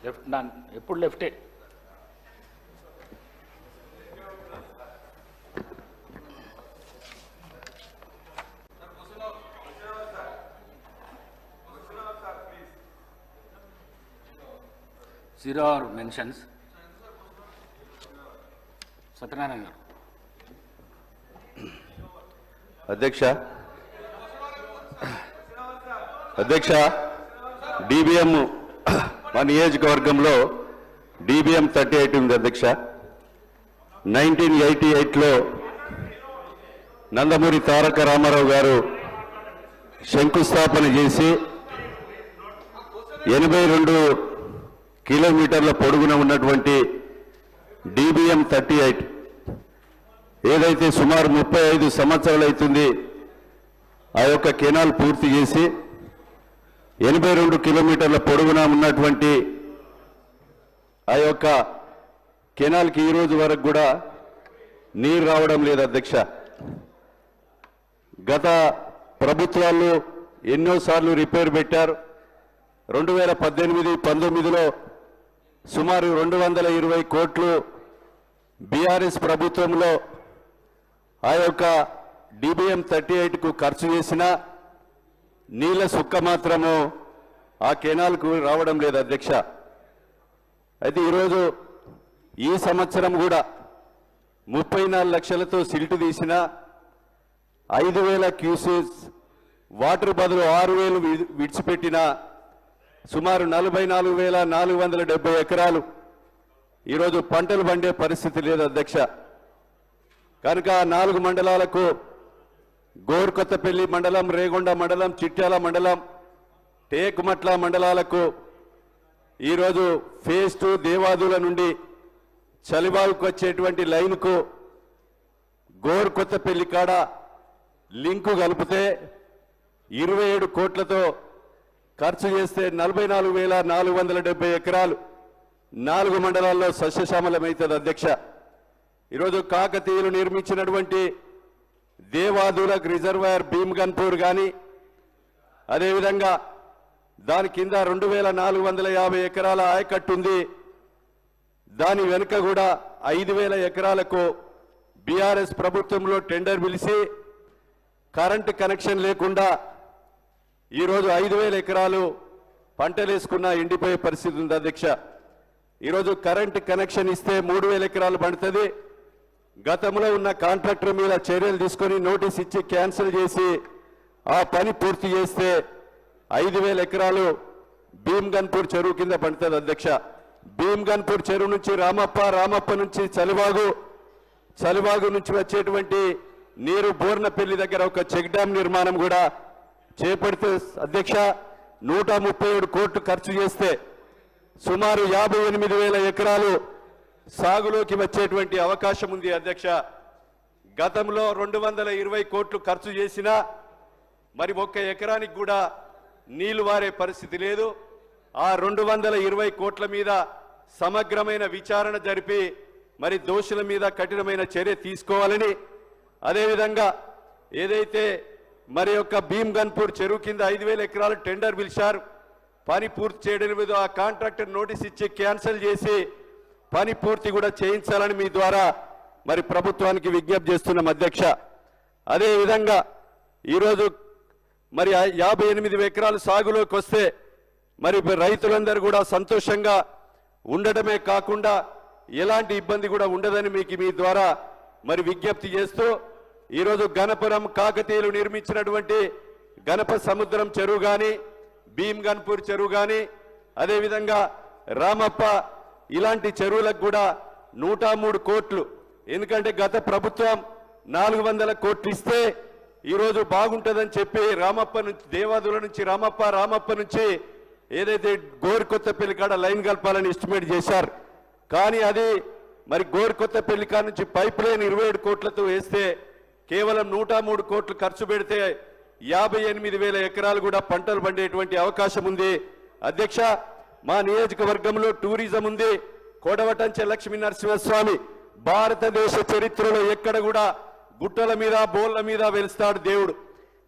Left ఎప్పుడు లెఫ్టే. Zero or mentions. Satyanarayana గారు. అధ్యక్ష డిబిఎం మా నియోజకవర్గంలో డిబిఎం 38 ఉంది అధ్యక్ష. 1988లో నందమూరి తారక రామారావు గారు శంకుస్థాపన చేసి 82 కిలోమీటర్ల పొడుగున ఉన్నటువంటి డిబిఎం 38 ఏదైతే సుమారు 35 సంవత్సరాలు అవుతుంది ఆ యొక్క కెనాల్ పూర్తి చేసి 82 కిలోమీటర్ల పొడవున ఉన్నటువంటి ఆ యొక్క కెనాల్కి ఈ రోజు వరకు కూడా నీరు రావడం లేదు అధ్యక్ష. గత ప్రభుత్వాలు ఎన్నోసార్లు రిపేర్ పెట్టారు. 2018-19లో సుమారు 220 కోట్లు బీఆర్ఎస్ ప్రభుత్వంలో ఆ యొక్క డిబిఎం 38కు ఖర్చు చేసిన నీళ్ల సుక్క మాత్రము ఆ కెనాల్కు రావడం లేదు అధ్యక్ష. అయితే ఈరోజు ఈ సంవత్సరం కూడా 34 లక్షలతో సిల్ట్ తీసిన 5,000 క్యూసెస్ వాటర్ బదులు 6,000 విడిచిపెట్టిన సుమారు 44,470 ఎకరాలు ఈరోజు పంటలు పండే పరిస్థితి లేదు అధ్యక్ష. కనుక 4 మండలాలకు గోర్కొత్తపల్లి మండలం, రేగొండ మండలం, చిట్యాల మండలం, టేకుమట్ల మండలాలకు ఈరోజు ఫేజ్ 2 దేవాదుల నుండి చలిబాగుకు వచ్చేటువంటి లైన్కు గోర్కొత్తపల్లి కాడ లింకు కలిపితే 27 కోట్లతో ఖర్చు చేస్తే 44,470 ఎకరాలు 4 మండలాల్లో సస్యశ్యామలమవుతుంది అధ్యక్ష. ఈరోజు కాకతీయులు నిర్మించినటువంటి దేవాదులకు రిజర్వాయర్ భీమ్గన్పూర్ కానీ, అదేవిధంగా దాని కింద 2,450 ఎకరాల ఆయకట్టు ఉంది. దాని వెనుక కూడా 5,000 ఎకరాలకు బీఆర్ఎస్ ప్రభుత్వంలో టెండర్ పిలిచి కరెంటు కనెక్షన్ లేకుండా ఈరోజు 5,000 ఎకరాలు పంటలేసుకున్న ఎండిపోయే పరిస్థితి ఉంది అధ్యక్ష. ఈరోజు కరెంటు కనెక్షన్ ఇస్తే 3,000 ఎకరాలు పండుతుంది. గతంలో ఉన్న కాంట్రాక్టర్ మీద చర్యలు తీసుకొని నోటీస్ ఇచ్చి క్యాన్సిల్ చేసి ఆ పని పూర్తి చేస్తే 5,000 ఎకరాలు భీమ్గన్పూర్ చెరువు కింద పండుతుంది అధ్యక్ష. భీమ్గన్పూర్ చెరువు నుంచి రామప్ప నుంచి చలివాగు నుంచి వచ్చేటువంటి నీరు బోర్నపల్లి దగ్గర ఒక చెక్ డ్యాం నిర్మాణం కూడా చేపడితే అధ్యక్ష 137 కోట్లు ఖర్చు చేస్తే సుమారు 58,000 ఎకరాలు సాగులోకి వచ్చేటువంటి అవకాశం ఉంది అధ్యక్ష. గతంలో 220 కోట్లు ఖర్చు చేసినా మరి 1 ఎకరానికి కూడా నీళ్లు వారే పరిస్థితి లేదు. ఆ 220 కోట్ల మీద సమగ్రమైన విచారణ జరిపి మరి దోషుల మీద కఠినమైన చర్య తీసుకోవాలని, అదేవిధంగా ఏదైతే మరి యొక్క భీమ్గన్పూర్ చెరువు కింద 5,000 ఎకరాలు టెండర్ పిలిచారు, పని పూర్తి చేయడం మీద ఆ కాంట్రాక్టర్ నోటీస్ ఇచ్చి క్యాన్సిల్ చేసి పని పూర్తి కూడా చేయించాలని మీ ద్వారా మరి ప్రభుత్వానికి విజ్ఞప్తి చేస్తున్నాం అధ్యక్ష. అదేవిధంగా ఈరోజు మరి 58 ఎకరాలు సాగులోకి వస్తే మరి రైతులందరూ కూడా సంతోషంగా ఉండటమే కాకుండా ఎలాంటి ఇబ్బంది కూడా ఉండదని మీకు మీ ద్వారా మరి విజ్ఞప్తి చేస్తూ ఈరోజు గణపురం కాకతీయులు నిర్మించినటువంటి గణప సముద్రం చెరువు కానీ, భీమ్గన్పూర్ చెరువు కానీ, అదేవిధంగా రామప్ప ఇలాంటి చెరువులకు కూడా 103 కోట్లు, ఎందుకంటే గత ప్రభుత్వం 400 కోట్లు ఇస్తే ఈరోజు బాగుంటుందని చెప్పి రామప్ప నుంచి దేవాదుల నుంచి రామప్ప నుంచి ఏదైతే గోర్కొత్తపల్లి కాడ లైన్ కలపాలని ఎస్టిమేట్ చేశారు. కానీ అది మరి గోర్కొత్తపల్లి కాడ నుంచి పైప్ లైన్ 27 కోట్లతో వేస్తే కేవలం 103 కోట్లు ఖర్చు పెడితే 58,000 ఎకరాలు కూడా పంటలు పండేటువంటి అవకాశం ఉంది అధ్యక్ష. మా నియోజకవర్గంలో టూరిజం ఉంది. కోడవటంచె లక్ష్మీ నరసింహస్వామి భారతదేశ చరిత్రలో ఎక్కడ కూడా గుట్టల మీద బోళ్ల మీద వెలుస్తాడు దేవుడు.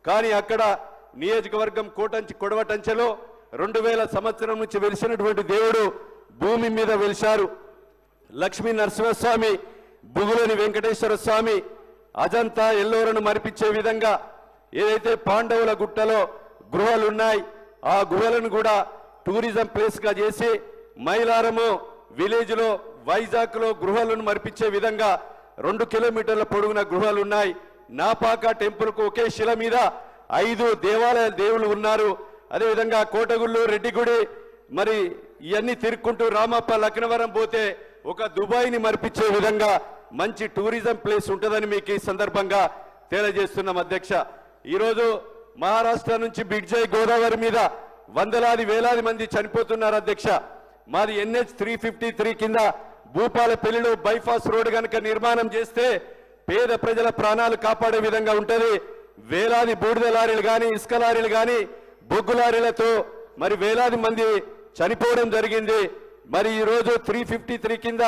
కానీ అక్కడ నియోజకవర్గం కొడవటంచెలో 2000 సంవత్సరం నుంచి వెలిసినటువంటి దేవుడు భూమి మీద వెలిశారు. లక్ష్మీ నరసింహస్వామి, బుగులని వెంకటేశ్వర స్వామి, అజంతా ఎల్లోరను మరిపించే విధంగా ఏదైతే పాండవుల గుట్టలో గృహాలున్నాయి ఆ గుహలను కూడా టూరిజం ప్లేస్గా చేసి మైలారము విలేజ్లో వైజాగ్లో గృహాలను మరిపించే విధంగా 2 కిలోమీటర్ల పొడవున గృహాలున్నాయి. నాపాక టెంపుల్కు ఒకే శిల మీద 5 దేవాలయ దేవులు ఉన్నారు. అదేవిధంగా కోటగుళ్ళు, రెడ్డిగుడి, మరి ఇవన్నీ తిరుక్కుంటూ రామప్ప లక్నవరం పోతే ఒక దుబాయ్ని మరిపించే విధంగా మంచి టూరిజం ప్లేస్ ఉంటుందని మీకు ఈ సందర్భంగా తెలియజేస్తున్నాం అధ్యక్ష. ఈరోజు మహారాష్ట్ర నుంచి బిడ్జై గోదావరి మీద వందలాది వేలాది మంది చనిపోతున్నారు అధ్యక్ష. మాది NH 353 కింద భూపాలపల్లిలో బైపాస్ రోడ్ కనుక నిర్మాణం చేస్తే పేద ప్రజల ప్రాణాలు కాపాడే విధంగా ఉంటుంది. వేలాది బూడిద లారీలు కానీ, ఇసుక లారీలు కానీ, బొగ్గు లారీలతో మరి వేలాది మంది చనిపోవడం జరిగింది. మరి ఈరోజు 353 కింద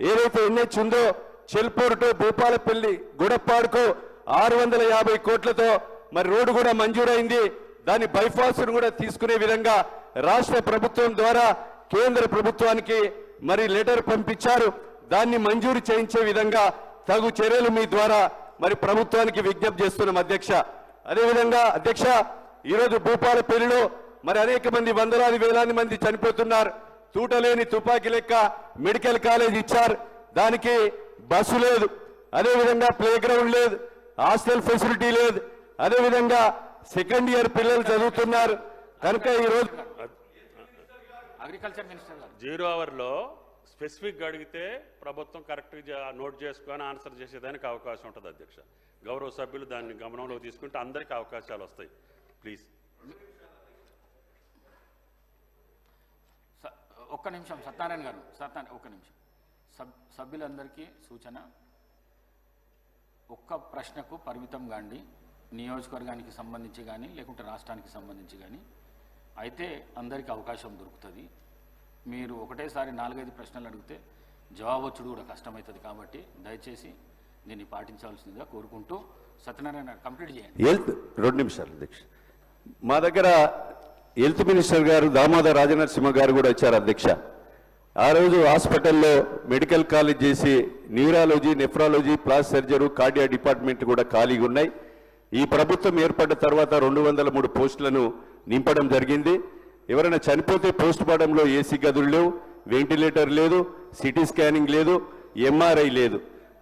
ఏదైతే NH ఉందో చెల్పూరు టు భూపాలపల్లి గుడప్పాడుకు 650 కోట్లతో మరి రోడ్డు కూడా మంజూరైంది. దాని బైపాస్ కూడా తీసుకునే విధంగా రాష్ట్ర ప్రభుత్వం ద్వారా కేంద్ర ప్రభుత్వానికి మరి లెటర్ పంపించారు. దాన్ని మంజూరు చేయించే విధంగా తగు చర్యలు మీ ద్వారా మరి ప్రభుత్వానికి విజ్ఞప్తి చేస్తున్నాం అధ్యక్ష. అదేవిధంగా అధ్యక్ష, ఈరోజు భూపాలపల్లిలో మరి అనేక మంది వందలాది వేలాది మంది చనిపోతున్నారు. తూటలేని తుపాకీ లెక్క మెడికల్ కాలేజ్ ఇచ్చారు, దానికి బస్సు లేదు, అదేవిధంగా ప్లే గ్రౌండ్ లేదు, హాస్టల్ ఫెసిలిటీ లేదు, అదేవిధంగా సెకండ్ ఇయర్ పిల్లలు చదువుతున్నారు. కనుక ఈరోజు అగ్రికల్చర్ మినిస్టర్ గారు 0 అవర్లో స్పెసిఫిక్గా అడిగితే ప్రభుత్వం కరెక్ట్గా నోట్ చేసుకొని ఆన్సర్ చేసేదానికి అవకాశం ఉంటుంది అధ్యక్ష. గౌరవ సభ్యులు దాన్ని గమనంలోకి తీసుకుంటే అందరికీ అవకాశాలు వస్తాయి. ప్లీజ్ ఒక్క నిమిషం సత్యనారాయణ గారు, ఒక్క నిమిషం. సభ్యులందరికీ సూచన, ఒక్క ప్రశ్నకు పరిమితం కాండి. నియోజకవర్గానికి సంబంధించి కానీ లేకుంటే రాష్ట్రానికి సంబంధించి కానీ అయితే అందరికీ అవకాశం దొరుకుతుంది. మీరు ఒకటేసారి 4-5 ప్రశ్నలు అడిగితే జవాబు వచ్చుడు కూడా కష్టమవుతుంది. కాబట్టి దయచేసి దీన్ని పాటించాల్సిందిగా కోరుకుంటూ సత్యనారాయణ కంప్లీట్ చేయండి. 2 నిమిషాలు అధ్యక్ష. మా దగ్గర హెల్త్ మినిస్టర్ గారు దామోదర్ రాజనరసింహ గారు కూడా వచ్చారు అధ్యక్ష. ఆ రోజు హాస్పిటల్లో మెడికల్ కాలేజ్ చేసి neurology, nephrology, plastic surgery, cardio department కూడా ఖాళీగా ఉన్నాయి. ఈ ప్రభుత్వం ఏర్పడ్డ తర్వాత 203 పోస్టులను నింపడం జరిగింది. ఎవరైనా చనిపోతే పోస్ట్ మార్టంలో ఏసీ గదులు లేవు, వెంటిలేటర్ లేదు, సిటీ స్కానింగ్ లేదు, MRI లేదు.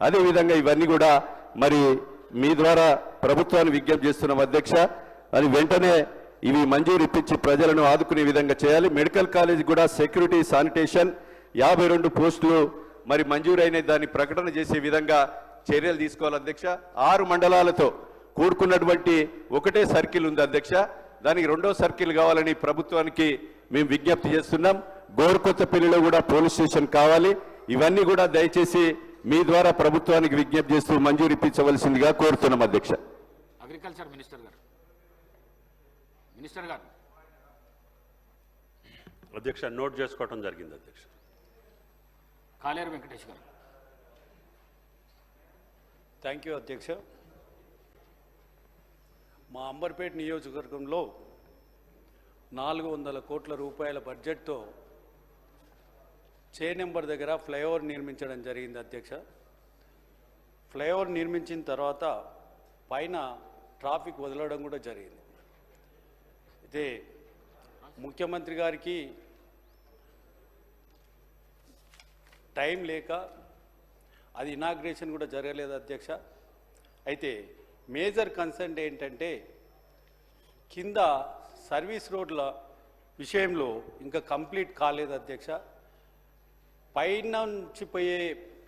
అదేవిధంగా ఇవన్నీ కూడా మరి మీ ద్వారా ప్రభుత్వాన్ని విజ్ఞప్తి చేస్తున్నాం అధ్యక్ష. అది వెంటనే ఇవి మంజూరు ఇప్పించి ప్రజలను ఆదుకునే విధంగా చేయాలి. మెడికల్ కాలేజ్ కూడా సెక్యూరిటీ, శానిటేషన్ 52 పోస్టులు మరి మంజూరైన దాన్ని ప్రకటన చేసే విధంగా చర్యలు తీసుకోవాలి అధ్యక్ష. 6 మండలాలతో కూడుకున్నటువంటి ఒకటే సర్కిల్ ఉంది అధ్యక్ష. దానికి 2వ సర్కిల్ కావాలని ప్రభుత్వానికి మేము విజ్ఞప్తి చేస్తున్నాం. గోరుకొత్తపల్లిలో కూడా పోలీస్ స్టేషన్ కావాలి. ఇవన్నీ కూడా దయచేసి మీ ద్వారా ప్రభుత్వానికి విజ్ఞప్తి చేస్తూ మంజూరు ఇప్పించవలసిందిగా కోరుతున్నాం అధ్యక్ష. అగ్రికల్చర్ మినిస్టర్ గారు అధ్యక్ష నోట్ చేసుకోవటం జరిగింది అధ్యక్ష. కాలేరు వెంకటేష్ గారు. థ్యాంక్ యూ అధ్యక్ష. మా అంబర్పేట నియోజకవర్గంలో 400 కోట్ల రూపాయల బడ్జెట్తో చే నెంబర్ దగ్గర ఫ్లైఓవర్ నిర్మించడం జరిగింది అధ్యక్ష. ఫ్లైఓవర్ నిర్మించిన తర్వాత పైన ట్రాఫిక్ వదలడం కూడా జరిగింది. అయితే ముఖ్యమంత్రి గారికి టైం లేక అది ఇనాగ్రేషన్ కూడా జరగలేదు అధ్యక్ష. అయితే మేజర్ కన్సర్న్ ఏంటంటే కింద సర్వీస్ రోడ్ల విషయంలో ఇంకా కంప్లీట్ కాలేదు అధ్యక్ష. పైన నుంచి పోయే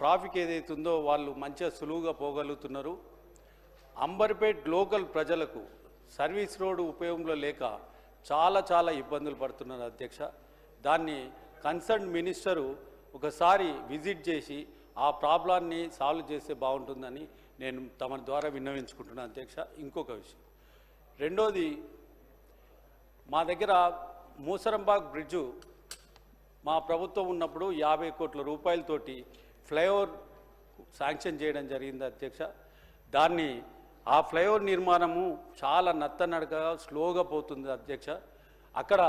ట్రాఫిక్ ఏదైతుందో వాళ్ళు మంచిగా సులువుగా పోగలుగుతున్నారు. అంబర్పేట్ లోకల్ ప్రజలకు సర్వీస్ రోడ్డు ఉపయోగంలో లేక చాలా ఇబ్బందులు పడుతున్నారు అధ్యక్ష. దాన్ని కన్సర్న్ మినిస్టరు ఒకసారి విజిట్ చేసి ఆ ప్రాబ్లాన్ని సాల్వ్ చేస్తే బాగుంటుందని నేను తమ ద్వారా విన్నవించుకుంటున్నాను అధ్యక్ష. ఇంకొక విషయం, రెండోది, మా దగ్గర మూసరంబాగ్ బ్రిడ్జు మా ప్రభుత్వం ఉన్నప్పుడు 50 కోట్ల రూపాయలతోటి ఫ్లైఓవర్ శాంక్షన్ చేయడం జరిగింది అధ్యక్ష. దాన్ని ఆ ఫ్లైఓవర్ నిర్మాణము చాలా నత్తనడకగా స్లోగా పోతుంది అధ్యక్ష. అక్కడ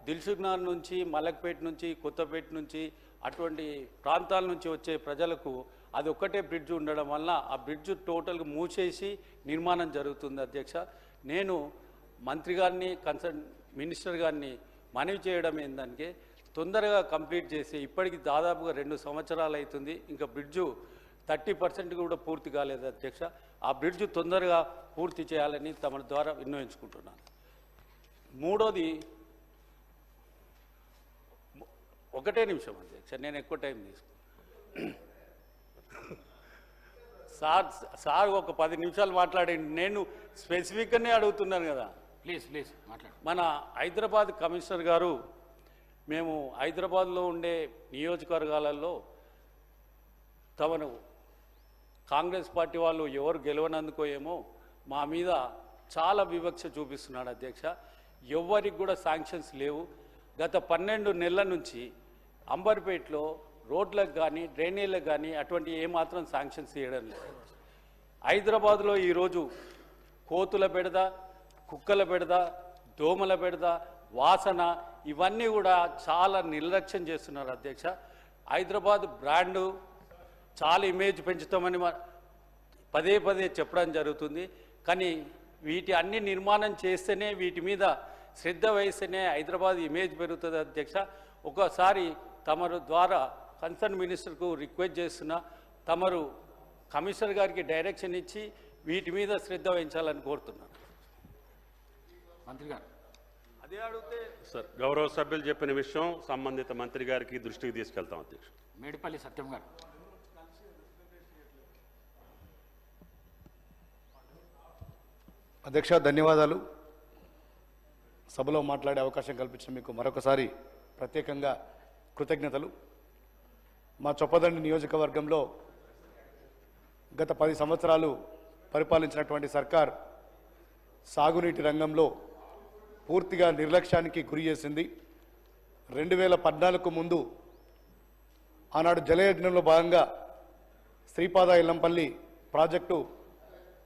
దిల్సుఖ్నగర్ నుంచి, మలక్పేట నుంచి, కొత్తపేట నుంచి అటువంటి ప్రాంతాల నుంచి వచ్చే ప్రజలకు అది ఒక్కటే బ్రిడ్జ్ ఉండడం వల్ల ఆ బ్రిడ్జ్ టోటల్గా మూసేసి నిర్మాణం జరుగుతుంది అధ్యక్ష. నేను మంత్రి గారిని, కన్సర్న్ మినిస్టర్ గారిని మనవి చేయడం ఏంటంటే తొందరగా కంప్లీట్ చేసి, ఇప్పటికి దాదాపుగా 2 సంవత్సరాలు అవుతుంది, ఇంకా బ్రిడ్జు 30% కూడా పూర్తి కాలేదు అధ్యక్ష. ఆ బ్రిడ్జ్ తొందరగా పూర్తి చేయాలని తమ ద్వారా విన్నవించుకుంటున్నాను. మూడోది, ఒకటే నిమిషం అధ్యక్ష, నేను ఎక్కువ టైం తీసుకున్నాను. సార్ ఒక 10 నిమిషాలు మాట్లాడండి. నేను స్పెసిఫిక్గానే అడుగుతున్నాను కదా. ప్లీజ్ మాట్లాడు. మన హైదరాబాద్ కమిషనర్ గారు, మేము హైదరాబాద్లో ఉండే నియోజకవర్గాలలో తమను కాంగ్రెస్ పార్టీ వాళ్ళు ఎవరు గెలవనందుకో ఏమో మా మీద చాలా వివక్ష చూపిస్తున్నాడు అధ్యక్ష. ఎవరికి కూడా శాంక్షన్స్ లేవు. గత 12 నెలల నుంచి అంబర్పేటలో రోడ్లకు కానీ డ్రైనేజీలకు కానీ అటువంటి ఏమాత్రం శాంక్షన్స్ చేయడం లేదు. హైదరాబాద్లో ఈరోజు కోతుల బెడద, కుక్కల బెడద, దోమల బెడద, వాసన ఇవన్నీ కూడా చాలా నిర్లక్ష్యం చేస్తున్నారు అధ్యక్ష. హైదరాబాద్ బ్రాండు చాలా ఇమేజ్ పెంచుతామని పదే చెప్పడం జరుగుతుంది. కానీ వీటి అన్ని నిర్మాణం చేస్తేనే, వీటి మీద శ్రద్ధ వహిస్తేనే హైదరాబాద్ ఇమేజ్ పెరుగుతుంది అధ్యక్ష. ఒకసారి తమరు ద్వారా కన్సర్న్ మినిస్టర్కు రిక్వెస్ట్ చేస్తున్నా, తమరు కమిషనర్ గారికి డైరెక్షన్ ఇచ్చి వీటి మీద శ్రద్ధ వహించాలని కోరుతున్నాను. మంత్రి గారు అదే అడిగితే సార్, గౌరవ సభ్యులు చెప్పిన విషయం సంబంధిత మంత్రి గారికి దృష్టికి తీసుకెళ్తాం అధ్యక్ష. మేడిపల్లి సత్యం గారు. అధ్యక్ష, ధన్యవాదాలు. సభలో మాట్లాడే అవకాశం కల్పించిన మీకు మరొకసారి ప్రత్యేకంగా కృతజ్ఞతలు. మా చొప్పదండి నియోజకవర్గంలో గత 10 సంవత్సరాలు పరిపాలించినటువంటి సర్కార్ సాగునీటి రంగంలో పూర్తిగా నిర్లక్ష్యానికి గురి చేసింది. 2014కు ముందు ఆనాడు జలయజ్ఞంలో భాగంగా శ్రీపాద ఎల్లంపల్లి ప్రాజెక్టు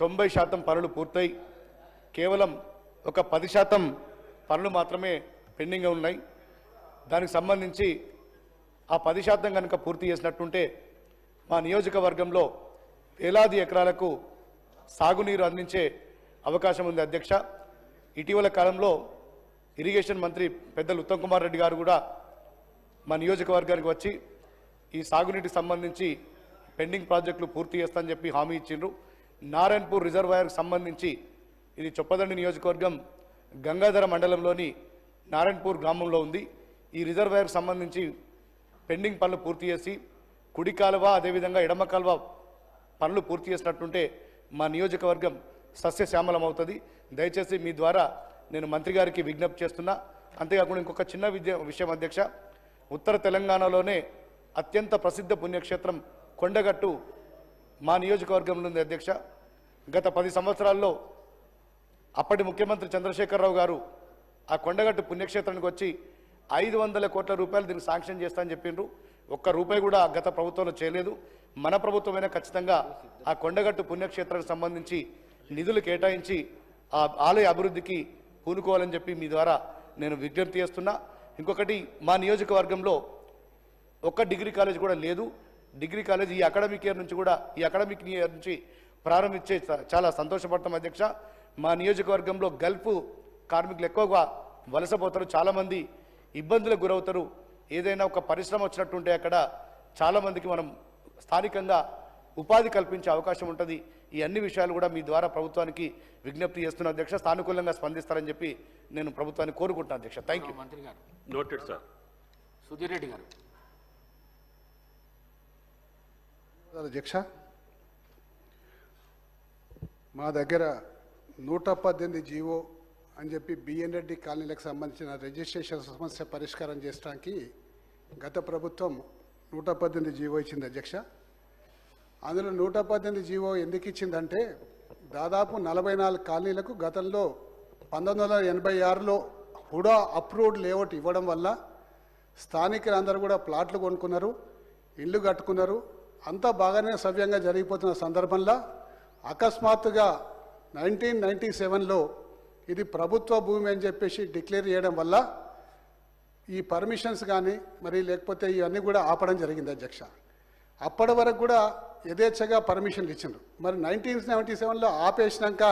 90% పనులు పూర్తయి కేవలం ఒక 10% పనులు మాత్రమే పెండింగ్గా ఉన్నాయి. దానికి సంబంధించి ఆ 10% కనుక పూర్తి చేసినట్టుంటే మా నియోజకవర్గంలో వేలాది ఎకరాలకు సాగునీరు అందించే అవకాశం ఉంది అధ్యక్ష. ఇటీవల కాలంలో ఇరిగేషన్ మంత్రి పెద్దలు ఉత్తమ్ కుమార్ రెడ్డి గారు కూడా మా నియోజకవర్గానికి వచ్చి ఈ సాగునీటికి సంబంధించి పెండింగ్ ప్రాజెక్టులు పూర్తి చేస్తానని చెప్పి హామీ ఇచ్చిండ్రు. నారాయణపూర్ రిజర్వాయర్కి సంబంధించి, ఇది చొప్పదండి నియోజకవర్గం గంగాధర మండలంలోని నారాయణపూర్ గ్రామంలో ఉంది. ఈ రిజర్వాయర్కి సంబంధించి పెండింగ్ పనులు పూర్తి చేసి కుడి కాలువ అదేవిధంగా ఎడమ కాలువ పనులు పూర్తి చేసినట్టుంటే మా నియోజకవర్గం సస్యశ్యామలం అవుతుంది. దయచేసి మీ ద్వారా నేను మంత్రి గారికి విజ్ఞప్తి చేస్తున్నా. అంతేకాకుండా ఇంకొక చిన్న విషయం అధ్యక్ష, ఉత్తర తెలంగాణలోనే అత్యంత ప్రసిద్ధ పుణ్యక్షేత్రం కొండగట్టు మా నియోజకవర్గంలో ఉంది అధ్యక్ష. గత 10 సంవత్సరాల్లో అప్పటి ముఖ్యమంత్రి చంద్రశేఖరరావు గారు ఆ కొండగట్టు పుణ్యక్షేత్రానికి వచ్చి 500 కోట్ల రూపాయలు దీనికి శాంక్షన్ చేస్తానని చెప్పిండ్రు. ఒక్క రూపాయి కూడా గత ప్రభుత్వంలో చేయలేదు. మన ప్రభుత్వమైనా ఖచ్చితంగా ఆ కొండగట్టు పుణ్యక్షేత్రానికి సంబంధించి నిధులు కేటాయించి ఆ ఆలయ అభివృద్ధికి పూనుకోవాలని చెప్పి మీ ద్వారా నేను విజ్ఞప్తి చేస్తున్నా. ఇంకొకటి, మా నియోజకవర్గంలో ఒక్క డిగ్రీ కాలేజ్ కూడా లేదు. డిగ్రీ కాలేజ్ ఈ అకాడమిక్ ఇయర్ నుంచి ప్రారంభించే చాలా సంతోషపడతాం అధ్యక్ష. మా నియోజకవర్గంలో గల్ఫ్ కార్మికులు ఎక్కువగా వలసపోతారు, చాలామంది ఇబ్బందులకు గురవుతారు. ఏదైనా ఒక పరిశ్రమ వచ్చినట్టుంటే అక్కడ చాలామందికి మనం స్థానికంగా ఉపాధి కల్పించే అవకాశం ఉంటుంది. ఈ అన్ని విషయాలు కూడా మీ ద్వారా ప్రభుత్వానికి విజ్ఞప్తి చేస్తున్న అధ్యక్ష. సానుకూలంగా స్పందిస్తారని చెప్పి నేను ప్రభుత్వాన్ని కోరుకుంటున్నాను అధ్యక్ష. Thank you. మంత్రి గారు. Noted sir. సుధీర్ రెడ్డి గారు. అధ్యక్ష, మా దగ్గర 118 జీవో అని చెప్పి బిఎన్ రెడ్డి కాలనీలకు సంబంధించిన రిజిస్ట్రేషన్ సమస్య పరిష్కారం చేయడానికి గత ప్రభుత్వం 118 జీవో ఇచ్చింది అధ్యక్ష. అందులో 118 జీవో ఎందుకు ఇచ్చిందంటే దాదాపు 44 కాలనీలకు గతంలో 1986లో హుడా అప్రూవ్డ్ లేఅవుట్ ఇవ్వడం వల్ల స్థానికులందరూ కూడా ప్లాట్లు కొనుక్కున్నారు, ఇళ్ళు కట్టుకున్నారు. అంతా బాగానే సవ్యంగా జరిగిపోతున్న సందర్భంలో అకస్మాత్తుగా 1997లో ఇది ప్రభుత్వ భూమి అని చెప్పేసి డిక్లేర్ చేయడం వల్ల ఈ పర్మిషన్స్ కానీ మరి లేకపోతే ఇవన్నీ కూడా ఆపడం జరిగింది అధ్యక్ష. అప్పటి వరకు కూడా యథేచ్ఛగా పర్మిషన్లు ఇచ్చిండ్రు. మరి 1977లో ఆపేసినాక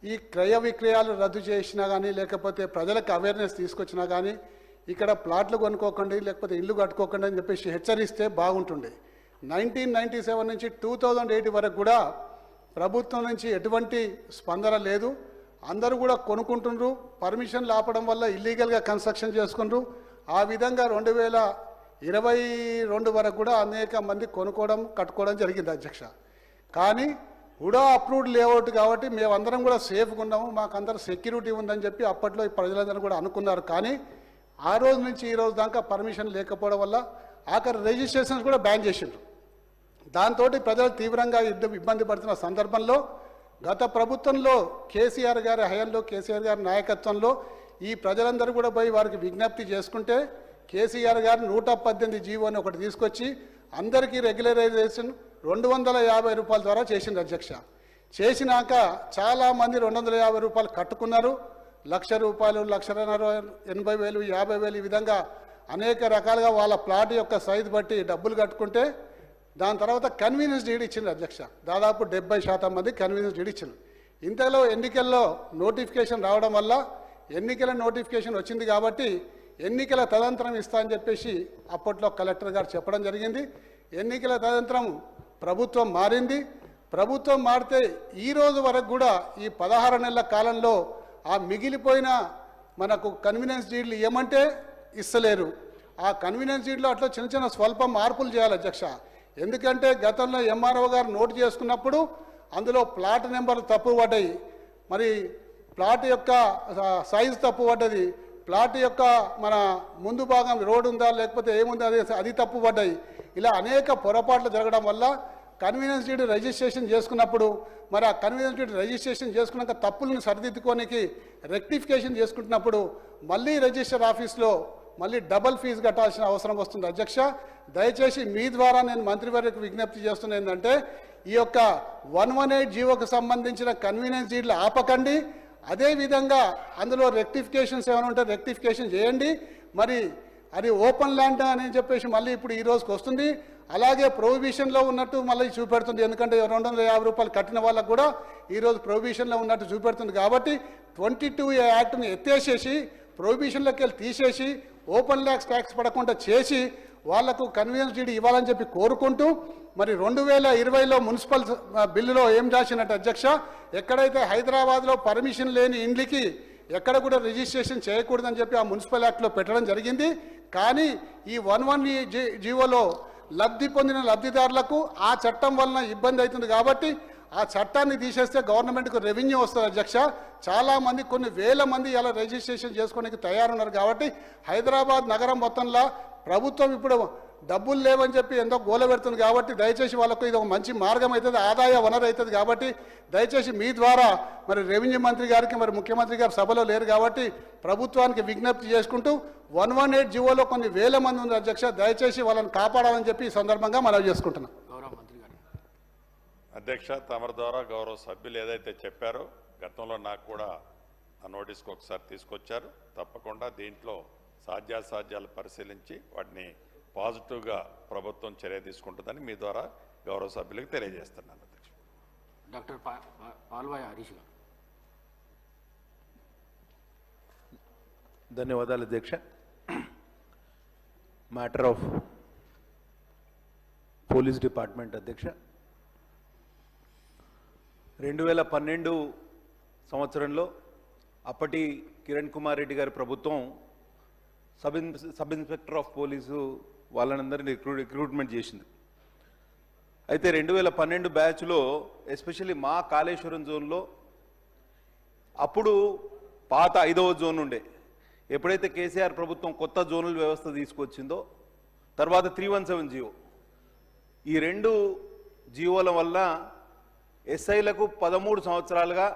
ఈ క్రయ విక్రయాలు రద్దు చేసినా కానీ లేకపోతే ప్రజలకు అవేర్నెస్ తీసుకొచ్చినా కానీ ఇక్కడ ప్లాట్లు కొనుక్కోకండి లేకపోతే ఇల్లు కట్టుకోకండి అని చెప్పేసి హెచ్చరిస్తే బాగుంటుండే. 1997 నుంచి 2008 వరకు కూడా ప్రభుత్వం నుంచి ఎటువంటి స్పందన లేదు. అందరూ కూడా కొనుక్కుంటున్నారు. పర్మిషన్లు ఆపడం వల్ల ఇల్లీగల్గా కన్స్ట్రక్షన్ చేసుకుంటారు. ఆ విధంగా 2022 వరకు కూడా అనేక మంది కొనుక్కోవడం కట్టుకోవడం జరిగింది అధ్యక్ష. కానీ హుడా అప్రూవ్డ్ లేఅవుట్ కాబట్టి మేమందరం కూడా సేఫ్గా ఉన్నాము, మాకందరూ సెక్యూరిటీ ఉందని చెప్పి అప్పట్లో ఈ ప్రజలందరూ కూడా అనుకున్నారు. కానీ ఆ రోజు నుంచి ఈ రోజు దాకా పర్మిషన్ లేకపోవడం వల్ల ఆఖరి రిజిస్ట్రేషన్స్ కూడా బ్యాన్ చేసిండ్రు. దాంతో ప్రజలు తీవ్రంగా ఇబ్బంది పడుతున్న సందర్భంలో గత ప్రభుత్వంలో కేసీఆర్ గారి హయాంలో కేసీఆర్ గారి నాయకత్వంలో ఈ ప్రజలందరూ కూడా పోయి వారికి విజ్ఞప్తి చేసుకుంటే కేసీఆర్ గారు 118 జీవోని ఒకటి తీసుకొచ్చి అందరికీ రెగ్యులరైజేషన్ 250 రూపాయల ద్వారా చేసింది అధ్యక్ష. చేసినాక చాలామంది 250 రూపాయలు కట్టుకున్నారు. 1,00,000 రూపాయలు, 1,80,000, 50,000 ఈ విధంగా అనేక రకాలుగా వాళ్ళ ప్లాట్ యొక్క సైజు బట్టి డబ్బులు కట్టుకుంటే దాని తర్వాత కన్వీనియన్స్ డీడ్ ఇచ్చింది అధ్యక్ష. దాదాపు 70% మంది కన్వీనియన్స్ డీడ్ ఇచ్చింది. ఇంతలో ఎన్నికల్లో నోటిఫికేషన్ రావడం వల్ల ఎన్నికల నోటిఫికేషన్ వచ్చింది కాబట్టి ఎన్నికల తదనంతరం ఇస్తా అని చెప్పేసి అప్పట్లో కలెక్టర్ గారు చెప్పడం జరిగింది. ఎన్నికల తదనంతరం ప్రభుత్వం మారింది. ప్రభుత్వం మారితే ఈ రోజు వరకు కూడా ఈ 16 నెలల కాలంలో ఆ మిగిలిపోయిన మనకు కన్వీనియన్స్ డీడ్లు ఇవ్వమంటే ఇస్తలేరు. ఆ కన్వీనియన్స్ డీడ్లో అట్లా చిన్న చిన్న స్వల్ప మార్పులు చేయాలి అధ్యక్ష. ఎందుకంటే గతంలో ఎంఆర్ఓ గారు నోటు చేసుకున్నప్పుడు అందులో ప్లాట్ నెంబర్లు తప్పు పడ్డాయి, మరి ప్లాట్ యొక్క సైజు తప్పు పడ్డది, ప్లాట్ యొక్క మన ముందు భాగం రోడ్డు ఉందా లేకపోతే ఏముందా అది తప్పు పడ్డాయి. ఇలా అనేక పొరపాట్లు జరగడం వల్ల కన్వీనియన్స్ డీడ్ రిజిస్ట్రేషన్ చేసుకున్నప్పుడు మరి ఆ కన్వీనియన్స్ డీడ్ రిజిస్ట్రేషన్ చేసుకున్నాక తప్పులను సరిదిద్దుకోనికి రెక్టిఫికేషన్ చేసుకుంటున్నప్పుడు మళ్ళీ రిజిస్టర్ ఆఫీస్లో మళ్ళీ డబల్ ఫీజు కట్టాల్సిన అవసరం వస్తుంది అధ్యక్ష. దయచేసి మీ ద్వారా నేను మంత్రివర్యకు విజ్ఞప్తి చేస్తున్నా ఏంటంటే ఈ యొక్క 118 జీవోకు సంబంధించిన కన్వీనియన్స్ డీడ్లు ఆపకండి. అదేవిధంగా అందులో రెక్టిఫికేషన్స్ ఏమైనా ఉంటే రెక్టిఫికేషన్ చేయండి. మరి అది ఓపెన్ ల్యాండ్ అని చెప్పేసి మళ్ళీ ఇప్పుడు ఈ రోజుకి వస్తుంది. అలాగే ప్రొహిబిషన్లో ఉన్నట్టు మళ్ళీ చూపెడుతుంది. ఎందుకంటే 250 రూపాయలు కట్టిన వాళ్ళకు కూడా ఈరోజు ప్రొహిబిషన్లో ఉన్నట్టు చూపెడుతుంది. కాబట్టి 22 యాక్ట్ని ఎత్తేసేసి ప్రొహిబిషన్లోకి వెళ్ళి తీసేసి ఓపెన్ ల్యాక్స్ ట్యాక్స్ పడకుండా చేసి వాళ్లకు కన్వీనియన్స్ డీడ్ ఇవ్వాలని చెప్పి కోరుకుంటూ మరి 2020లో మున్సిపల్ బిల్లులో ఏం రాసినట్టు అధ్యక్ష, ఎక్కడైతే హైదరాబాద్లో పర్మిషన్ లేని ఇండ్లకి ఎక్కడ కూడా రిజిస్ట్రేషన్ చేయకూడదని చెప్పి ఆ మున్సిపల్ యాక్ట్లో పెట్టడం జరిగింది. కానీ ఈ 118 జీవోలో లబ్ధి పొందిన లబ్ధిదారులకు ఆ చట్టం వలన ఇబ్బంది అవుతుంది. కాబట్టి ఆ చట్టాన్ని తీసేస్తే గవర్నమెంట్కు రెవెన్యూ వస్తుంది అధ్యక్ష. చాలామంది కొన్ని వేల మంది ఇలా రిజిస్ట్రేషన్ చేసుకోవడానికి తయారున్నారు. కాబట్టి హైదరాబాద్ నగరం మొత్తంలో ప్రభుత్వం ఇప్పుడు డబ్బులు లేవని చెప్పి ఎంతో గోల పెడుతుంది. కాబట్టి దయచేసి వాళ్ళకు ఇది ఒక మంచి మార్గం అవుతుంది, ఆదాయ వనరు అవుతుంది. కాబట్టి దయచేసి మీ ద్వారా మరి రెవెన్యూ మంత్రి గారికి మరి ముఖ్యమంత్రి గారు సభలో లేరు కాబట్టి ప్రభుత్వానికి విజ్ఞప్తి చేసుకుంటూ 118 జీవోలో కొన్ని వేల మంది ఉంది అధ్యక్ష. దయచేసి వాళ్ళని కాపాడాలని చెప్పి ఈ సందర్భంగా మనవి చేసుకుంటున్నాం. అధ్యక్ష, తమరి ద్వారా గౌరవ సభ్యులు ఏదైతే చెప్పారో గతంలో నాకు కూడా ఆ నోటీస్కి ఒకసారి తీసుకొచ్చారు. తప్పకుండా దీంట్లో సాధ్యాసాధ్యాలు పరిశీలించి వాటిని పాజిటివ్గా ప్రభుత్వం చర్య తీసుకుంటుందని మీ ద్వారా గౌరవ సభ్యులకు తెలియజేస్తున్నాను అధ్యక్ష. డాక్టర్ పాల్వాయి హరీష్ గారు. ధన్యవాదాలు అధ్యక్ష. మ్యాటర్ ఆఫ్ పోలీస్ డిపార్ట్మెంట్ అధ్యక్ష, 2012 సంవత్సరంలో అప్పటి కిరణ్ కుమార్ రెడ్డి గారి ప్రభుత్వం సబ్ ఇన్స్పెక్టర్ ఆఫ్ పోలీసు వాళ్ళనందరినీ రిక్రూట్మెంట్ చేసింది. అయితే 2012 బ్యాచ్లో ఎస్పెషల్లీ మా కాళేశ్వరం జోన్లో అప్పుడు పాత 5వ జోన్ ఉండే, ఎప్పుడైతే కేసీఆర్ ప్రభుత్వం కొత్త జోనుల వ్యవస్థ తీసుకొచ్చిందో తర్వాత 317 జీవో, ఈ 2 జీవోల వల్ల ఎస్ఐలకు 13 సంవత్సరాలుగా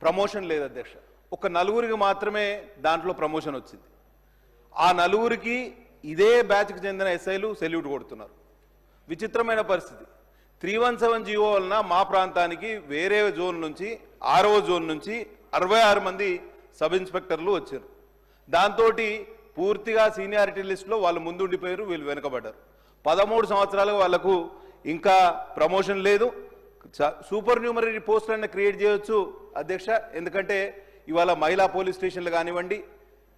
ప్రమోషన్ లేదు అధ్యక్ష. ఒక 4 మాత్రమే దాంట్లో ప్రమోషన్ వచ్చింది. ఆ 4 ఇదే బ్యాచ్కి చెందిన ఎస్ఐలు సెల్యూట్ కొడుతున్నారు. విచిత్రమైన పరిస్థితి. 317 జీవో వలన మా ప్రాంతానికి వేరే జోన్ నుంచి 6వ జోన్ నుంచి 66 మంది సబ్ ఇన్స్పెక్టర్లు వచ్చారు. దాంతో పూర్తిగా సీనియారిటీ లిస్టులో వాళ్ళు ముందు ఉండిపోయారు, వీళ్ళు వెనుకబడ్డారు. 13 సంవత్సరాలుగా వాళ్లకు ఇంకా ప్రమోషన్ లేదు. సూపర్ న్యూమరీ పోస్టులన్నీ క్రియేట్ చేయొచ్చు అధ్యక్ష, ఎందుకంటే ఇవాళ మహిళా పోలీస్ స్టేషన్లు కానివ్వండి,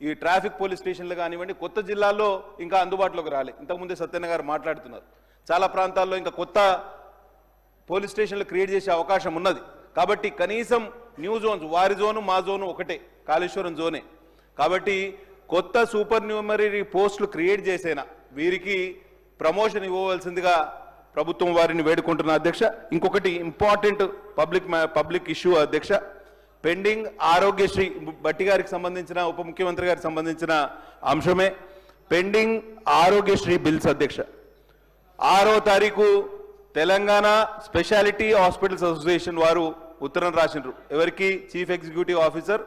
ఈ ట్రాఫిక్ పోలీస్ స్టేషన్లు కానివ్వండి, కొత్త జిల్లాల్లో ఇంకా అందుబాటులోకి రాలే. ఇంతకుముందే సత్యన్న గారు మాట్లాడుతున్నారు, చాలా ప్రాంతాల్లో ఇంకా కొత్త పోలీస్ స్టేషన్లు క్రియేట్ చేసే అవకాశం ఉన్నది. కాబట్టి కనీసం న్యూ జోన్స్, వారి జోను మా జోను ఒకటే, కాళేశ్వరం జోనే. కాబట్టి కొత్త సూపర్ న్యూమరీ పోస్టులు క్రియేట్ చేసేనా వీరికి ప్రమోషన్ ఇవ్వవలసిందిగా ప్రభుత్వం వారిని వేడుకుంటున్న అధ్యక్ష. ఇంకొకటి ఇంపార్టెంట్ పబ్లిక్ ఇష్యూ అధ్యక్ష, పెండింగ్ ఆరోగ్యశ్రీ భట్టి గారికి సంబంధించిన, ఉప ముఖ్యమంత్రి గారికి సంబంధించిన అంశమే పెండింగ్ ఆరోగ్యశ్రీ బిల్స్ అధ్యక్ష. 6వ తారీఖు తెలంగాణ స్పెషాలిటీ హాస్పిటల్స్ అసోసియేషన్ వారు ఉత్తరం రాసినారు. ఎవరికి? Chief executive officer,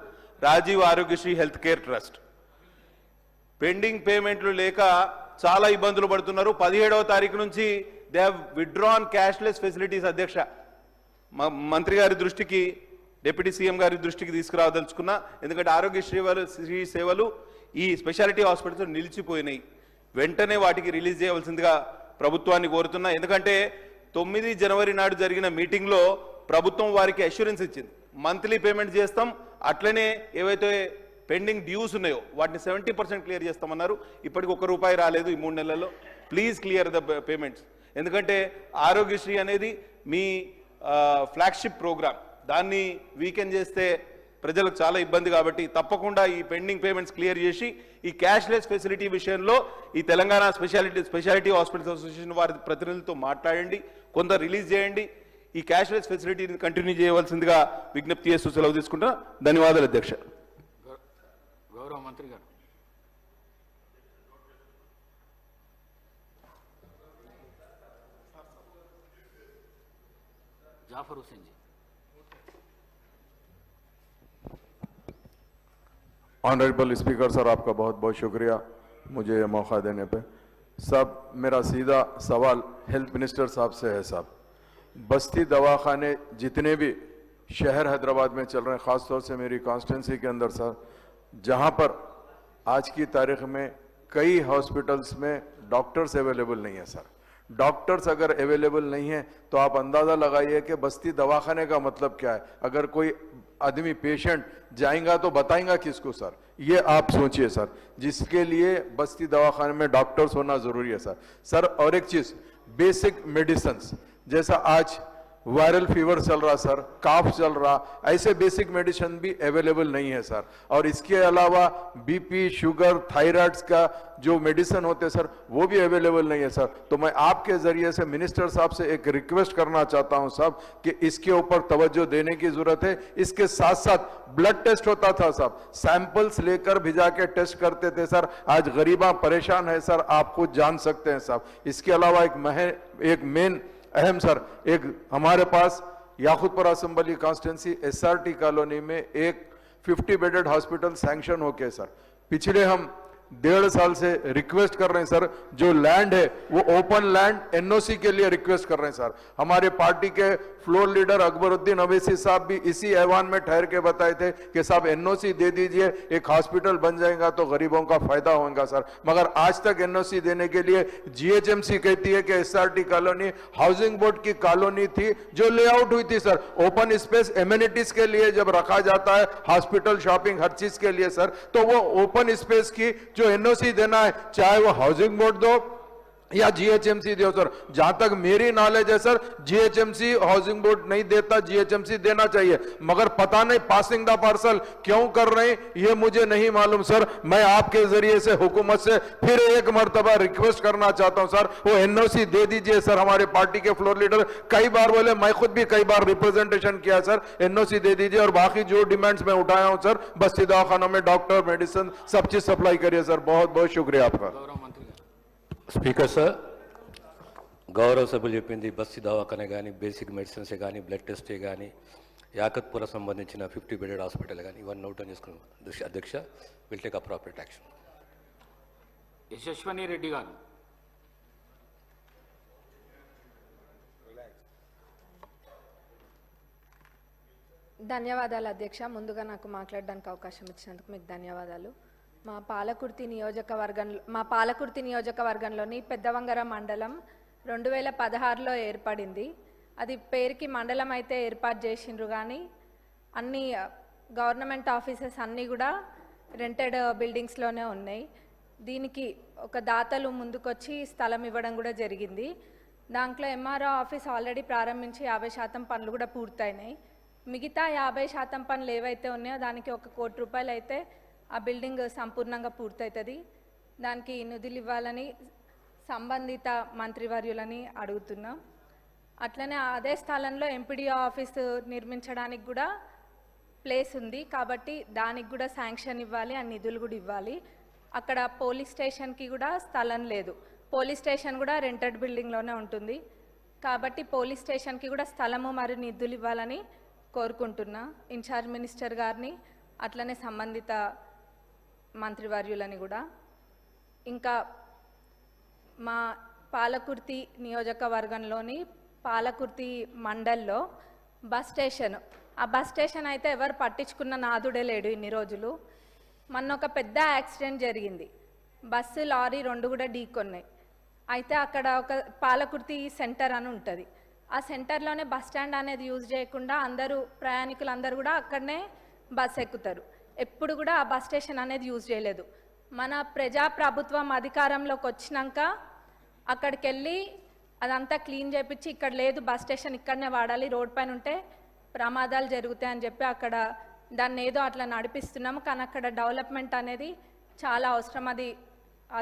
Rajiv Aarogyasri health care trust. Pending పేమెంట్లు లేక చాలా ఇబ్బందులు పడుతున్నారు. 17వ తారీఖు నుంచి they have withdrawn cashless facilities అధ్యక్ష. మంత్రి గారి దృష్టికి, డిప్యూటీ సీఎం గారి దృష్టికి తీసుకురావదలుచుకున్నా, ఎందుకంటే ఆరోగ్యశ్రీ సేవలు ఈ స్పెషాలిటీ హాస్పిటల్స్ నిలిచిపోయినాయి. వెంటనే వాటికి రిలీజ్ చేయవలసిందిగా ప్రభుత్వాన్ని కోరుతున్నా. ఎందుకంటే 9 జనవరి నాడు జరిగిన మీటింగ్లో ప్రభుత్వం వారికి అష్యూరెన్స్ ఇచ్చింది, మంత్లీ పేమెంట్ చేస్తాం, అట్లనే ఏవైతే పెండింగ్ డ్యూస్ ఉన్నాయో వాటిని 70% క్లియర్ చేస్తామన్నారు. ఇప్పటికి ₹1 రాలేదు ఈ 3 నెలల్లో. Please clear the payments. ఎందుకంటే ఆరోగ్యశ్రీ అనేది మీ ఫ్లాగ్షిప్ ప్రోగ్రామ్, దాన్ని వీకెండ్ చేస్తే ప్రజలకు చాలా ఇబ్బంది. కాబట్టి తప్పకుండా ఈ పెండింగ్ పేమెంట్స్ క్లియర్ చేసి ఈ క్యాష్లెస్ ఫెసిలిటీ విషయంలో ఈ తెలంగాణ స్పెషాలిటీ హాస్పిటల్స్ అసోసియేషన్ వారి ప్రతినిధులతో మాట్లాడండి, కొంత రిలీజ్ చేయండి. ఈ క్యాష్లెస్ ఫెసిలిటీని కంటిన్యూ చేయవలసిందిగా విజ్ఞప్తి చేస్తూ సెలవు తీసుకుంటున్నా. ధన్యవాదాలు అధ్యక్ష. గౌరవ మంత్రి గారు. जाफर हुसैन जी। ऑनरेबल स्पीकर सर, आपका बहुत बहुत शुक्रिया मुझे ये मौका देने पे। सब मेरा सीधा सवाल हेल्थ मिनिस्टर साहब से है। साहब, बस्ती दवाखाने जितने भी शहर हैदराबाद में चल रहे हैं, ख़ास तौर से मेरी कॉन्स्टिट्यूंसी के अंदर सर, जहां पर आज की तारीख में कई हॉस्पिटल्स में डॉक्टर्स अवेलेबल नहीं है सर। डॉक्टर्स अगर अवेलेबल नहीं है तो आप अंदाज़ा लगाइए कि बस्ती दवाखाने का मतलब क्या है। अगर कोई आदमी पेशेंट जाएगा तो बताएगा किसको सर, ये आप सोचिए सर, जिसके लिए बस्ती दवाखाने में डॉक्टर्स होना ज़रूरी है सर। सर और एक चीज़, बेसिक मेडिसिन्स, जैसा आज वायरल फीवर चल रहा सर, काफ चल रहा, ऐसे बेसिक मेडिसिन भी अवेलेबल नहीं है सर। और इसके अलावा बीपी, शुगर, थायराइड्स का जो मेडिसिन होते सर, वो भी अवेलेबल नहीं है सर। तो मैं आपके जरिए से मिनिस्टर साहब से एक रिक्वेस्ट करना चाहता हूं साहब कि इसके ऊपर तवज्जो देने की जरूरत है। इसके साथ साथ ब्लड टेस्ट होता था साहब, सैंपल्स लेकर भिजा के टेस्ट करते थे सर। आज गरीबा परेशान है सर, आप खुद जान सकते हैं साहब। इसके अलावा एक मेन अहम सर, एक हमारे पास Yakutpura assembly constituency SRT colony में एक 50 बेडेड हॉस्पिटल सैंक्शन होके सर, पिछले हम 1.5 साल से रिक्वेस्ट कर रहे हैं सर। जो लैंड है वो ओपन लैंड NOC के लिए रिक्वेस्ट कर रहे हैं सर। हमारे पार्टी के फ्लोर लीडर अकबरुद्दीन अवैसी साहब भी इसी ऐवान में ठहर के बताए थे कि साहब NOC दे दीजिए, एक हॉस्पिटल बन जाएगा तो गरीबों का फायदा होगा सर। मगर आज तक NOC देने के लिए GHMC कहती है कि SRT कॉलोनी हाउसिंग बोर्ड की कॉलोनी थी जो लेआउट हुई थी सर। ओपन स्पेस एमिनिटीज के लिए जब रखा जाता है, हॉस्पिटल, शॉपिंग, हर चीज के लिए सर, तो वो ओपन स्पेस की जो NOC देना है, चाहे वो हाउसिंग बोर्ड दो या GHMC दो सर। जहां तक मेरी नॉलेज है सर, GHMC हाउसिंग बोर्ड नहीं देता, GHMC देना चाहिए। मगर पता नहीं पासिंग द पार्सल क्यों कर रहे हैं, ये मुझे नहीं मालूम सर। मैं आपके जरिए से हुकूमत से फिर एक मर्तबा रिक्वेस्ट करना चाहता हूं सर, वो NOC दे दीजिए सर। हमारे पार्टी के फ्लोर लीडर कई बार बोले, मैं खुद भी कई बार रिप्रेजेंटेशन किया सर, NOC दे दीजिए। और बाकी जो डिमांड्स मैं उठाया हूं सर, बस्ती दवाखानों में डॉक्टर, मेडिसिन, सब चीज सप्लाई करिए सर। बहुत बहुत शुक्रिया आपका। స్పీకర్ సార్, గౌరవ సభ్యులు చెప్పింది బస్సు దవాఖానే కానీ, బేసిక్ మెడిసిన్సే కానీ, బ్లడ్ టెస్టే కానీ, యాకత్పుర సంబంధించిన 50 బెడెడ్ హాస్పిటల్ కానీ, ఇవన్నీ నోట్ డౌన్ చేసుకున్నాం అధ్యక్ష. Will take appropriate action. Yashaswini Reddy గారు. ధన్యవాదాలు అధ్యక్ష. ముందుగా నాకు మాట్లాడడానికి అవకాశం ఇచ్చినందుకు మీకు ధన్యవాదాలు. మా పాలకుర్తి నియోజకవర్గంలోని పెద్దవంగర మండలం 2016లో ఏర్పడింది. అది పేరుకి మండలం అయితే ఏర్పాటు చేసిండ్రు, కానీ అన్ని గవర్నమెంట్ ఆఫీసెస్ అన్నీ కూడా రెంటెడ్ బిల్డింగ్స్లోనే ఉన్నాయి. దీనికి ఒక దాతలు ముందుకొచ్చి స్థలం ఇవ్వడం కూడా జరిగింది. దాంట్లో ఎంఆర్ఓ ఆఫీస్ ఆల్రెడీ ప్రారంభించి 50% పనులు కూడా పూర్తయినాయి. మిగతా 50% పనులు ఏవైతే ఉన్నాయో దానికి 1 కోటి రూపాయలు అయితే ఆ బిల్డింగ్ సంపూర్ణంగా పూర్తవుతుంది. దానికి నిధులు ఇవ్వాలని సంబంధిత మంత్రివర్యులని అడుగుతున్నాం. అట్లనే అదే స్థలంలో ఎంపీడీఓ ఆఫీసు నిర్మించడానికి కూడా ప్లేస్ ఉంది, కాబట్టి దానికి కూడా శాంక్షన్ ఇవ్వాలి, ఆ నిధులు కూడా ఇవ్వాలి. అక్కడ పోలీస్ స్టేషన్కి కూడా స్థలం లేదు. పోలీస్ స్టేషన్ కూడా రెంటెడ్ బిల్డింగ్లోనే ఉంటుంది, కాబట్టి పోలీస్ స్టేషన్కి కూడా స్థలము మరియు నిధులు ఇవ్వాలని కోరుకుంటున్నా ఇన్ఛార్జ్ మినిస్టర్ గారిని, అట్లనే సంబంధిత మంత్రివర్యులని కూడా. ఇంకా మా పాలకుర్తి నియోజకవర్గంలోని పాలకుర్తి మండల్లో బస్ స్టేషన్, ఆ బస్ స్టేషన్ అయితే ఎవరు పట్టించుకున్న నాదుడే లేడు ఇన్ని రోజులు. మొన్న ఒక పెద్ద యాక్సిడెంట్ జరిగింది, బస్సు లారీ 2 కూడా ఢీకొన్నాయి. అయితే అక్కడ ఒక పాలకుర్తి సెంటర్ అని ఉంటుంది, ఆ సెంటర్లోనే బస్ స్టాండ్ అనేది యూజ్ చేయకుండా ప్రయాణికులందరూ కూడా అక్కడనే బస్ ఎక్కుతారు. ఎప్పుడు కూడా ఆ బస్ స్టేషన్ అనేది యూజ్ చేయలేదు. మన ప్రజాప్రభుత్వం అధికారంలోకి వచ్చినాక అక్కడికి వెళ్ళి అదంతా క్లీన్ చేయించి ఇక్కడ లేదు బస్ స్టేషన్ ఇక్కడనే వాడాలి, రోడ్ పైన ఉంటే ప్రమాదాలు జరుగుతాయని చెప్పి అక్కడ దాన్ని ఏదో అట్లా నడిపిస్తున్నాము. కానీ అక్కడ డెవలప్మెంట్ అనేది చాలా అవసరం. అది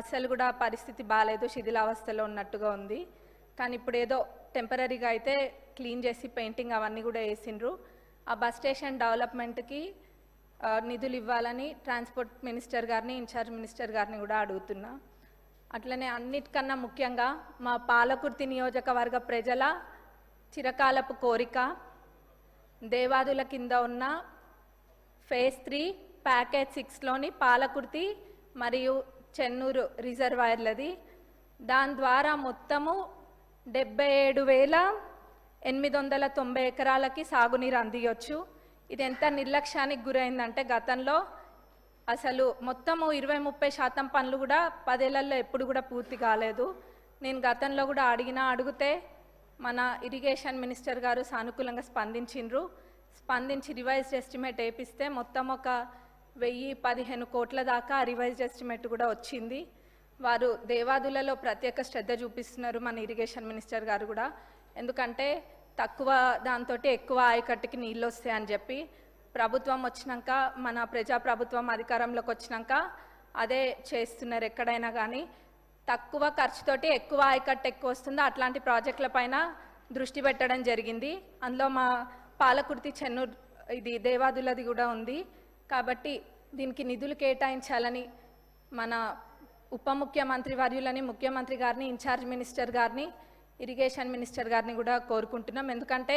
అసలు కూడా పరిస్థితి బాగాలేదు, శిథిలావస్థలో ఉన్నట్టుగా ఉంది. కానీ ఇప్పుడు ఏదో టెంపరీగా అయితే క్లీన్ చేసి పెయింటింగ్ అవన్నీ కూడా వేసిండ్రు. ఆ బస్ స్టేషన్ డెవలప్మెంట్కి నిధులు ఇవ్వాలని ట్రాన్స్పోర్ట్ మినిస్టర్ గారిని, ఇన్ఛార్జ్ మినిస్టర్ గారిని కూడా అడుగుతున్నా. అట్లనే అన్నిటికన్నా ముఖ్యంగా మా పాలకుర్తి నియోజకవర్గ ప్రజల చిరకాలపు కోరిక దేవాదుల కింద ఉన్న ఫేజ్ 3 ప్యాకేజ్ 6లోని పాలకుర్తి మరియు చెన్నూరు రిజర్వాయర్లది. దాని ద్వారా మొత్తము 77,890 ఎకరాలకి సాగునీరు అందియొచ్చు. ఇది ఎంత నిర్లక్ష్యానికి గురైందంటే గతంలో అసలు మొత్తము 20-30% పనులు కూడా 10 ఏళ్లలో ఎప్పుడు కూడా పూర్తి కాలేదు. నేను గతంలో కూడా అడిగితే మన ఇరిగేషన్ మినిస్టర్ గారు సానుకూలంగా స్పందించి రివైజ్డ్ ఎస్టిమేట్ వేపిస్తే మొత్తం ఒక 1015 కోట్ల దాకా రివైజ్డ్ ఎస్టిమేట్ కూడా వచ్చింది. వారు దేవాదులలో ప్రత్యేక శ్రద్ధ చూపిస్తున్నారు మన ఇరిగేషన్ మినిస్టర్ గారు కూడా, ఎందుకంటే తక్కువ దాంతో ఎక్కువ ఆయకట్టుకి నీళ్ళు వస్తాయని చెప్పి ప్రభుత్వం వచ్చినాక, మన ప్రజాప్రభుత్వం అధికారంలోకి వచ్చినాక అదే చేస్తున్నారు. ఎక్కడైనా కానీ తక్కువ ఖర్చుతోటి ఎక్కువ ఆయకట్టు ఎక్కువ వస్తుందో అట్లాంటి ప్రాజెక్టుల పైన దృష్టి పెట్టడం జరిగింది. అందులో మా పాలకుర్తి చెన్నూరు ఇది దేవాదులది కూడా ఉంది. కాబట్టి దీనికి నిధులు కేటాయించాలని మన ఉప ముఖ్యమంత్రి వర్యులని, ముఖ్యమంత్రి గారిని, ఇన్ఛార్జ్ మినిస్టర్ గారిని, ఇరిగేషన్ మినిస్టర్ గారిని కూడా కోరుకుంటున్నాం. ఎందుకంటే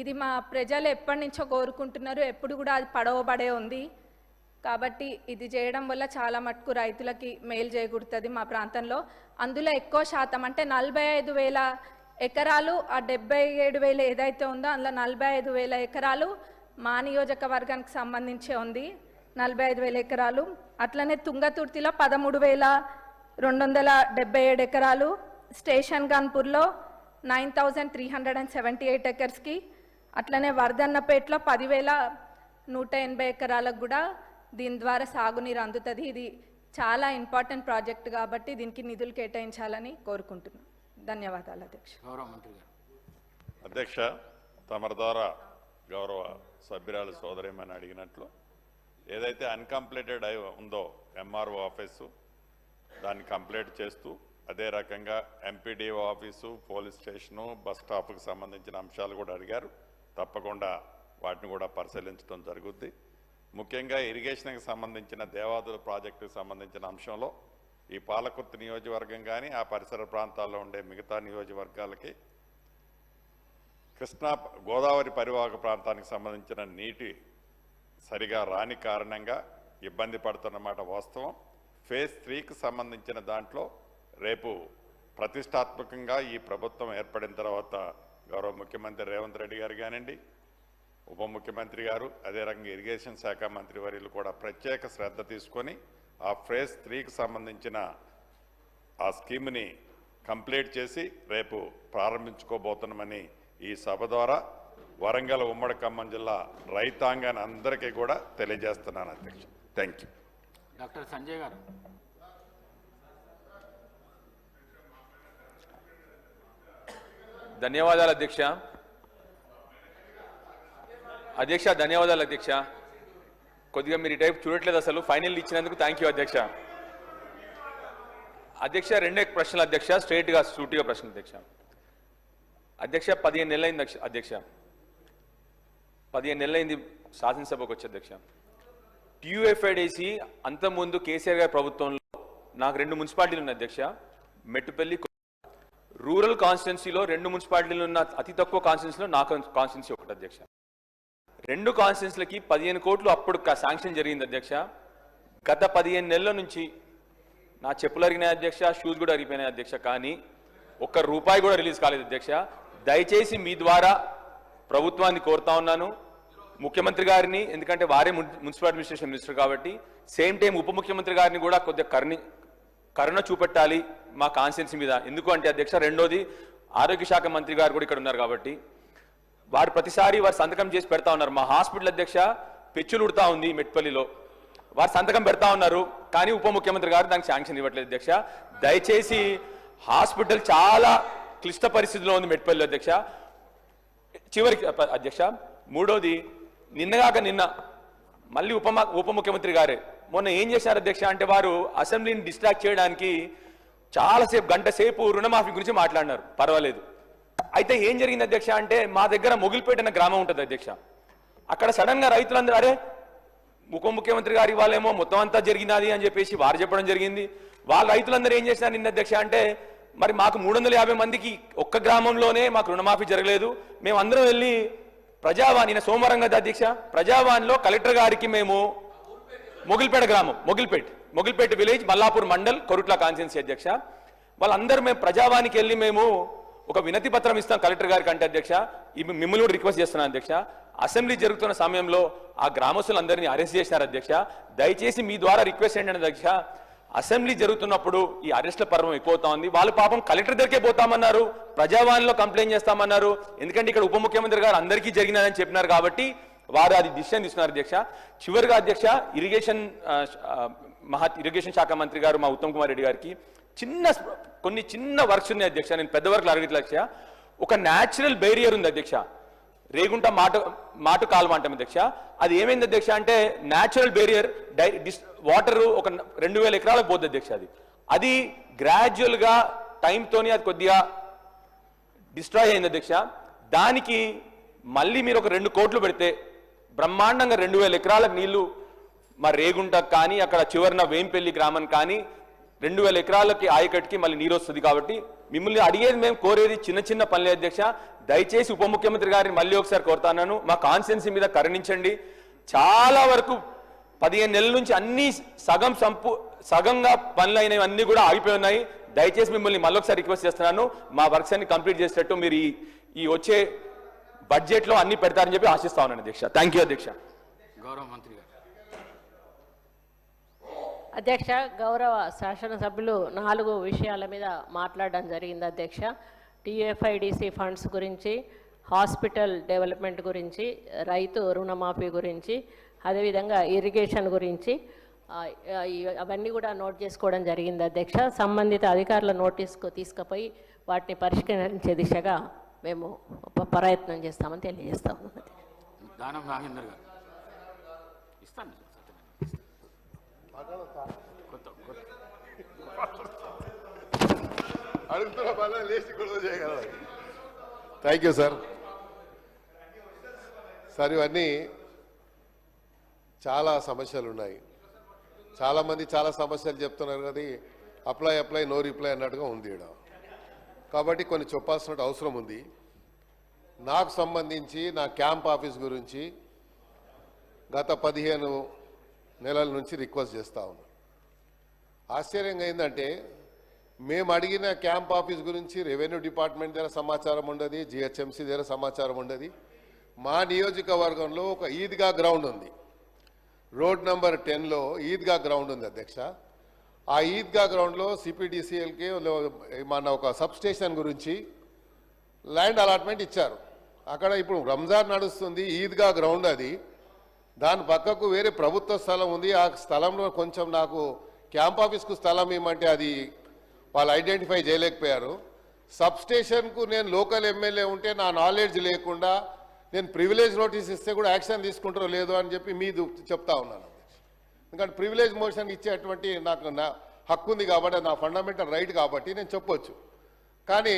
ఇది మా ప్రజలు ఎప్పటి నుంచో కోరుకుంటున్నారు, ఎప్పుడు కూడా అది పడవబడే ఉంది. కాబట్టి ఇది చేయడం వల్ల చాలా మటుకు రైతులకి మేలు చేకూరుతుంది మా ప్రాంతంలో. అందులో ఎక్కువ శాతం అంటే 45,000 ఎకరాలు, ఆ 77,000 ఏదైతే ఉందో అందులో 45,000 ఎకరాలు మా నియోజకవర్గానికి సంబంధించే ఉంది, 45,000 ఎకరాలు. అట్లనే తుంగతుర్తిలో 13,277 ఎకరాలు, స్టేషన్ గన్పూర్లో 9,378 ఎకర్స్కి, అట్లనే వర్ధన్నపేటలో 10,180 ఎకరాలకు కూడా దీని ద్వారా సాగునీరు అందుతుంది. ఇది చాలా ఇంపార్టెంట్ ప్రాజెక్ట్ కాబట్టి దీనికి నిధులు కేటాయించాలని కోరుకుంటున్నాను. ధన్యవాదాలు అధ్యక్ష. గౌరవ మంత్రి గారు. అధ్యక్ష, తమరి ద్వారా గౌరవ సభ్యురాలు సోదరిమని అడిగినట్లు ఏదైతే అన్కంప్లీటెడ్ ఉందో ఎంఆర్ఓ ఆఫీసు దాన్ని కంప్లీట్ చేస్తూ, అదే రకంగా MPDO office, police station, bus స్టాప్కి సంబంధించిన అంశాలు కూడా అడిగారు. తప్పకుండా వాటిని కూడా పరిశీలించడం జరుగుద్ది. ముఖ్యంగా ఇరిగేషన్కి సంబంధించిన దేవాదుల ప్రాజెక్టుకు సంబంధించిన అంశంలో ఈ పాలకుర్తి నియోజకవర్గం కానీ ఆ పరిసర ప్రాంతాల్లో ఉండే మిగతా నియోజకవర్గాలకి కృష్ణా గోదావరి పరివాహక ప్రాంతానికి సంబంధించిన నీటి సరిగా రాని కారణంగా ఇబ్బంది పడుతున్నమాట వాస్తవం. ఫేజ్ 3కి సంబంధించిన దాంట్లో రేపు ప్రతిష్టాత్మకంగా ఈ ప్రభుత్వం ఏర్పడిన తర్వాత గౌరవ ముఖ్యమంత్రి రేవంత్ రెడ్డి గారు కానివ్వండి, ఉప ముఖ్యమంత్రి గారు, అదే రకంగా ఇరిగేషన్ శాఖ మంత్రి వర్యులు కూడా ప్రత్యేక శ్రద్ధ తీసుకొని ఆ ఫేజ్ 3కి సంబంధించిన ఆ స్కీమ్ని కంప్లీట్ చేసి రేపు ప్రారంభించుకోబోతున్నామని ఈ సభ ద్వారా వరంగల్ ఉమ్మడి ఖమ్మం జిల్లా రైతాంగాన్ని అందరికీ కూడా తెలియజేస్తున్నాను అధ్యక్ష. Thank you. డాక్టర్ సంజయ్ గారు. ధన్యవాదాలు అధ్యక్ష. ధన్యవాదాలు అధ్యక్ష. కొద్దిగా మీరు ఈ టైప్ చూడట్లేదు అసలు. ఫైనల్ ఇచ్చినందుకు థ్యాంక్ యూ అధ్యక్ష. రెండే ప్రశ్నలు అధ్యక్ష, స్ట్రైట్గా సూటిగా ప్రశ్నలు అధ్యక్ష. 15 నెలలైంది అధ్యక్ష. 15 నెలలైంది శాసనసభకు వచ్చి అధ్యక్ష. టీయూఎఫ్ఐడిసి అంతకుముందు కేసీఆర్ గారి ప్రభుత్వంలో నాకు 2 మున్సిపాలిటీలు ఉన్నాయి అధ్యక్ష. మెట్టుపల్లి రూరల్ కాన్స్టిట్యున్సీలో 2 మున్సిపాలిటీలు ఉన్న అతి తక్కువ కాన్స్టిట్యున్సీలో నా కాన్స్టిట్యున్సీ ఒకటి అధ్యక్ష. 2 కాన్స్టిట్యున్సీలకి 15 కోట్లు అప్పుడు శాంక్షన్ జరిగింది అధ్యక్ష. గత 15 నెలల నుంచి నా చెప్పులు అరిగినాయి అధ్యక్ష, షూస్ కూడా అరిగిపోయినాయి అధ్యక్ష. కానీ ₹1 కూడా రిలీజ్ కాలేదు అధ్యక్ష. దయచేసి మీ ద్వారా ప్రభుత్వాన్ని కోరుతా ఉన్నాను, ముఖ్యమంత్రి గారిని, ఎందుకంటే వారే మున్సిపల్ అడ్మినిస్ట్రేషన్ మినిస్టర్ కాబట్టి, సేమ్ టైం ఉప ముఖ్యమంత్రి గారిని కూడా కొద్దిగా కరుణ చూపెట్టాలి మా కాన్స్టిట్యున్సీ మీద. ఎందుకు అంటే అధ్యక్ష, రెండోది ఆరోగ్య శాఖ మంత్రి గారు కూడా ఇక్కడ ఉన్నారు కాబట్టి వారు ప్రతిసారి వారు సంతకం చేసి పెడతా ఉన్నారు. మా హాస్పిటల్ అధ్యక్ష పెచ్చులు ఉడతా ఉంది మెట్పల్లిలో, వారు సంతకం పెడతా ఉన్నారు కానీ ఉప ముఖ్యమంత్రి గారు దానికి శాంక్షన్ ఇవ్వట్లేదు అధ్యక్ష. దయచేసి హాస్పిటల్ చాలా క్లిష్ట పరిస్థితిలో ఉంది మెట్పల్లి అధ్యక్ష. చివరికి అధ్యక్ష, మూడోది నిన్న మళ్ళీ ఉప ముఖ్యమంత్రి గారే మొన్న ఏం చేశారు అధ్యక్ష అంటే, వారు అసెంబ్లీని డిస్ట్రాక్ట్ చేయడానికి చాలాసేపు గంట సేపు రుణమాఫీ గురించి మాట్లాడినారు. పర్వాలేదు. అయితే ఏం జరిగింది అధ్యక్ష అంటే, మా దగ్గర మొగిలిపేట అనే గ్రామం ఉంటుంది అధ్యక్ష. అక్కడ సడన్ గా రైతులందరూ అరే ఉప ముఖ్యమంత్రి గారి వాళ్ళేమో మొత్తం అంతా జరిగినది అని చెప్పేసి వారు చెప్పడం జరిగింది. వాళ్ళ రైతులందరూ ఏం చేసినారు నిన్న అధ్యక్ష అంటే, మరి మాకు 350 మందికి ఒక్క గ్రామంలోనే మాకు రుణమాఫీ జరగలేదు, మేము అందరం వెళ్ళి ప్రజావాణి సోమవారం కదా అధ్యక్ష, ప్రజావాణిలో కలెక్టర్ గారికి మేము మొగిలిపేట గ్రామం మొగిలిపేట విలేజ్ మల్లాపూర్ మండల్ కొరుట్ల కాన్స్టిట్యున్సీ అధ్యక్ష, వాళ్ళందరూ మేము ప్రజావానికి వెళ్ళి మేము ఒక వినతి పత్రం ఇస్తాం కలెక్టర్ గారికి అంటే అధ్యక్ష, మిమ్మల్ని కూడా రిక్వెస్ట్ చేస్తున్నాను అధ్యక్ష, అసెంబ్లీ జరుగుతున్న సమయంలో ఆ గ్రామస్తులందరినీ అరెస్ట్ చేశారు అధ్యక్ష. దయచేసి మీ ద్వారా రిక్వెస్ట్ ఏంటంటే అధ్యక్ష, అసెంబ్లీ జరుగుతున్నప్పుడు ఈ అరెస్ట్ల పర్వం ఎక్కువవుతా ఉంది. వాళ్ళు పాపం కలెక్టర్ దగ్గరికే పోతామన్నారు, ప్రజావాణిలో కంప్లైంట్ చేస్తామన్నారు. ఎందుకంటే ఇక్కడ ఉప ముఖ్యమంత్రి గారు అందరికీ జరిగినదని చెప్పినారు కాబట్టి వారు అది డిసిషన్ తీసుకున్నారు అధ్యక్ష. చివరిగా అధ్యక్ష, ఇరిగేషన్ శాఖ మంత్రి గారు మా ఉత్తమ్ కుమార్ రెడ్డి గారికి కొన్ని చిన్న వర్క్స్ ఉన్నాయి అధ్యక్ష. నేను పెద్ద వర్క్లు అడగట్లేదు అధ్యక్ష. ఒక న్యాచురల్ బేరియర్ ఉంది అధ్యక్ష, రేగుంట మాటు కాలువ అంటాం అధ్యక్ష. అది ఏమైంది అధ్యక్ష అంటే, న్యాచురల్ బేరియర్ వాటర్ ఒక 2000 ఎకరాలకు పోద్ది అధ్యక్ష. అది గ్రాడ్యువల్ గా టైంతోని అది కొద్దిగా డిస్ట్రాయ్ అయింది అధ్యక్ష. దానికి మళ్ళీ మీరు ఒక 2 కోట్లు పెడితే బ్రహ్మాండంగా 2000 ఎకరాలకు నీళ్లు మా రేగుంటకు కానీ అక్కడ చివరిన వేంపల్లి గ్రామం కానీ 2000 ఎకరాలకి ఆయకట్టుకి మళ్ళీ నీరు వస్తుంది. కాబట్టి మిమ్మల్ని అడిగేది, మేము కోరేది చిన్న పనులే అధ్యక్ష. దయచేసి ఉప ముఖ్యమంత్రి గారిని మళ్ళీ ఒకసారి కోరుతాను, మా కాన్స్టిట్యున్సీ మీద కరుణించండి. చాలా వరకు 15 నెలల నుంచి అన్ని సగంగా పనులు అయినవి అన్ని కూడా ఆగిపోయి ఉన్నాయి. దయచేసి మిమ్మల్ని మళ్ళొకసారి రిక్వెస్ట్ చేస్తున్నాను, మా వర్క్స్ అన్ని కంప్లీట్ చేసేటట్టు మీరు ఈ వచ్చే బడ్జెట్లో అన్ని పెడతారని చెప్పి ఆశిస్తా ఉన్నాను అధ్యక్ష. థ్యాంక్ యూ అధ్యక్ష. గౌరవ మంత్రి గారు. అధ్యక్ష, గౌరవ శాసనసభ్యులు 4 విషయాల మీద మాట్లాడడం జరిగింది అధ్యక్ష. టీఎఫ్ఐడిసి ఫండ్స్ గురించి, హాస్పిటల్ డెవలప్మెంట్ గురించి, రైతు రుణమాఫీ గురించి, అదేవిధంగా ఇరిగేషన్ గురించి అవన్నీ కూడా నోట్ చేసుకోవడం జరిగింది అధ్యక్ష. సంబంధిత అధికారుల నోటీస్కు తీసుకుపోయి వాటిని పరిష్కరించే దిశగా మేము ప్రయత్నం చేస్తామని తెలియజేస్తా ఉన్నాం. దానం నాగేందర్ గారు ఇస్తాను. Thank you sir. సార్, ఇవన్నీ చాలా సమస్యలు ఉన్నాయి. చాలామంది చాలా సమస్యలు చెప్తున్నారు, కానీ అప్లై నో రిప్లై అన్నట్టుగా ఉంది ఇక్కడ. కాబట్టి కొన్ని చెప్పాల్సిన అవసరం ఉంది. నాకు సంబంధించి నా క్యాంప్ ఆఫీస్ గురించి గత 15 నెలల నుంచి రిక్వెస్ట్ చేస్తూ ఉన్నాను. ఆశ్చర్యంగా ఏంటంటే, మేము అడిగిన క్యాంప్ ఆఫీస్ గురించి రెవెన్యూ డిపార్ట్మెంట్ దగ్గర సమాచారం ఉండదు, జిహెచ్ఎంసీ దగ్గర సమాచారం ఉండదు. మా నియోజకవర్గంలో ఒక ఈద్గా గ్రౌండ్ ఉంది, రోడ్ నంబర్ 10లో ఈద్గా గ్రౌండ్ ఉంది అధ్యక్ష. ఆ ఈద్గా గ్రౌండ్లో సిపిడిసిఎల్కి మన ఒక సబ్ స్టేషన్ గురించి ల్యాండ్ అలాట్మెంట్ ఇచ్చారు. అక్కడ ఇప్పుడు రంజాన్ నడుస్తుంది, ఈద్గా గ్రౌండ్ అది. దాని పక్కకు వేరే ప్రభుత్వ స్థలం ఉంది. ఆ స్థలంలో కొంచెం నాకు క్యాంప్ ఆఫీస్కు స్థలం ఇవ్వమంటే అది వాళ్ళు ఐడెంటిఫై చేయలేకపోయారు. సబ్ స్టేషన్కు నేను లోకల్ ఎమ్మెల్యే ఉంటే నా నాలెడ్జ్ లేకుండా నేను ప్రివిలేజ్ నోటీస్ ఇస్తే కూడా యాక్షన్ తీసుకుంటారో లేదో అని చెప్పి మీది చెప్తా ఉన్నాను. ఎందుకంటే ప్రివిలేజ్ మోషన్ ఇచ్చేటువంటి నాకు నా హక్కు ఉంది కాబట్టి, నా ఫండమెంటల్ రైట్ కాబట్టి నేను చెప్పొచ్చు. కానీ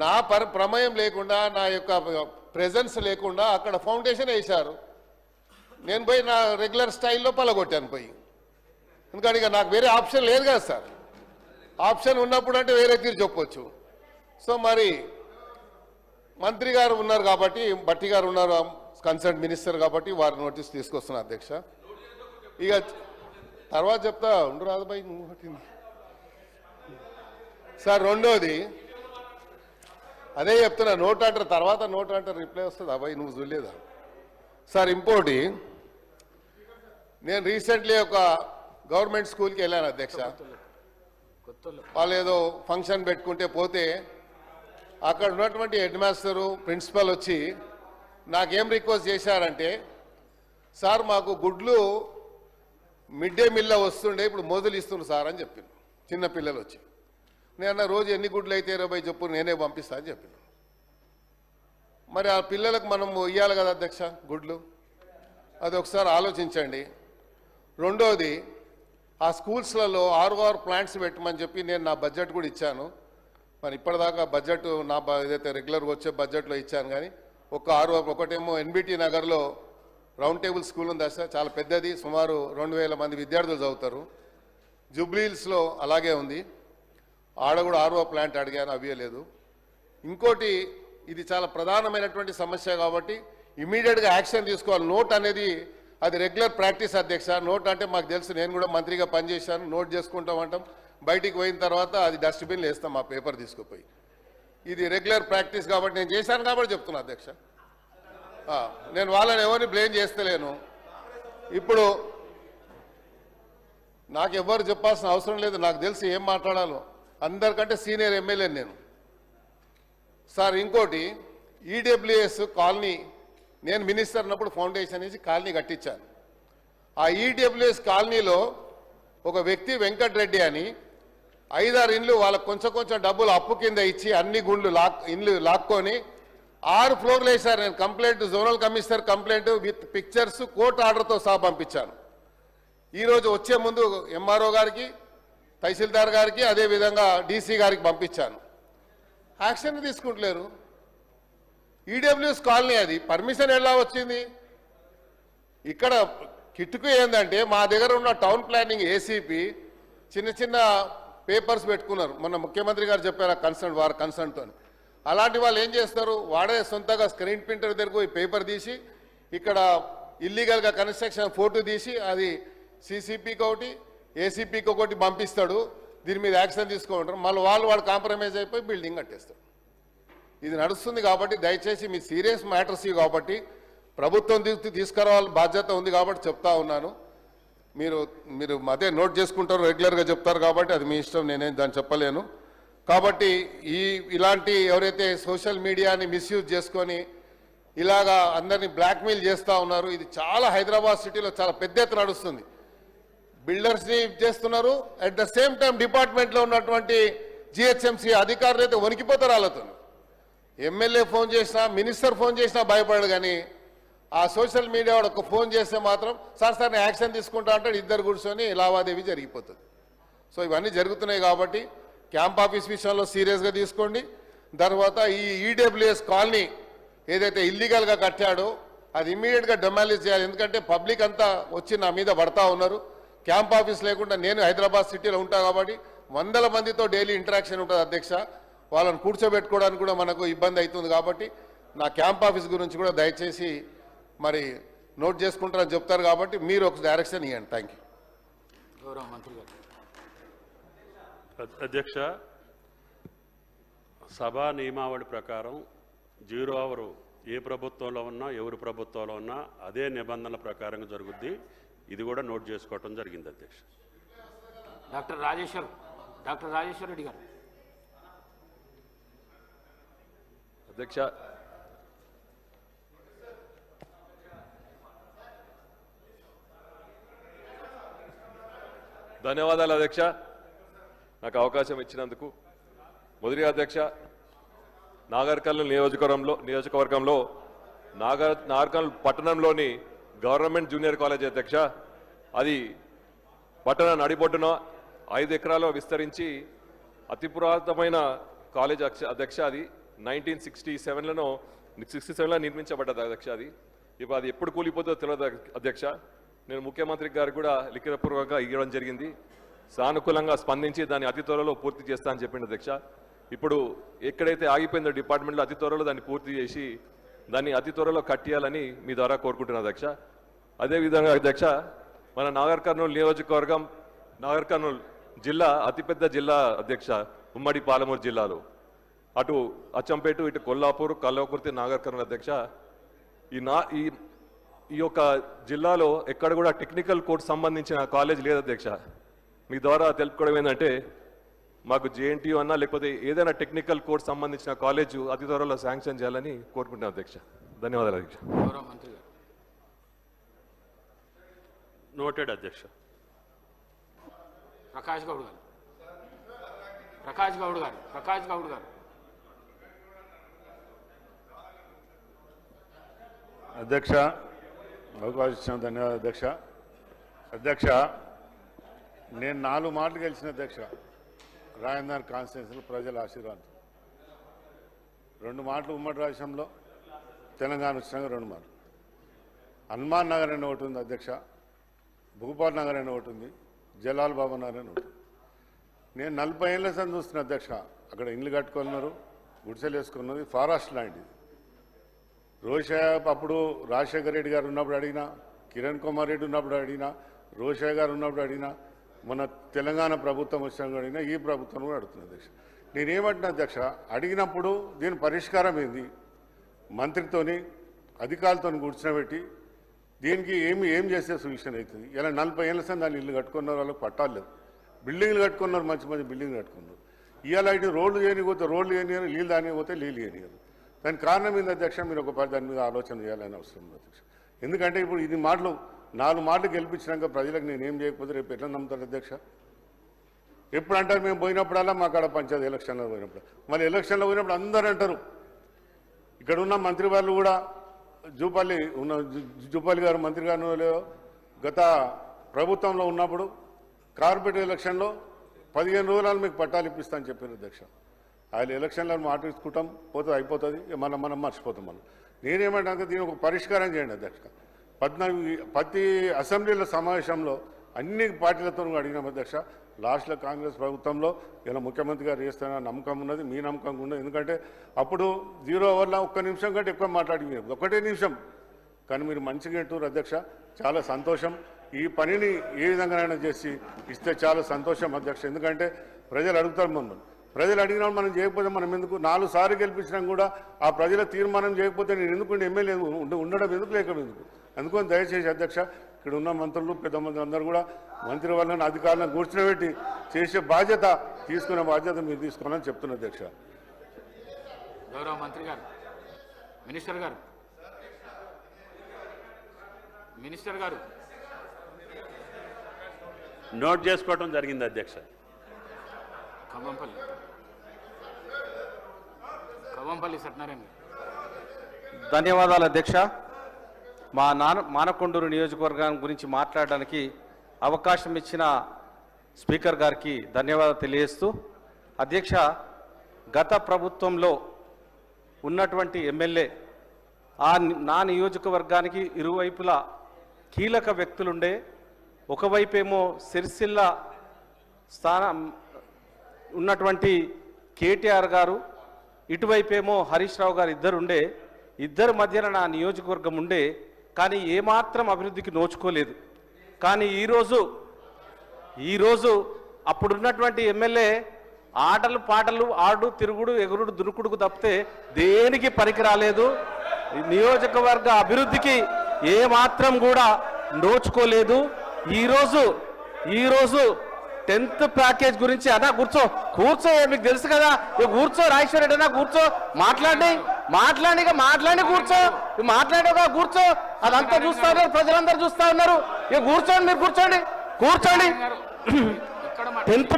నా ప్రమేయం లేకుండా, నా యొక్క ప్రెజెన్స్ లేకుండా అక్కడ ఫౌండేషన్ వేశారు. నేను పోయి నా రెగ్యులర్ స్టైల్లో పలగొట్టాను పోయి. ఎందుకంటే ఇక నాకు వేరే ఆప్షన్ లేదు కదా సార్. ఆప్షన్ ఉన్నప్పుడు అంటే వేరే తీరు చెప్పొచ్చు. సో మరి మంత్రి గారు ఉన్నారు కాబట్టి, భట్టి గారు ఉన్నారు కన్సర్న్ మినిస్టర్ కాబట్టి వారి నోటీస్ తీసుకొస్తున్నా అధ్యక్ష. ఇక తర్వాత చెప్తా ఉండు రాజుబాయి నువ్వు పట్టింది సార్. రెండోది అదే చెప్తున్నా, నోట్ అంటారు తర్వాత నోట్ అంటారు రిప్లై వస్తుంది. అబ్బాయి నువ్వు చూడలేదా సార్? ఇంకోటి, నేను రీసెంట్లీ ఒక గవర్నమెంట్ స్కూల్కి వెళ్ళాను అధ్యక్ష. వాళ్ళు ఏదో ఫంక్షన్ పెట్టుకుంటే పోతే అక్కడ ఉన్నటువంటి హెడ్ మాస్టరు ప్రిన్సిపల్ వచ్చి నాకేం రిక్వెస్ట్ చేశారంటే, సార్ మాకు గుడ్లు మిడ్ డే మీల్లో వస్తుండే, ఇప్పుడు మొదలు ఇస్తున్నారు సార్ అని చెప్పింది. చిన్న పిల్లలు వచ్చి నేను రోజు ఎన్ని గుడ్లు అయితే 20 చెప్పు నేనే పంపిస్తా అని చెప్పిన. మరి ఆ పిల్లలకు మనం ఇవ్వాలి కదా అధ్యక్ష గుడ్లు, అది ఒకసారి ఆలోచించండి. రెండోది, ఆ స్కూల్స్లలో ROR ప్లాంట్స్ పెట్టమని చెప్పి నేను నా బడ్జెట్ కూడా ఇచ్చాను. మరి ఇప్పటిదాకా బడ్జెట్ నా ఏదైతే రెగ్యులర్గా వచ్చే బడ్జెట్లో ఇచ్చాను. కానీ ఒక ROR ఒకటేమో NBT నగర్లో రౌండ్ టేబుల్ స్కూల్ ఉంది సార్, చాలా పెద్దది, సుమారు 2000 మంది విద్యార్థులు చదువుతారు. జూబ్లీహిల్స్లో అలాగే ఉంది, ఆడ కూడా ROR ప్లాంట్ అడిగాను, అవ్వలేదు. ఇంకోటి, ఇది చాలా ప్రధానమైనటువంటి సమస్య కాబట్టి ఇమీడియట్గా యాక్షన్ తీసుకోవాలి. నోట్ అనేది అది రెగ్యులర్ ప్రాక్టీస్ అధ్యక్ష. నోట్ అంటే మాకు తెలుసు, నేను కూడా మంత్రిగా పనిచేశాను. నోట్ చేసుకుంటాం అంటాం, బయటికి పోయిన తర్వాత అది డస్ట్బిన్లో వేస్తాం ఆ పేపర్ తీసుకుపోయి. ఇది రెగ్యులర్ ప్రాక్టీస్ కాబట్టి నేను చేశాను కాబట్టి చెప్తున్నా అధ్యక్ష. నేను వాళ్ళని ఎవరిని బ్లేమ్ చేస్తలేను. ఇప్పుడు నాకు ఎవరు చెప్పాల్సిన అవసరం లేదు, నాకు తెలిసి ఏం మాట్లాడాలో. అందరికంటే సీనియర్ ఎమ్మెల్యే నేను సార్. ఇంకోటి, ఈడబ్ల్యూఎస్ కాలనీ నేను మినిస్టర్ ఉన్నప్పుడు ఫౌండేషన్ వేసి కాలనీ కట్టించాను. ఆ ఈడబ్ల్యూఎస్ కాలనీలో ఒక వ్యక్తి వెంకటరెడ్డి అని 5-6 ఇండ్లు వాళ్ళకు కొంచెం డబ్బులు అప్పు కింద ఇచ్చి అన్ని ఇండ్లు లాక్కొని 6 ఫ్లోర్లు వేశారు. నేను complaint zonal commissioner complaint with pictures court ఆర్డర్తో సహా పంపించాను. ఈరోజు వచ్చే ముందు MRO గారికి, తహసీల్దార్ గారికి, అదేవిధంగా DC గారికి పంపించాను. యాక్షన్ తీసుకుంటలేరు. ఈడబ్ల్యూఎస్ కాలనీ అది పర్మిషన్ ఎలా వచ్చింది? ఇక్కడ కిట్టుకు ఏంటంటే మా దగ్గర ఉన్న టౌన్ ప్లానింగ్ ACP చిన్న పేపర్స్ పెట్టుకున్నారు. మొన్న ముఖ్యమంత్రి గారు చెప్పారు వారి కన్సర్న్తో. అలాంటి వాళ్ళు ఏం చేస్తారు, వాడే సొంతగా స్క్రీన్ ప్రింటర్ దగ్గరకు పోయి పేపర్ తీసి ఇక్కడ ఇల్లీగల్గా కన్స్ట్రక్షన్ ఫోటో తీసి అది CCPకి ఒకటి ACPకి ఒకటి పంపిస్తాడు. దీని మీద యాక్షన్ తీసుకుంటారు. మళ్ళీ వాడు కాంప్రమైజ్ అయిపోయి బిల్డింగ్ కట్టేస్తాడు. ఇది నడుస్తుంది కాబట్టి దయచేసి మీ సీరియస్ మ్యాటర్స్ ఇవి కాబట్టి ప్రభుత్వం తీసుకురావాలని బాధ్యత ఉంది కాబట్టి చెప్తా ఉన్నాను. మీరు అదే నోట్ చేసుకుంటారు, రెగ్యులర్గా చెప్తారు కాబట్టి అది మీ ఇష్టం, నేనేం దాన్ని చెప్పలేను. కాబట్టి ఇలాంటి ఎవరైతే సోషల్ మీడియాని మిస్యూజ్ చేసుకొని ఇలాగా అందరినీ బ్లాక్మెయిల్ చేస్తూ ఉన్నారు, ఇది చాలా హైదరాబాద్ సిటీలో చాలా పెద్ద ఎత్తున నడుస్తుంది. బిల్డర్స్ని చేస్తున్నారు, అట్ ద సేమ్ టైం డిపార్ట్మెంట్లో ఉన్నటువంటి GHMC అధికారులు అయితే వణికిపోతారు వాళ్ళతో. ఎమ్మెల్యే ఫోన్ చేసినా, మినిస్టర్ ఫోన్ చేసినా భయపడడు. కానీ ఆ సోషల్ మీడియా వాడు ఒక ఫోన్ చేస్తే మాత్రం సార్ నేను యాక్షన్ తీసుకుంటా అంటాడు. ఇద్దరు కూర్చొని లావాదేవీ జరిగిపోతుంది. సో ఇవన్నీ జరుగుతున్నాయి కాబట్టి క్యాంప్ ఆఫీస్ విషయంలో సీరియస్గా తీసుకోండి. తర్వాత ఈ EWS కాలనీ ఏదైతే ఇల్లీగల్గా కట్టాడో అది ఇమ్మీడియట్గా డెమాలిష్ చేయాలి. ఎందుకంటే పబ్లిక్ అంతా వచ్చి నా మీద పడతా ఉన్నారు. క్యాంప్ ఆఫీస్ లేకుండా నేను హైదరాబాద్ సిటీలో ఉంటా కాబట్టి 100 మందితో డైలీ ఇంటరాక్షన్ ఉంటుంది అధ్యక్ష. వాళ్ళని కూర్చోబెట్టుకోవడానికి కూడా మనకు ఇబ్బంది అవుతుంది. కాబట్టి నా క్యాంప్ ఆఫీస్ గురించి కూడా దయచేసి మరి నోట్ చేసుకుంటారని చెప్తారు కాబట్టి మీరు ఒక డైరెక్షన్ ఇవ్వండి. Thank you. గౌరవ మంత్రి గారు. అధ్యక్ష, సభా నియమావళి ప్రకారం 0 అవర్ ఏ ప్రభుత్వంలో ఉన్నా ఎవరి ప్రభుత్వంలో ఉన్నా అదే నిబంధనల ప్రకారంగా జరుగుద్ది. ఇది కూడా నోట్ చేసుకోవటం జరిగింది అధ్యక్ష. డాక్టర్ రాజేశ్వర్ రెడ్డి గారు. అధ్యక్ష, ధన్యవాదాలు అధ్యక్ష, నాకు అవకాశం ఇచ్చినందుకు. మొదటి అధ్యక్ష, నాగర్కర్నూలు నియోజకవర్గంలో నాగర్కర్నూలు పట్టణంలోని గవర్నమెంట్ జూనియర్ కాలేజ్ అధ్యక్ష, అది పట్టణ నడిబొడ్డున 5 ఎకరాల్లో విస్తరించి అతి పురాతనమైన కాలేజ్ అధ్యక్ష. అది 1967లో నిర్మించబడ్డది అధ్యక్ష. అది ఇప్పుడు అది ఎప్పుడు కూలిపోతుందో తెలియదు అధ్యక్ష. నేను ముఖ్యమంత్రి గారికి కూడా లిఖితపూర్వకంగా ఇవ్వడం జరిగింది. సానుకూలంగా స్పందించి దాన్ని అతి త్వరలో పూర్తి చేస్తా అని చెప్పింది అధ్యక్ష. ఇప్పుడు ఎక్కడైతే ఆగిపోయిందో డిపార్ట్మెంట్లో అతి త్వరలో దాన్ని పూర్తి చేసి దాన్ని అతి త్వరలో కట్టేయాలని మీ ద్వారా కోరుకుంటున్నాను అధ్యక్ష. అదేవిధంగా అధ్యక్ష, మన నాగర్కర్నూలు నియోజకవర్గం, నాగర్కర్నూలు జిల్లా అతిపెద్ద జిల్లా అధ్యక్ష, ఉమ్మడి పాలమూరు జిల్లాలో. అటు అచ్చంపేట, ఇటు కొల్లాపూర్, కల్వకుర్తి, నాగర్కర్నూలు అధ్యక్ష. ఈ యొక్క జిల్లాలో ఎక్కడ కూడా టెక్నికల్ కోర్స్ సంబంధించిన కాలేజ్ లేదు అధ్యక్ష. మీ ద్వారా తెలుపుకోవడం ఏంటంటే మాకు జేఎన్టీయూ అన్నా లేకపోతే ఏదైనా టెక్నికల్ కోర్స్ సంబంధించిన కాలేజ్ అతి త్వరలో శాంక్షన్ చేయాలని కోరుకుంటున్నాం అధ్యక్ష. ధన్యవాదాలు అధ్యక్ష. నోటెడ్ అధ్యక్ష. ప్రకాష్ గౌడ్ గారు. అధ్యక్ష, అవకాశం ఇచ్చిన ధన్యవాదాలు అధ్యక్ష. అధ్యక్ష, నేను 4 మాటలు గెలిచిన అధ్యక్ష రాజధాని కాన్స్టిట్యున్సీలో ప్రజల ఆశీర్వాదం. 2 మాటలు ఉమ్మడి రాష్ట్రంలో, తెలంగాణ వచ్చినాక 2 మాటలు. హనుమాన్ నగర్ అనే ఒకటి ఉంది అధ్యక్ష, భూపాల్ నగర్ అనే ఒకటి ఉంది, జలాల్ బాబా నగర్ అని ఒకటి. నేను 40 ఏళ్ళ సంది చూస్తున్నా అధ్యక్ష. అక్కడ ఇండ్లు కట్టుకున్నారు, గుడిసెలు వేసుకున్నది, ఫారెస్ట్ ల్యాండ్ ఇది. అప్పుడు రాజశేఖర రెడ్డి గారు ఉన్నప్పుడు అడిగినా, కిరణ్ కుమార్ రెడ్డి ఉన్నప్పుడు అడిగినా, రోషయ్య గారు ఉన్నప్పుడు అడిగినా, మన తెలంగాణ ప్రభుత్వం వచ్చినప్పుడు అడిగినా, ఈ ప్రభుత్వం కూడా అడుగుతుంది అధ్యక్ష. నేనేమంటున్నా అధ్యక్ష, అడిగినప్పుడు దీని పరిష్కారం ఏంది, మంత్రితోని అధికారులతో కూర్చునబెట్టి దీనికి ఏం చేస్తే సొల్యూషన్ అవుతుంది. ఇలా 40 ఏళ్ళ సంది దాన్ని ఇల్లు కట్టుకున్నారు, వాళ్ళకి పట్టాలు లేదు, బిల్డింగ్లు కట్టుకున్నారు, మంచి బిల్డింగ్లు కట్టుకున్నారు. ఇవాళ ఇటు రోడ్లు చేయనిపోతే రోడ్లు చేయనియరు, నీళ్ళు దానిపోతే నీళ్ళు చేయనియరు. దానికి కారణం ఏంది అధ్యక్ష? మీరు ఒక దాని మీద ఆలోచన చేయాలని అవసరం ఉంది అధ్యక్ష. ఎందుకంటే ఇప్పుడు ఇది 4 మాటలు గెలిపించినాక ప్రజలకు నేనేం చేయకపోతే రేపు ఎట్లా నమ్ముతారు అధ్యక్ష? ఎప్పుడు అంటారు మేము పోయినప్పుడల్లా మా కాడ పంచాయతీ ఎలక్షన్లో పోయినప్పుడు, మళ్ళీ ఎలక్షన్లో పోయినప్పుడు అందరూ అంటారు. ఇక్కడ ఉన్న మంత్రి వాళ్ళు కూడా జూపల్లి గారు మంత్రి గారు గత ప్రభుత్వంలో ఉన్నప్పుడు కార్పొరేట్ ఎలక్షన్లో 15 రోజులు మీకు పట్టాలు ఇప్పిస్తా అని చెప్పారు అధ్యక్ష. ఆయన ఎలక్షన్లో మాట తీసుకుంటాం, పోతుంది, అయిపోతుంది, మనం మర్చిపోతాం. నేనేమంటే దీని ఒక పరిష్కారం చేయండి అధ్యక్ష. ప్రతి అసెంబ్లీల సమావేశంలో అన్ని పార్టీలతో అడిగినాం అధ్యక్ష. లాస్ట్లో కాంగ్రెస్ ప్రభుత్వంలో ఇలా ముఖ్యమంత్రి గారు చేస్తున్న నమ్మకం ఉన్నది, మీ నమ్మకం ఉన్నది. ఎందుకంటే అప్పుడు 0 ఓవర్లో 1 నిమిషం కంటే ఎక్కువ మాట్లాడినారు, 1 నిమిషం. కానీ మీరు మంచిగా అంటారు అధ్యక్ష, చాలా సంతోషం. ఈ పనిని ఏ విధంగానైనా చేసి ఇస్తే చాలా సంతోషం అధ్యక్ష. ఎందుకంటే ప్రజలు అడుగుతారు మమ్మల్ని, ప్రజలు అడిగినప్పుడు మనం చేయకపోతే మనం ఎందుకు 4 సార్లు గెలిపించినా కూడా ఆ ప్రజల తీర్మానం చేయకపోతే నేను ఎందుకు ఎమ్మెల్యే ఉండడం ఎందుకు, లేక ఎందుకు? అందుకని దయచేసి అధ్యక్ష, ఇక్కడ ఉన్న మంత్రులు పెద్ద మంది అందరూ కూడా మంత్రి వాళ్ళని అధికారులను కూర్చునబెట్టి చేసే బాధ్యత, తీసుకునే బాధ్యత మీరు తీసుకోవాలని చెప్తున్నా అధ్యక్ష. గౌరవ మంత్రి గారు, మినిస్టర్ గారు నోట్ చేసుకోవడం జరిగింది అధ్యక్ష. కవ్వంపల్లి సత్యనారాయణ. ధన్యవాదాలు అధ్యక్ష. మా మానకొండూరు నియోజకవర్గం గురించి మాట్లాడడానికి అవకాశం ఇచ్చిన స్పీకర్ గారికి ధన్యవాదాలు తెలియజేస్తూ, అధ్యక్ష, గత ప్రభుత్వంలో ఉన్నటువంటి ఎమ్మెల్యే నా నియోజకవర్గానికి ఇరువైపులా కీలక వ్యక్తులుండే. ఒకవైపేమో సిరిసిల్ల స్థానం ఉన్నటువంటి కేటీఆర్ గారు, ఇటువైపేమో హరీష్ రావు గారు ఇద్దరుండే. ఇద్దరి మధ్యన నా నియోజకవర్గం ఉండే, కానీ ఏమాత్రం అభివృద్ధికి నోచుకోలేదు. కానీ ఈరోజు అప్పుడున్నటువంటి ఎమ్మెల్యే ఆటలు పాటలు ఆడు తిరుగుడు ఎగురుడు దురుకుడుకు తప్పితే దేనికి పనికి రాలేదు. నియోజకవర్గ అభివృద్ధికి ఏమాత్రం కూడా నోచుకోలేదు. ఈరోజు 10th ప్యాకేజ్ గురించి అన్నా కూర్చో మీకు తెలుసు కదా, ఇక కూర్చో రాజేశ్వర రెడ్డి అన్నా కూర్చో, మాట్లాడి కూర్చో, మాట్లాడేగా కూర్చో, అదంతా చూస్తా ఉన్నారు, ప్రజలందరూ చూస్తా ఉన్నారు. ఇక కూర్చోండి, మీరు కూర్చోండి. 10th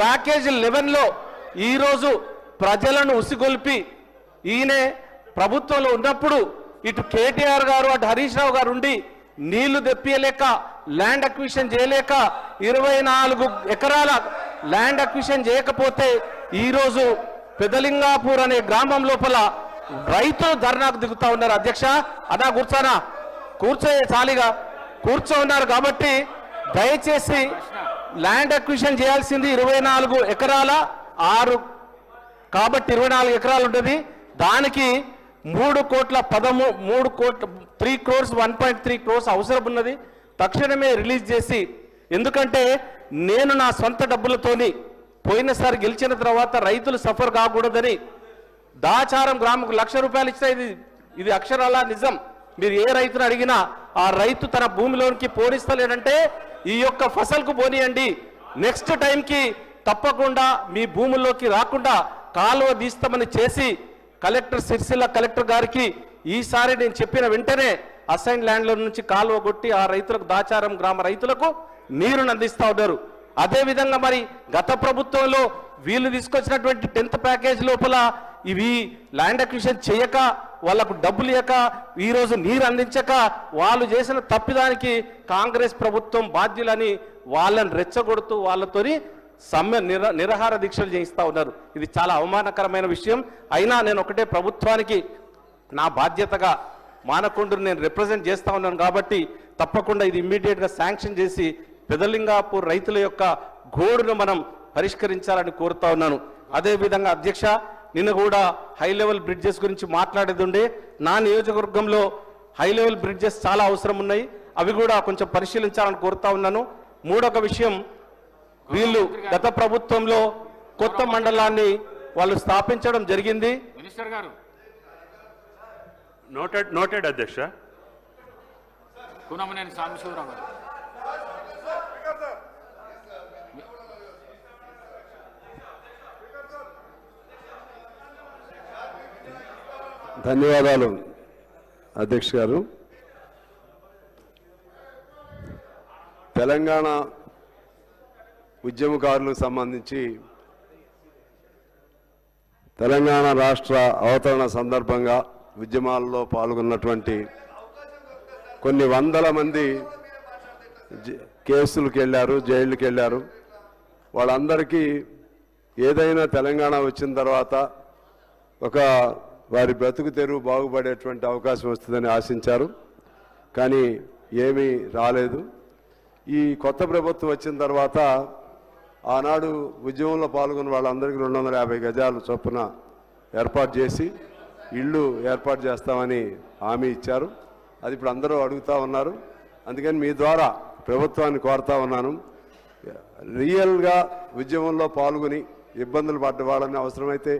ప్యాకేజీ 11లో ఈరోజు ప్రజలను ఉసిగొల్పి ఈయనే ప్రభుత్వంలో ఉన్నప్పుడు ఇటు కేటీఆర్ గారు అటు హరీష్ రావు గారు ఉండి నీళ్లు తెప్పియలేక, ల్యాండ్ అక్విజిషన్ చేయలేక 24 ఎకరాల ల్యాండ్ అక్విజిషన్ చేయకపోతే ఈరోజు పెదలింగాపూర్ అనే గ్రామం లోపల రైతులు ధర్నాకు దిగుతా ఉన్నారు. అధ్యక్ష అదా కూర్చోయే చాలిగా ఉన్నారు. కాబట్టి దయచేసి ల్యాండ్ అక్విజిషన్ చేయాల్సింది 24 ఎకరాల 6 కాబట్టి 24 ఎకరాలు ఉంటుంది. దానికి 3 కోట్ల 3 crores 1.3 crores అవసరం ఉన్నది. తక్షణమే రిలీజ్ చేసి, ఎందుకంటే నేను నా సొంత డబ్బులతోని పోయినసారి గెలిచిన తర్వాత రైతులు సఫర్ కాకూడదని దాచారం గ్రామకు ₹1,00,000 ఇచ్చినా ఇది అక్షరాల నిజం. మీరు ఏ రైతును అడిగినా ఆ రైతు తన భూమిలోనికి పోనిస్తలేడంటే ఈ యొక్క ఫసల్కు పోనీయండి, నెక్స్ట్ టైంకి తప్పకుండా మీ భూముల్లోకి రాకుండా కాలువ తీస్తామని చేసి సిరిసిల్ల కలెక్టర్ గారికి ఈసారి నేను చెప్పిన వెంటనే అసైన్ ల్యాండ్ల నుంచి కాలువ కొట్టి ఆ రైతులకు, దాచారం గ్రామ రైతులకు నీరుని అందిస్తూ ఉన్నారు. అదేవిధంగా మరి గత ప్రభుత్వంలో వీళ్ళు తీసుకొచ్చినటువంటి 10th ప్యాకేజ్ లోపల ఇవి ల్యాండ్ అక్విజిషన్ చేయక, వాళ్లకు డబ్బులు ఇవ్వక, ఈరోజు నీరు అందించక వాళ్ళు చేసిన తప్పిదానికి కాంగ్రెస్ ప్రభుత్వం బాధ్యులని వాళ్ళని రెచ్చగొడుతూ వాళ్ళతోని సమ్మె నిరాహార దీక్షలు చేయిస్తూ ఉన్నారు. ఇది చాలా అవమానకరమైన విషయం. అయినా నేను ఒకటే ప్రభుత్వానికి నా బాధ్యతగా మానకొండను నేను రిప్రజెంట్ చేస్తూ ఉన్నాను కాబట్టి తప్పకుండా ఇది ఇమ్మీడియట్గా శాంక్షన్ చేసి పెదలింగాపూర్ రైతుల యొక్క గోడును మనం పరిష్కరించాలని కోరుతా ఉన్నాను. అదేవిధంగా అధ్యక్ష, నిన్న కూడా హై లెవెల్ బ్రిడ్జెస్ గురించి మాట్లాడేది ఉండే. నా నియోజకవర్గంలో హై లెవెల్ బ్రిడ్జెస్ చాలా అవసరం ఉన్నాయి, అవి కూడా కొంచెం పరిశీలించాలని కోరుతా ఉన్నాను. మూడొక విషయం, వీళ్ళు గత ప్రభుత్వంలో కొత్త మండలాన్ని వాళ్ళు స్థాపించడం జరిగింది. మినిస్టర్ గారు నోటెడ్ అధ్యక్ష. కూనమనేని సాంబశివరావు గారు. ధన్యవాదాలు అధ్యక్ష గారు. తెలంగాణ ఉద్యమకారులకు సంబంధించి తెలంగాణ రాష్ట్ర అవతరణ సందర్భంగా ఉద్యమాల్లో పాల్గొన్నటువంటి కొన్ని వందల మంది కేసులకు వెళ్ళారు, జైళ్ళకి వెళ్ళారు. వాళ్ళందరికీ ఏదైనా తెలంగాణ వచ్చిన తర్వాత ఒక వారి బ్రతుకు తెరువు బాగుపడేటువంటి అవకాశం వస్తుందని ఆశించారు, కానీ ఏమీ రాలేదు. ఈ కొత్త ప్రభుత్వం వచ్చిన తర్వాత ఆనాడు ఉద్యమంలో పాల్గొన్న వాళ్ళందరికీ 250 గజాలు చొప్పున ఏర్పాటు చేసి ఇళ్ళు ఏర్పాటు చేస్తామని హామీ ఇచ్చారు. అది ఇప్పుడు అందరూ అడుగుతూ ఉన్నారు. అందుకని మీ ద్వారా ప్రభుత్వాన్ని కోరుతా ఉన్నాను, రియల్గా ఉద్యమంలో పాల్గొని ఇబ్బందులు పడ్డ వాళ్ళని అవసరమైతే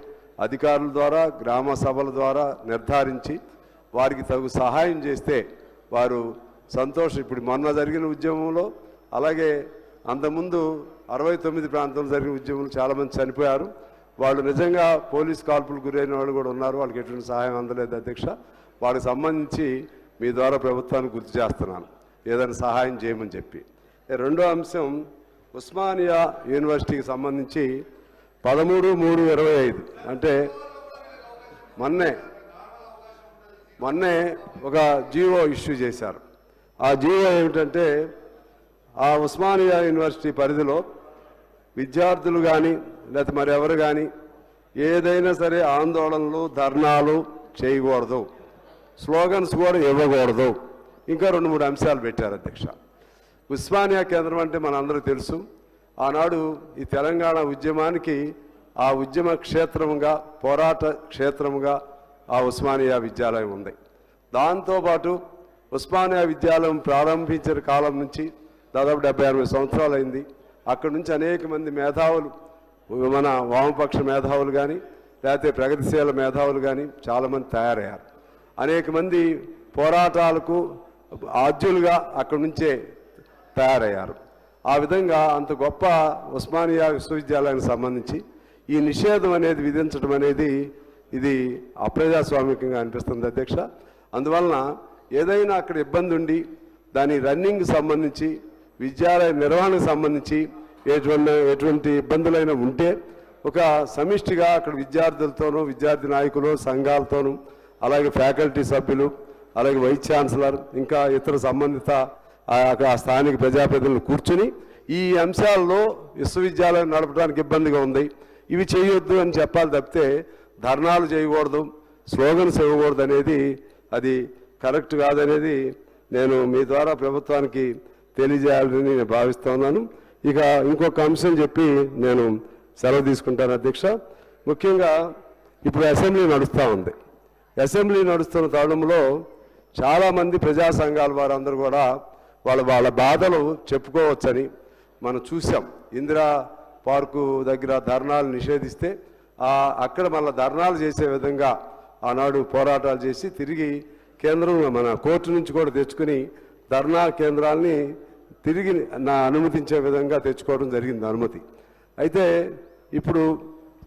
అధికారుల ద్వారా, గ్రామ సభల ద్వారా నిర్ధారించి వారికి తగు సహాయం చేస్తే వారు సంతోషం. ఇప్పుడు మొన్న జరిగిన ఉద్యమంలో, అలాగే అంతకుముందు 69 ప్రాంతంలో జరిగిన ఉద్యమంలో చాలామంది చనిపోయారు. వాళ్ళు నిజంగా పోలీస్ కాల్పులు గురైన వాళ్ళు కూడా ఉన్నారు. వాళ్ళకి ఎటువంటి సహాయం అందలేదు అధ్యక్ష. వాళ్ళకి సంబంధించి మీ ద్వారా ప్రభుత్వానికి గుర్తు చేస్తున్నాను, ఏదైనా సహాయం చేయమని చెప్పి. రెండో అంశం, ఉస్మానియా యూనివర్సిటీకి సంబంధించి 13/3/25 అంటే మొన్నే ఒక జీవో ఇష్యూ చేశారు. ఆ జీవో ఏమిటంటే, ఆ ఉస్మానియా యూనివర్సిటీ పరిధిలో విద్యార్థులు కానీ లేకపోతే మరెవరు కానీ ఏదైనా సరే ఆందోళనలు, ధర్నాలు చేయకూడదు, స్లోగన్స్ కూడా ఇవ్వకూడదు. ఇంకా 2-3 అంశాలు పెట్టారు అధ్యక్ష. ఉస్మానియా కేంద్రం అంటే మనందరికీ తెలుసు, ఆనాడు ఈ తెలంగాణ ఉద్యమానికి ఆ ఉద్యమ క్షేత్రముగా, పోరాట క్షేత్రముగా ఆ ఉస్మానియా విద్యాలయం ఉంది. దాంతోపాటు ఉస్మానియా విద్యాలయం ప్రారంభించిన కాలం నుంచి దాదాపు 70-80 సంవత్సరాలు అయింది. అక్కడి నుంచి అనేక మంది మేధావులు, మన వామపక్ష మేధావులు కానీ లేకపోతే ప్రగతిశీల మేధావులు కానీ చాలామంది తయారయ్యారు. అనేక మంది పోరాటాలకు ఆద్యులుగా అక్కడి నుంచే తయారయ్యారు. ఆ విధంగా అంత గొప్ప ఉస్మానియా విశ్వవిద్యాలయానికి సంబంధించి ఈ నిషేధం అనేది విధించడం అనేది ఇది అప్రజాస్వామికంగా అనిపిస్తుంది అధ్యక్ష. అందువలన ఏదైనా అక్కడ ఇబ్బంది ఉండి దాని రన్నింగ్ సంబంధించి విద్యాలయ నిర్వహణకు సంబంధించి ఎటువంటి ఇబ్బందులైనా ఉంటే ఒక సమిష్టిగా అక్కడ విద్యార్థులతోనూ విద్యార్థి నాయకులు సంఘాలతోనూ అలాగే ఫ్యాకల్టీ సభ్యులు అలాగే వైస్ ఛాన్సలర్ ఇంకా ఇతర సంబంధిత ఆ స్థానిక ప్రజాప్రతినిధులు కూర్చుని ఈ అంశాల్లో విశ్వవిద్యాలయం నడపడానికి ఇబ్బందిగా ఉంది, ఇవి చేయొద్దు అని చెప్పాలి తప్పితే ధర్నాలు చేయకూడదు, స్లోగన్స్ ఇవ్వకూడదు అనేది అది కరెక్ట్ కాదనేది నేను మీ ద్వారా ప్రభుత్వానికి తెలియజేయాలని నేను భావిస్తున్నాను. ఇక ఇంకొక అంశం చెప్పి నేను సెలవు తీసుకుంటాను అధ్యక్ష. ముఖ్యంగా ఇప్పుడు అసెంబ్లీ నడుస్తూ ఉంది. అసెంబ్లీ నడుస్తున్న తరుణంలో చాలామంది ప్రజా సంఘాల వారందరూ కూడా వాళ్ళ బాధలు చెప్పుకోవచ్చని మనం చూసాం. ఇందిరా పార్కు దగ్గర ధర్నాలు నిషేధిస్తే అక్కడ మళ్ళీ ధర్నాలు చేసే విధంగా ఆనాడు పోరాటాలు చేసి తిరిగి కేంద్రం మన కోర్టు నుంచి కూడా తెచ్చుకుని ధర్నా కేంద్రాల్ని తిరిగి అనుమతించే విధంగా తెచ్చుకోవడం జరిగింది అనుమతి. అయితే ఇప్పుడు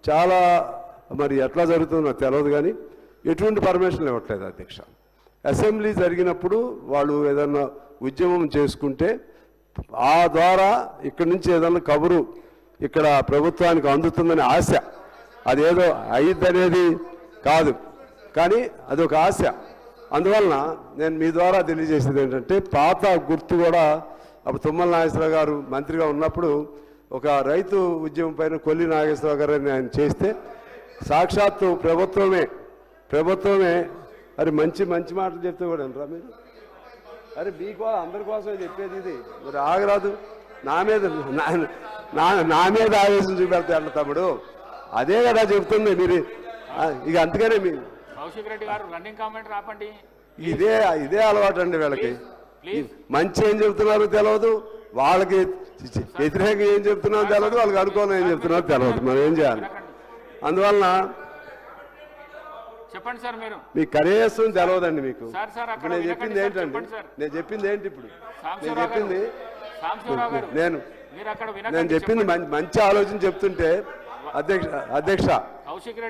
చాలా మరి ఎట్లా జరుగుతుందో తెలియదు కానీ ఎటువంటి పర్మిషన్లు ఇవ్వట్లేదు అధ్యక్ష. అసెంబ్లీ జరిగినప్పుడు వాళ్ళు ఏదన్నా ఉద్యమం చేసుకుంటే ఆ ద్వారా ఇక్కడి నుంచి ఏదన్నా కబురు ఇక్కడ ప్రభుత్వానికి అందుతుందని ఆశ, అదేదో అయ్యిద్దనేది కాదు కానీ అదొక ఆశ. అందువలన నేను మీ ద్వారా తెలియజేసేది ఏంటంటే పాత గుర్తు కూడా అప్పుడు తుమ్మల నాగేశ్వరరావు గారు మంత్రిగా ఉన్నప్పుడు ఒక రైతు ఉద్యమం పైన కొల్లి నాగేశ్వరరావు గారు ఆయన చేస్తే సాక్షాత్తు ప్రభుత్వమే అరే మంచి మాటలు చెప్తే కూడా అంటారా మీరు? అరే మీకు అందరి కోసమే చెప్పేది ఇది, మరి ఆగరాదు. నా మీద ఆవేశం చూపెడతా అంట తమ్ముడు, అదే కదా చెప్తుంది మీరు. ఇక అందుకనే మీరు ఇదే అలవాటు అండి వీళ్ళకి. మంచి ఏం చెప్తున్నారో తెలియదు, వాళ్ళకి వ్యతిరేకంగా ఏం చెప్తున్నారో తెలియదు, వాళ్ళకి అనుకూలం ఏం చెప్తున్నారో తెలియదు. మనం ఏం చేయాలి? అందువలన చెప్పండి సార్, మీరు మీ కనీసం తెలియదండి మీకు. నేను చెప్పింది ఏంటండి, నేను చెప్పింది ఏంటి ఇప్పుడు నేను చెప్పింది మంచి ఆలోచన చెప్తుంటే అధ్యక్ష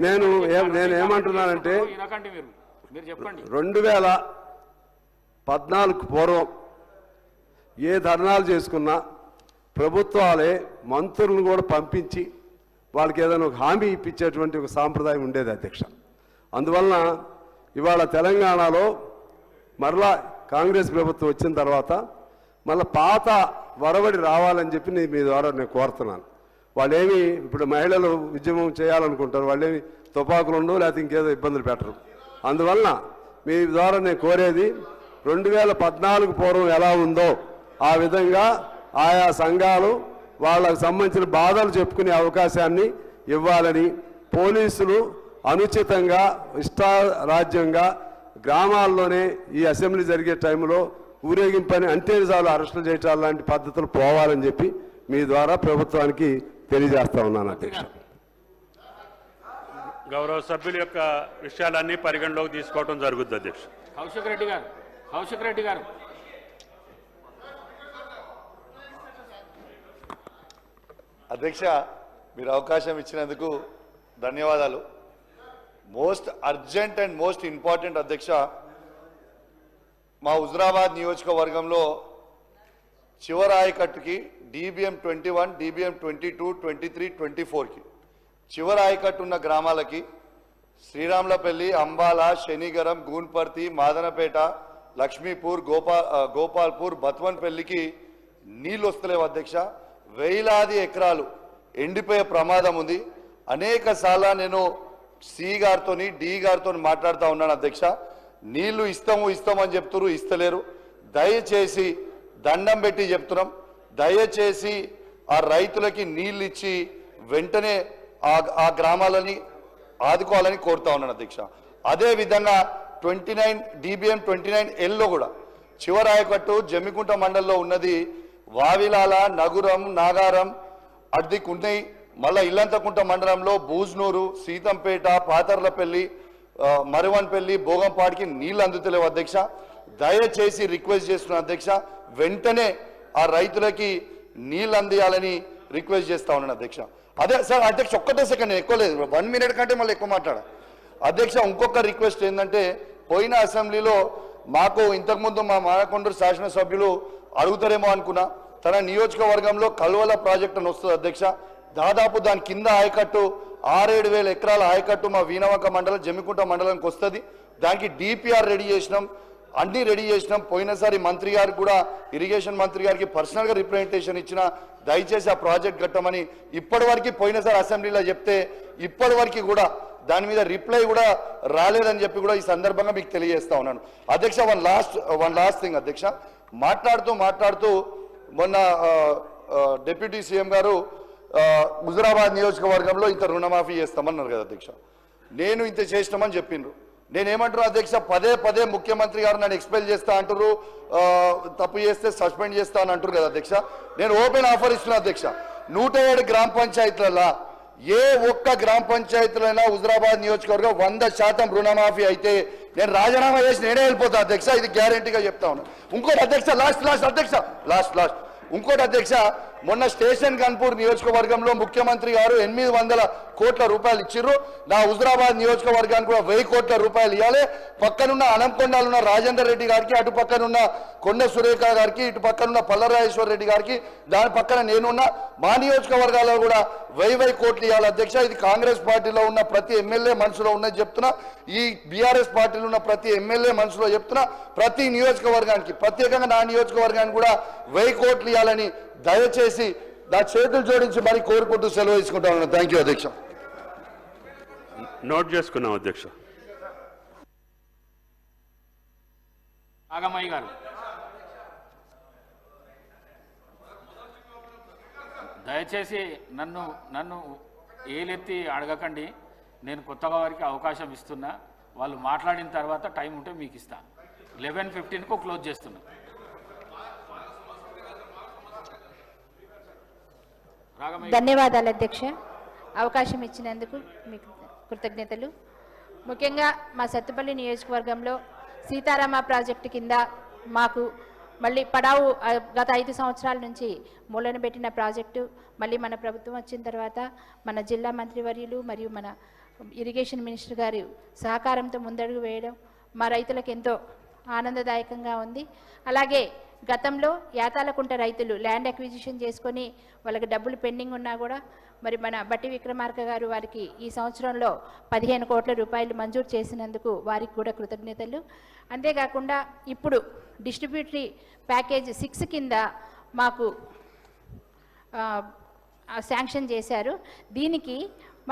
నేను ఏమంటున్నానంటే 2014 పూర్వం ఏ ధర్నాలు చేసుకున్నా ప్రభుత్వాలే మంత్రులను కూడా పంపించి వాళ్ళకి ఏదైనా ఒక హామీ ఇప్పించేటువంటి ఒక సాంప్రదాయం ఉండేది అధ్యక్ష. అందువలన ఇవాళ తెలంగాణలో మరలా కాంగ్రెస్ ప్రభుత్వం వచ్చిన తర్వాత మళ్ళీ పాత వరవడి రావాలని చెప్పి మీ ద్వారా నేను కోరుతున్నాను. వాళ్ళేమి ఇప్పుడు మహిళలు ఉద్యమం చేయాలనుకుంటారు, వాళ్ళేమి తుపాకులు ఉండవు లేకపోతే ఇంకేదో ఇబ్బందులు పెట్టరు. అందువలన మీ ద్వారా నేను కోరేది 2014 పూర్వం ఎలా ఉందో ఆ విధంగా ఆయా సంఘాలు వాళ్ళకు సంబంధించిన బాధలు చెప్పుకునే అవకాశాన్ని ఇవ్వాలని, పోలీసులు అనుచితంగా ఇష్టారాజ్యంగా గ్రామాల్లోనే ఈ అసెంబ్లీ జరిగే టైంలో ఊరేగింపని అంటే చాలు అరెస్టులు చేయటం లాంటి పద్ధతులు పోవాలని చెప్పి మీ ద్వారా ప్రభుత్వానికి తెలియజేస్తా ఉన్నాను అధ్యక్ష. గౌరవ సభ్యుల యొక్క విషయాలన్నీ పరిగణలోకి తీసుకోవడం జరుగుతుంది అధ్యక్ష. కౌశిక్ రెడ్డి గారు అధ్యక్ష, మీరు అవకాశం ఇచ్చినందుకు ధన్యవాదాలు. Most urgent and most important అధ్యక్ష, మా హుజురాబాద్ నియోజకవర్గంలో చివరి ఆయకట్టుకి DBM 21, DBM 22, 23, 24కి చివరి ఆయకట్టు ఉన్న గ్రామాలకి శ్రీరాములపల్లి, అంబాల, శనిగరం, గూన్పర్తి, మాదనపేట, లక్ష్మీపూర్, గోపాల్పూర్, బత్వన్పల్లికి నీళ్ళు వస్తలేవు అధ్యక్ష. వేలాది ఎకరాలు ఎండిపోయే ప్రమాదం ఉంది. అనేక సార్లు నేను సి గారితో డి గారితో మాట్లాడుతూ ఉన్నాను అధ్యక్ష. నీళ్లు ఇస్తామని చెప్తున్నారు, ఇస్తలేరు. దయచేసి దండం పెట్టి చెప్తున్నాం, దయచేసి ఆ రైతులకి నీళ్ళు ఇచ్చి వెంటనే ఆ గ్రామాలని ఆదుకోవాలని కోరుతా ఉన్నాను అధ్యక్ష. అదేవిధంగా 29 DBM 29Lలో కూడా చివరి ఆయకట్టు జమ్మికుంట మండలంలో ఉన్నది. వావిలాల, నగురం, నాగారం అడ్దికి ఉన్నాయి. మళ్ళీ ఇల్లంతకుంట మండలంలో బూజ్నూరు, సీతంపేట, పాతర్లపల్లి, మరివన్పల్లి భోగంపాడికి నీళ్లు అందుతలేవు అధ్యక్ష. దయచేసి రిక్వెస్ట్ చేస్తున్నా అధ్యక్ష, వెంటనే ఆ రైతులకి నీళ్ళు అందియాలని రిక్వెస్ట్ చేస్తా ఉన్నాను అధ్యక్ష. అదే సార్ అధ్యక్ష, ఒక్కటే సెకండ్, ఎక్కువ లేదు, 1 minute కంటే మళ్ళీ ఎక్కువ మాట్లాడా అధ్యక్ష. ఇంకొక రిక్వెస్ట్ ఏంటంటే, పోయిన అసెంబ్లీలో మాకు ఇంతకుముందు మా మానకొండూరు శాసనసభ్యులు అడుగుతారేమో అనుకున్నా, తన నియోజకవర్గంలో కల్వల ప్రాజెక్ట్ అని వస్తుంది అధ్యక్ష. దాదాపు దాని కింద ఆయకట్టు 6-7 వేల ఎకరాల ఆయకట్టు మా వీణవంక మండలం జమ్మికుంట మండలానికి వస్తుంది. దానికి డిపిఆర్ రెడీ చేసినాం, అన్నీ రెడీ చేసినాం. పోయినసారి మంత్రి గారికి కూడా, ఇరిగేషన్ మంత్రి గారికి పర్సనల్గా రిప్రజెంటేషన్ ఇచ్చిన, దయచేసి ఆ ప్రాజెక్ట్ కట్టమని. ఇప్పటివరకు పోయినసారి అసెంబ్లీలో చెప్తే ఇప్పటివరకు కూడా దాని మీద రిప్లై కూడా రాలేదని చెప్పి కూడా ఈ సందర్భంగా మీకు తెలియజేస్తా ఉన్నాను అధ్యక్ష. వన్ లాస్ట్ థింగ్ అధ్యక్ష, మాట్లాడుతూ మొన్న డిప్యూటీ సీఎం గారు హుజురాబాద్ నియోజకవర్గంలో ఇంత రుణమాఫీ చేస్తామన్నారు కదా అధ్యక్ష. నేను ఇంత చేసినామని చెప్పిండ్రు. నేనేమంటున్నా అధ్యక్ష, పదే ముఖ్యమంత్రి గారు నన్ను ఎక్స్పెల్ చేస్తా అంటారు, తప్పు చేస్తే సస్పెండ్ చేస్తా అని అంటారు కదా అధ్యక్ష. నేను ఓపెన్ ఆఫర్ ఇస్తున్నా అధ్యక్ష, 107 గ్రామ పంచాయతీలలో ఏ ఒక్క గ్రామ పంచాయతీలైనా హుజురాబాద్ నియోజకవర్గం 100% రుణమాఫీ అయితే నేను రాజీనామా చేసి నేనే వెళ్ళిపోతా అధ్యక్ష. ఇది గ్యారంటీగా చెప్తా ఉన్నాను. ఇంకోటి అధ్యక్ష, లాస్ట్ ఇంకోటి అధ్యక్ష, మొన్న స్టేషన్ గన్పూర్ నియోజకవర్గంలో ముఖ్యమంత్రి గారు 800 కోట్ల రూపాయలు ఇచ్చిర్రు. నా హుజురాబాద్ నియోజకవర్గానికి కూడా 1000 కోట్ల రూపాయలు ఇవ్వాలి. పక్కనున్న అనంకొండలో ఉన్న రాజేందర్ రెడ్డి గారికి, అటు పక్కనున్న కొండ సురేఖ గారికి, ఇటు పక్కనున్న పల్లరాజేశ్వర రెడ్డి గారికి, దాని పక్కన నేనున్న మా నియోజకవర్గాల్లో కూడా 1000 కోట్లు ఇవ్వాలి అధ్యక్ష. ఇది కాంగ్రెస్ పార్టీలో ఉన్న ప్రతి ఎమ్మెల్యే మనసులో ఉన్నది చెప్తున్నా, ఈ బీఆర్ఎస్ పార్టీలో ఉన్న ప్రతి ఎమ్మెల్యే మనసులో చెప్తున్నా. ప్రతి నియోజకవర్గానికి, ప్రత్యేకంగా నా నియోజకవర్గానికి కూడా 1000 కోట్లు ఇవ్వాలని దయచేసి నా చేతులు జోడించి మరి కోరుకుంటూ సెలవు తీసుకుంటాను. థ్యాంక్ యూ అధ్యక్ష. నోట్ చేసుకున్నాం అధ్యక్ష. నాగమయ్య గారు, దయచేసి నన్ను ఏలెత్తి అడగకండి. నేను కొత్తగా వారికి అవకాశం ఇస్తున్నా. వాళ్ళు మాట్లాడిన తర్వాత టైం ఉంటే మీకు ఇస్తాను. 11:15కు క్లోజ్ చేస్తున్నా. ధన్యవాదాలు అధ్యక్ష, అవకాశం ఇచ్చినందుకు మీకు కృతజ్ఞతలు. ముఖ్యంగా మా సత్తుపల్లి నియోజకవర్గంలో సీతారామ ప్రాజెక్టు కింద మాకు మళ్ళీ పడావు గత 5 సంవత్సరాల నుంచి మూలన పెట్టిన ప్రాజెక్టు మళ్ళీ మన ప్రభుత్వం వచ్చిన తర్వాత మన జిల్లా మంత్రివర్యులు మరియు మన ఇరిగేషన్ మినిస్టర్ గారి సహకారంతో ముందడుగు వేయడం మా రైతులకు ఎంతో ఆనందదాయకంగా ఉంది. అలాగే గతంలో యాతాలకుంట రైతులు ల్యాండ్ అక్విజిషన్ చేసుకొని వాళ్ళకి డబ్బులు పెండింగ్ ఉన్నా కూడా మరి మన బట్టి విక్రమార్క గారు వారికి ఈ సంవత్సరంలో 15 కోట్ల రూపాయలు మంజూరు చేసినందుకు వారికి కూడా కృతజ్ఞతలు. అంతేకాకుండా ఇప్పుడు డిస్ట్రిబ్యూటరీ ప్యాకేజ్ 6 కింద మాకు శాంక్షన్ చేశారు. దీనికి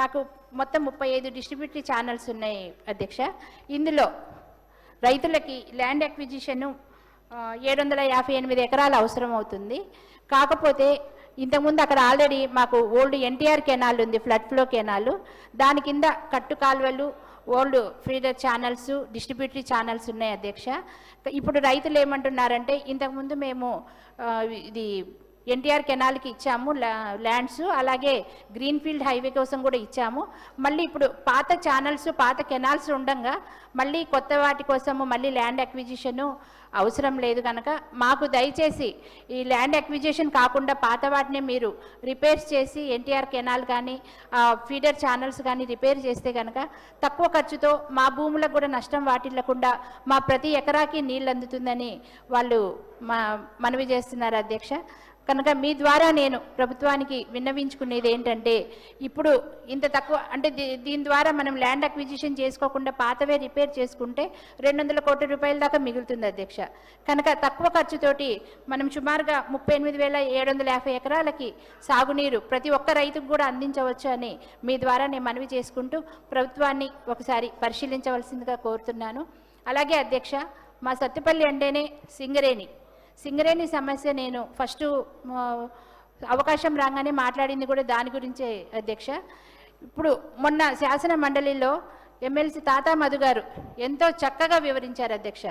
మాకు మొత్తం 35 డిస్ట్రిబ్యూటరీ ఛానల్స్ ఉన్నాయి అధ్యక్ష. ఇందులో రైతులకి ల్యాండ్ అక్విజిషను 758 ఎకరాలు అవసరం అవుతుంది. కాకపోతే ఇంతకుముందు అక్కడ ఆల్రెడీ మాకు ఓల్డ్ ఎన్టీఆర్ కెనాల్ ఉంది, ఫ్లడ్ ఫ్లో కెనాలు. దాని కింద కట్టు కాలువలు, old feeder channels, distributary channels ఉన్నాయి అధ్యక్ష. ఇప్పుడు రైతులు ఏమంటున్నారంటే, ఇంతకుముందు మేము ఇది ఎన్టీఆర్ కెనాల్కి ఇచ్చాము ల్యాండ్స్, అలాగే గ్రీన్ఫీల్డ్ హైవే కోసం కూడా ఇచ్చాము. మళ్ళీ ఇప్పుడు పాత ఛానల్స్, పాత కెనాల్స్ ఉండగా మళ్ళీ కొత్త వాటి కోసము మళ్ళీ ల్యాండ్ అక్విజిషను అవసరం లేదు కనుక మాకు దయచేసి ఈ ల్యాండ్ అక్విజిషన్ కాకుండా పాత వాటిని మీరు రిపేర్స్ చేసి ఎన్టీఆర్ కెనాల్ కానీ ఫీడర్ ఛానల్స్ కానీ రిపేర్ చేస్తే కనుక తక్కువ ఖర్చుతో మా భూములకు కూడా నష్టం వాటిల్లకుండా మా ప్రతి ఎకరాకి నీళ్ళు అందుతుందని వాళ్ళు మనవి చేస్తున్నారు అధ్యక్ష. కనుక మీ ద్వారా నేను ప్రభుత్వానికి విన్నవించుకునేది ఏంటంటే, ఇప్పుడు ఇంత తక్కువ అంటే దీని ద్వారా మనం ల్యాండ్ అక్విజిషన్ చేసుకోకుండా పాతవే రిపేర్ చేసుకుంటే 200 కోట్ల రూపాయల దాకా మిగులుతుంది అధ్యక్ష. కనుక తక్కువ ఖర్చుతోటి మనం సుమారుగా 38,750 ఎకరాలకి సాగునీరు ప్రతి ఒక్క రైతుకు కూడా అందించవచ్చు అని మీ ద్వారా నేను మనవి చేసుకుంటూ ప్రభుత్వాన్ని ఒకసారి పరిశీలించవలసిందిగా కోరుతున్నాను. అలాగే అధ్యక్ష, మా సత్తుపల్లి అంటేనే సింగరేణి సమస్య నేను ఫస్ట్ అవకాశం రాగానే మాట్లాడింది కూడా దాని గురించే అధ్యక్ష. ఇప్పుడు మొన్న శాసన మండలిలో ఎమ్మెల్సీ తాతా మధు గారు ఎంతో చక్కగా వివరించారు అధ్యక్ష.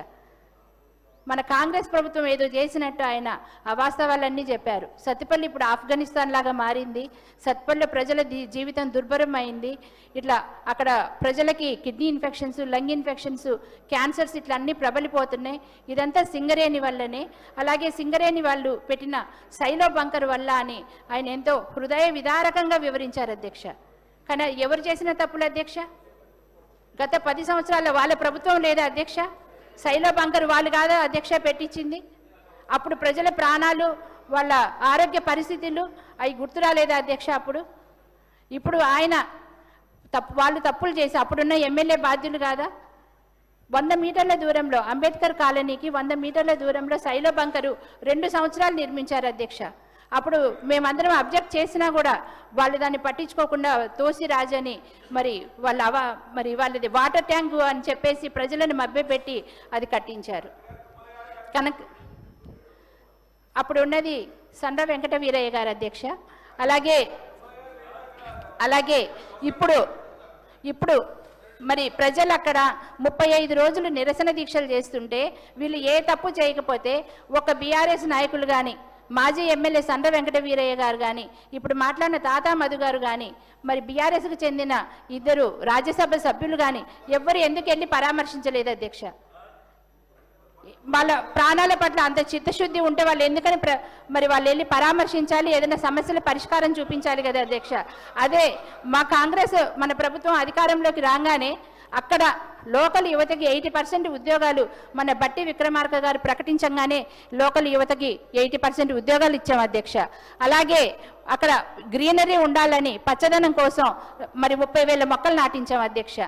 మన కాంగ్రెస్ ప్రభుత్వం ఏదో చేసినట్టు ఆయన అవాస్తవాలన్నీ చెప్పారు. సత్తుపల్లి ఇప్పుడు ఆఫ్ఘనిస్తాన్ లాగా మారింది, సత్తుపల్లిలో ప్రజల జీవితం దుర్భరం అయింది, ఇట్లా అక్కడ ప్రజలకి kidney infections, lung infections, cancers ఇట్లా అన్నీ ప్రబలిపోతున్నాయి. ఇదంతా సింగరేణి వల్లనే. అలాగే సింగరేణి వాళ్ళు పెట్టిన సైలో బంకర్ వల్ల అని ఆయన ఎంతో హృదయ విదారకంగా వివరించారు అధ్యక్ష. కానీ ఎవరు చేసిన తప్పులు అధ్యక్ష? గత 10 సంవత్సరాల్లో వాళ్ళ ప్రభుత్వం లేదా అధ్యక్ష? సైలో బంకర్ వాళ్ళు కాదా అధ్యక్ష పెట్టించింది? అప్పుడు ప్రజల ప్రాణాలు, వాళ్ళ ఆరోగ్య పరిస్థితులు అవి గుర్తు రాలేదా అధ్యక్ష అప్పుడు? ఇప్పుడు ఆయన వాళ్ళు తప్పులు చేసి అప్పుడున్న ఎమ్మెల్యే బాధ్యులు కాదా? 100 మీటర్ల దూరంలో అంబేద్కర్ కాలనీకి 100 మీటర్ల దూరంలో సైలో బంకరు 2 సంవత్సరాలు నిర్మించారు అధ్యక్ష. అప్పుడు మేమందరం అబ్జెక్ట్ చేసినా కూడా వాళ్ళు దాన్ని పట్టించుకోకుండా తోసి రాజని మరి వాళ్ళది వాటర్ ట్యాంకు అని చెప్పేసి ప్రజలను మభ్యపెట్టి అది కట్టించారు. కనుక అప్పుడు ఉన్నది సండ్ర వెంకట వీరయ్య గారు అధ్యక్ష. అలాగే ఇప్పుడు మరి ప్రజలు అక్కడ 35 రోజులు నిరసన దీక్షలు చేస్తుంటే వీళ్ళు ఏ తప్పు చేయకపోతే ఒక బీఆర్ఎస్ నాయకులు కానీ, మాజీ ఎమ్మెల్యే సండ్ర వెంకట వీరయ్య గారు కానీ, ఇప్పుడు మాట్లాడిన తాతా మధు గారు కానీ, మరి బీఆర్ఎస్కు చెందిన 2 రాజ్యసభ సభ్యులు కానీ ఎవ్వరు ఎందుకు వెళ్ళి పరామర్శించలేదు అధ్యక్ష? వాళ్ళ ప్రాణాల పట్ల అంత చిత్తశుద్ధి ఉంటే వాళ్ళు ఎందుకని మరి వాళ్ళు వెళ్ళి పరామర్శించాలి, ఏదైనా సమస్యల పరిష్కారం చూపించాలి కదా అధ్యక్ష. అదే మా కాంగ్రెస్ మన ప్రభుత్వం అధికారంలోకి రాగానే అక్కడ లోకల్ యువతకి 80% ఉద్యోగాలు మన బట్టి విక్రమార్క గారు ప్రకటించగానే లోకల్ యువతకి 80% ఉద్యోగాలు ఇచ్చాం అధ్యక్ష. అలాగే అక్కడ గ్రీనరీ ఉండాలని పచ్చదనం కోసం మరి 30,000 మొక్కలు నాటించాం అధ్యక్ష.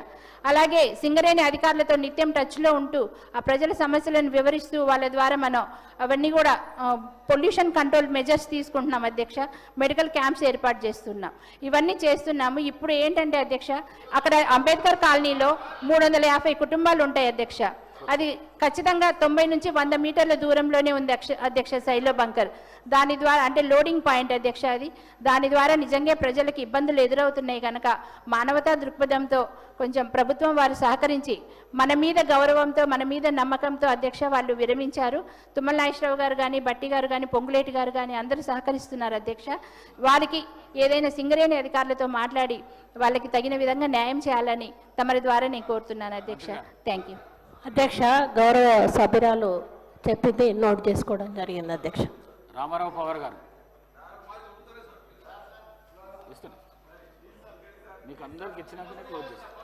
అలాగే సింగరేణి అధికారులతో నిత్యం టచ్లో ఉంటూ ఆ ప్రజల సమస్యలను వివరిస్తూ వాళ్ళ ద్వారా మనం అవన్నీ కూడా పొల్యూషన్ కంట్రోల్ మెజర్స్ తీసుకుంటున్నాం అధ్యక్ష. మెడికల్ క్యాంప్స్ ఏర్పాటు చేస్తున్నాం, ఇవన్నీ చేస్తున్నాము. ఇప్పుడు ఏంటంటే అధ్యక్ష, అక్కడ అంబేద్కర్ కాలనీలో 350 కుటుంబాలు ఉంటాయి అధ్యక్ష. అది ఖచ్చితంగా 90 నుంచి 100 మీటర్ల దూరంలోనే ఉంది అధ్యక్ష సైలో బంకర్. దాని ద్వారా అంటే లోడింగ్ పాయింట్ అధ్యక్ష అది. దాని ద్వారా నిజంగా ప్రజలకు ఇబ్బందులు ఎదురవుతున్నాయి కనుక మానవతా దృక్పథంతో కొంచెం ప్రభుత్వం వారు సహకరించి మన మీద గౌరవంతో, మన మీద నమ్మకంతో అధ్యక్ష వాళ్ళు విరమించారు. తుమ్మల నాగేశ్వరరావు గారు కానీ, బట్టి గారు కానీ, పొంగులేటి గారు కానీ అందరూ సహకరిస్తున్నారు అధ్యక్ష. వారికి ఏదైనా సింగరేణి అధికారులతో మాట్లాడి వాళ్ళకి తగిన విధంగా న్యాయం చేయాలని తమరి ద్వారా నేను కోరుతున్నాను అధ్యక్ష. థ్యాంక్ యూ అధ్యక్ష. గౌరవ సభ్యురాలు చెప్పింది నోట్ చేసుకోవడం జరిగింది అధ్యక్ష. రామారావు పవర్ గారు మీకు అందరికి ఇచ్చినాకనే క్లోజ్ చేస్తాను.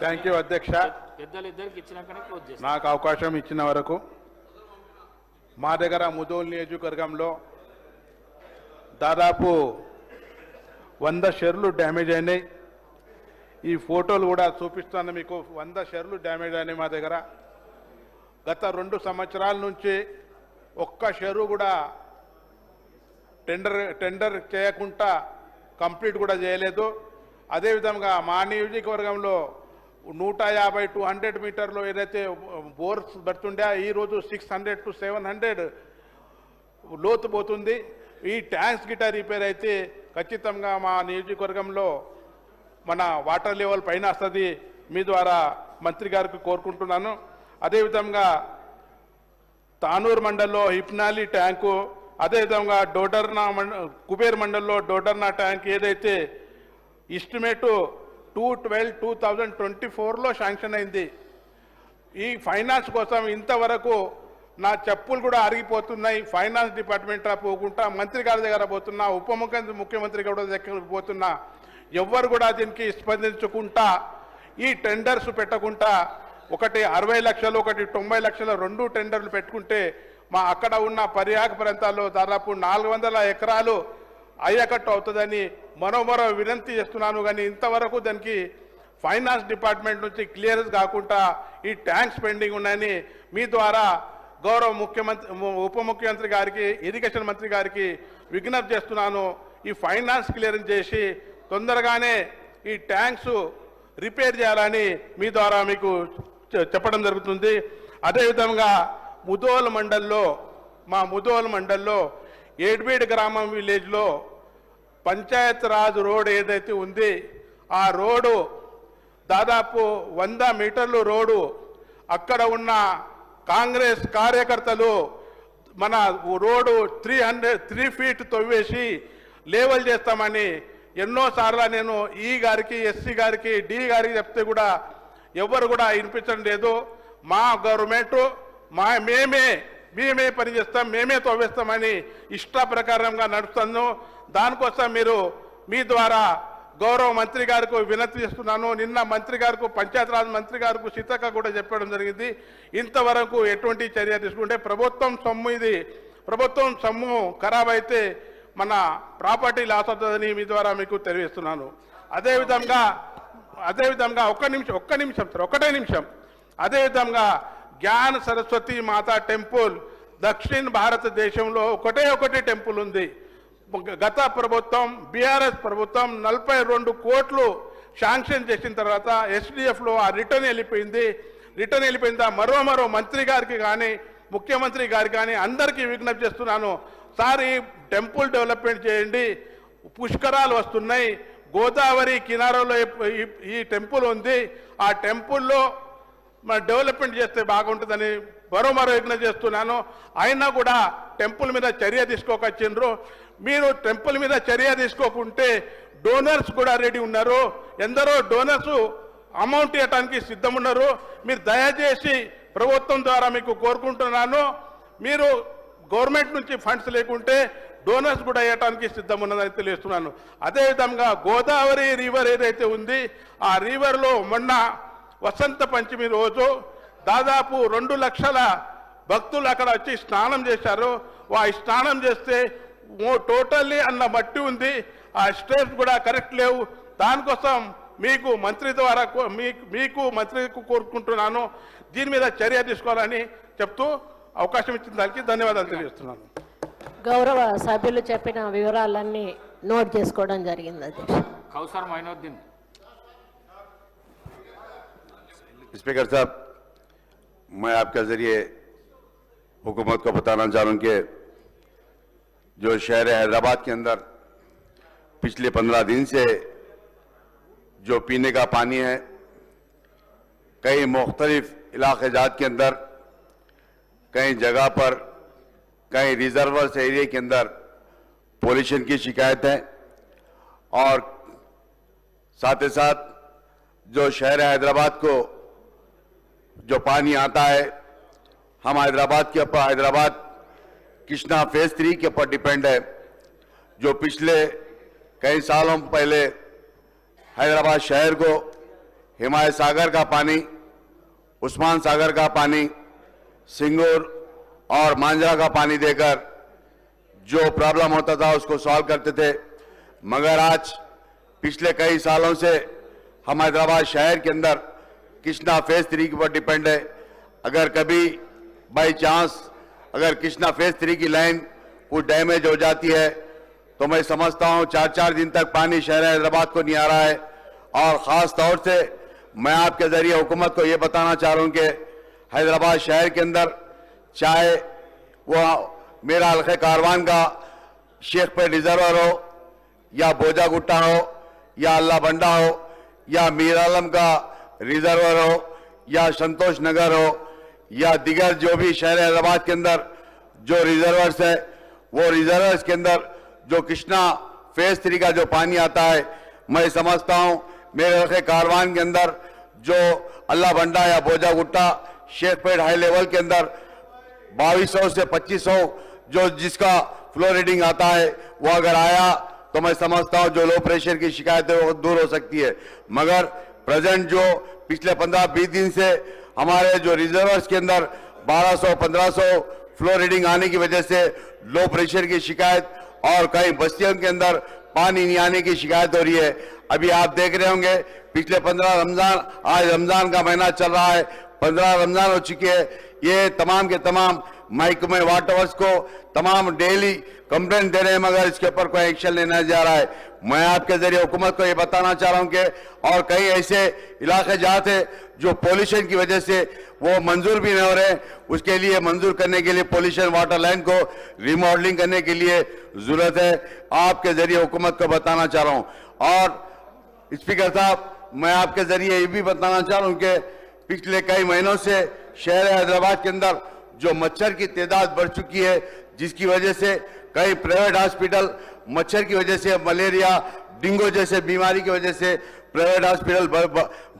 థ్యాంక్ యూ అధ్యక్ష. పెద్దలు ఇద్దరికి ఇచ్చినాకనే క్లోజ్ చేస్తాను. నాకు అవకాశం ఇచ్చిన వరకు మా దగ్గర ముదోల్ నియోజకవర్గంలో దాదాపు 100 షెర్లు డ్యామేజ్ అయినాయి. ఈ ఫోటోలు కూడా చూపిస్తాను మీకు. 100 షెర్లు డ్యామేజ్ అయినాయి మా దగ్గర. గత 2 సంవత్సరాల నుంచి ఒక్క షెరు కూడా టెండర్ చేయకుండా కంప్లీట్ కూడా చేయలేదు. అదేవిధంగా మా నియోజకవర్గంలో 150-200 మీటర్లు ఏదైతే బోర్స్ పెడుతుండే ఈరోజు 600 to 700 లోతు పోతుంది. ఈ ట్యాంక్స్ గిట్ట రిపేర్ అయితే ఖచ్చితంగా మా నియోజకవర్గంలో మన వాటర్ లెవెల్ పైన వస్తుంది. మీ ద్వారా మంత్రి గారికి కోరుకుంటున్నాను. అదేవిధంగా తానూరు మండల్లో హిప్నాలి ట్యాంకు, అదేవిధంగా డోడర్నా కుబేర్ మండల్లో డోడర్నా ట్యాంక్ ఏదైతే ఎస్టిమేటు 2/12/2024లో శాంక్షన్ అయింది. ఈ ఫైనాన్స్ కోసం ఇంతవరకు నా చెప్పులు కూడా అరిగిపోతున్నాయి. ఫైనాన్స్ డిపార్ట్మెంట్ పోకుండా మంత్రి గారి దగ్గర పోతున్నా, ముఖ్యమంత్రి గారి దగ్గర పోతున్నా, ఎవ్వరు కూడా దీనికి స్పందించకుండా ఈ టెండర్స్ పెట్టకుండా ఒకటి 60 లక్షలు, ఒకటి 90 లక్షల 2 టెండర్లు పెట్టుకుంటే మా అక్కడ ఉన్న పర్యాక ప్రాంతాల్లో దాదాపు 400 ఎకరాలు అయ్యకట్టు అవుతుందని మరో వినంతి చేస్తున్నాను. కానీ ఇంతవరకు దానికి ఫైనాన్స్ డిపార్ట్మెంట్ నుంచి క్లియరెన్స్ కాకుండా ఈ ట్యాంక్స్ పెండింగ్ ఉన్నాయని మీ ద్వారా గౌరవ ఉప ముఖ్యమంత్రి గారికి, ఇరిగేషన్ మంత్రి గారికి విజ్ఞప్తి చేస్తున్నాను. ఈ ఫైనాన్స్ క్లియరెన్స్ చేసి తొందరగానే ఈ ట్యాంక్స్ రిపేర్ చేయాలని మీ ద్వారా మీకు చెప్పడం జరుగుతుంది. అదేవిధంగా ముదోల్ మండల్లో ఏడ్బీడ్ గ్రామం విలేజ్లో పంచాయత్ రాజ్ రోడ్ ఏదైతే ఉంది ఆ రోడ్డు దాదాపు 100 మీటర్లు రోడ్డు అక్కడ ఉన్న కాంగ్రెస్ కార్యకర్తలు మన రోడ్డు 3 ఫీట్ తవ్వేసి లేవల్ చేస్తామని ఎన్నోసార్లు నేను ఈ గారికి, ఎస్సీ గారికి, డి గారికి చెప్తే కూడా ఎవరు కూడా వినిపించడం లేదు. మా గవర్నమెంట్ మేమే పని చేస్తాం, మేమే తవ్వేస్తామని ఇష్ట ప్రకారంగా నడుస్తాను. దానికోసం మీరు మీ ద్వారా గౌరవ మంత్రి గారికి వినతి చేస్తున్నాను. నిన్న మంత్రి గారికి, పంచాయతీరాజ్ మంత్రి గారికి సీతక్క కూడా చెప్పడం జరిగింది. ఇంతవరకు ఎటువంటి చర్య తీసుకుంటే ప్రభుత్వం సొమ్ము, ఇది ప్రభుత్వం సొమ్ము ఖరాబ్ అయితే మన ప్రాపర్టీ లాస్ అవుతుందని మీ ద్వారా మీకు తెలియజేస్తున్నాను. అదేవిధంగా ఒకటే నిమిషం అదేవిధంగా జ్ఞాన సరస్వతి మాతా టెంపుల్ దక్షిణ భారతదేశంలో ఒకటి టెంపుల్ ఉంది. గత ప్రభుత్వం, బీఆర్ఎస్ ప్రభుత్వం 42 కోట్లు శాంక్షన్ చేసిన తర్వాత ఎస్డిఎఫ్లో ఆ రిటర్న్ వెళ్ళిపోయిందా మరో మంత్రి గారికి కానీ, ముఖ్యమంత్రి గారికి కానీ అందరికీ విజ్ఞప్తి చేస్తున్నాను. సార్, ఈ టెంపుల్ డెవలప్మెంట్ చేయండి. పుష్కరాలు వస్తున్నాయి. గోదావరి కినారాలో ఈ టెంపుల్ ఉంది. ఆ టెంపుల్లో డెవలప్మెంట్ చేస్తే బాగుంటుందని మరో విజ్ఞప్తి చేస్తున్నాను. అయినా కూడా టెంపుల్ మీద చర్య తీసుకోకొచ్చిండ్రు. మీరు టెంపుల్ మీద చర్య తీసుకోకుంటే డోనర్స్ కూడా రెడీ ఉన్నారు. ఎందరో డోనర్స్ అమౌంట్ ఇవ్వడానికి సిద్ధం ఉన్నారు. మీరు దయచేసి ప్రభుత్వం ద్వారా మీకు కోరుకుంటున్నాను, మీరు గవర్నమెంట్ నుంచి ఫండ్స్ లేకుంటే డోనర్స్ కూడా ఇవ్వడానికి సిద్ధం ఉన్నదని తెలియజేస్తున్నాను. అదేవిధంగా గోదావరి రివర్ ఏదైతే ఉంది, ఆ రివర్లో మొన్న వసంత పంచమి రోజు దాదాపు 2 లక్షల భక్తులు అక్కడ వచ్చి స్నానం చేశారు. ఆ స్నానం చేస్తే టోటల్లీ అన్న మట్టి ఉంది. ఆ స్టేజ్ కూడా కరెక్ట్ లేవు. దానికోసం మీకు మంత్రికి కోరుకుంటున్నాను, దీని మీద చర్య తీసుకోవాలని చెప్తూ అవకాశం ఇచ్చిన దానికి ధన్యవాదాలు తెలియజేస్తున్నాను. గౌరవ సభ్యులు చెప్పిన వివరాలన్నీ నోట్ చేసుకోవడం జరిగింది అధ్యక్ష. కౌసర్ మైనుద్దీన్. स्पीकर साहब, मैं आपके जरिए हुकूमत को बताना चाह रहा हूं कि जो शहर हैदराबाद के अंदर पिछले 15 दिन से जो पीने का पानी है, कई मुख्तलिफ इलाके जात के अंदर, कई जगह पर, कई रिजर्वर्स एरिया के अंदर पोल्यूशन की शिकायत है। और साथ ही साथ जो शहर हैदराबाद को जो पानी आता है, हम हैदराबाद के ऊपर, हैदराबाद कृष्णा फेज 3 के ऊपर डिपेंड है। जो पिछले कई सालों पहले हैदराबाद शहर को हिमायत सागर का पानी, उस्मान सागर का पानी, सिंगूर और मांजरा का पानी देकर जो प्रॉब्लम होता था उसको सॉल्व करते थे। मगर आज पिछले कई सालों से हम हैदराबाद शहर के अंदर कृष्णा फेज 3 के ऊपर डिपेंड है। अगर कभी बाई चांस अगर कृष्णा फेज 3 की लाइन कुछ डैमेज हो जाती है तो मैं समझता हूं 4-4 दिन तक पानी शहर हैदराबाद को नहीं आ रहा है। और ख़ास तौर से मैं आपके जरिए हुकूमत को ये बताना चाह रहा हूं कि हैदराबाद शहर के अंदर चाहे वह मेरा हल्के कारवान का शेखपेट रिजर्वर हो, या बोजा गुट्टा हो, या अल्लाह बंडा हो, या मीर आलम का रिजर्वर हो, या संतोष नगर हो, या दिगर जो भी शहर हैदराबाद के अंदर जो रिजर्वर्स है, वो रिजर्वर्स के अंदर जो कृष्णा फेज 3 का जो पानी आता है, मैं समझता हूं मेरे रखे कारवान के अंदर जो अल्लाह बंडा या बोजा गुट्टा शेखपेट हाई लेवल के अंदर 2200 से 2500 जो जिसका फ्लो रीडिंग आता है, वो अगर आया तो मैं समझता हूं जो लो प्रेशर की शिकायत है वो दूर हो सकती है। मगर प्रेजेंट जो पिछले 15-20 दिन से हमारे जो रिजर्वर्स के अंदर 1200-1500 फ्लो रीडिंग आने की वजह से लो प्रेशर की शिकायत और कई बस्तियों के अंदर पानी नहीं आने की शिकायत हो रही है। अभी आप देख रहे होंगे पिछले 15 रमजान, आज रमजान का महीना चल रहा है, 15 रमजान हो चुके हैं। ये तमाम के तमाम महकमे वाटर्स को तमाम डेली कंप्लेंट दे रहे हैं, मगर इसके ऊपर कोई एक्शन लेना जा रहा है। मैं आपके जरिए हुकूमत को ये बताना चाह रहा हूं कि और कई ऐसे इलाके जाते हैं जो पोल्यूशन की वजह से वो मंजूर भी नहीं हो रहे, उसके लिए मंजूर करने के लिए पोल्यूशन वाटर लाइन को रिमॉडलिंग करने के लिए जरूरत है। आपके जरिए हुकूमत को बताना चाह रहा हूं। और स्पीकर साहब, मैं आपके जरिए ये भी बताना चाह रहा हूं कि पिछले कई महीनों से शहर हैदराबाद के अंदर जो मच्छर की तादाद बढ़ चुकी है, जिसकी वजह से कई प्राइवेट हॉस्पिटल मच्छर की वजह से, मलेरिया डेंगू जैसे बीमारी की वजह से प्राइवेट हॉस्पिटल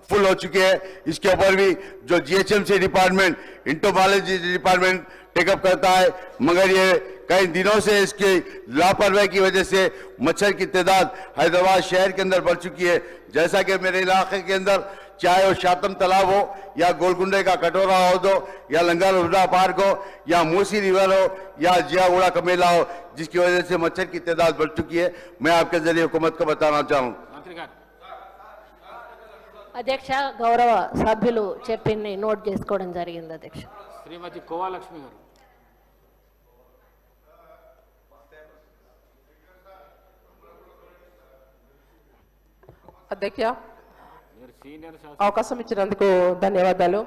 फुल हो चुके हैं। इसके ऊपर भी जो GHMC department, entomology department take up करता है, मगर ये कई दिनों से इसकी लापरवाही की वजह से मच्छर की तादाद हैदराबाद शहर के अंदर बढ़ चुकी है। जैसा कि मेरे इलाके के अंदर चाहे वो शातम तालाब हो या गोलकुंडे का कटोरा हो दो या लंगर हुडा पार्क हो या मूसी रिवर हो या जियागुड़ा कमेला हो, जिसकी वजह से मच्छर की तादाद बढ़ चुकी है। मैं आपके जरिए हुकूमत को बताना चाहूँ। అధ్యక్ష గౌరవ సభ్యులు చెప్పింది నోట్ చేసుకోవడం జరిగింది అధ్యక్ష. శ్రీమతి కోవాలక్ష్మి గారు. అధ్యక్ష అవకాశం ఇచ్చినందుకు ధన్యవాదాలు.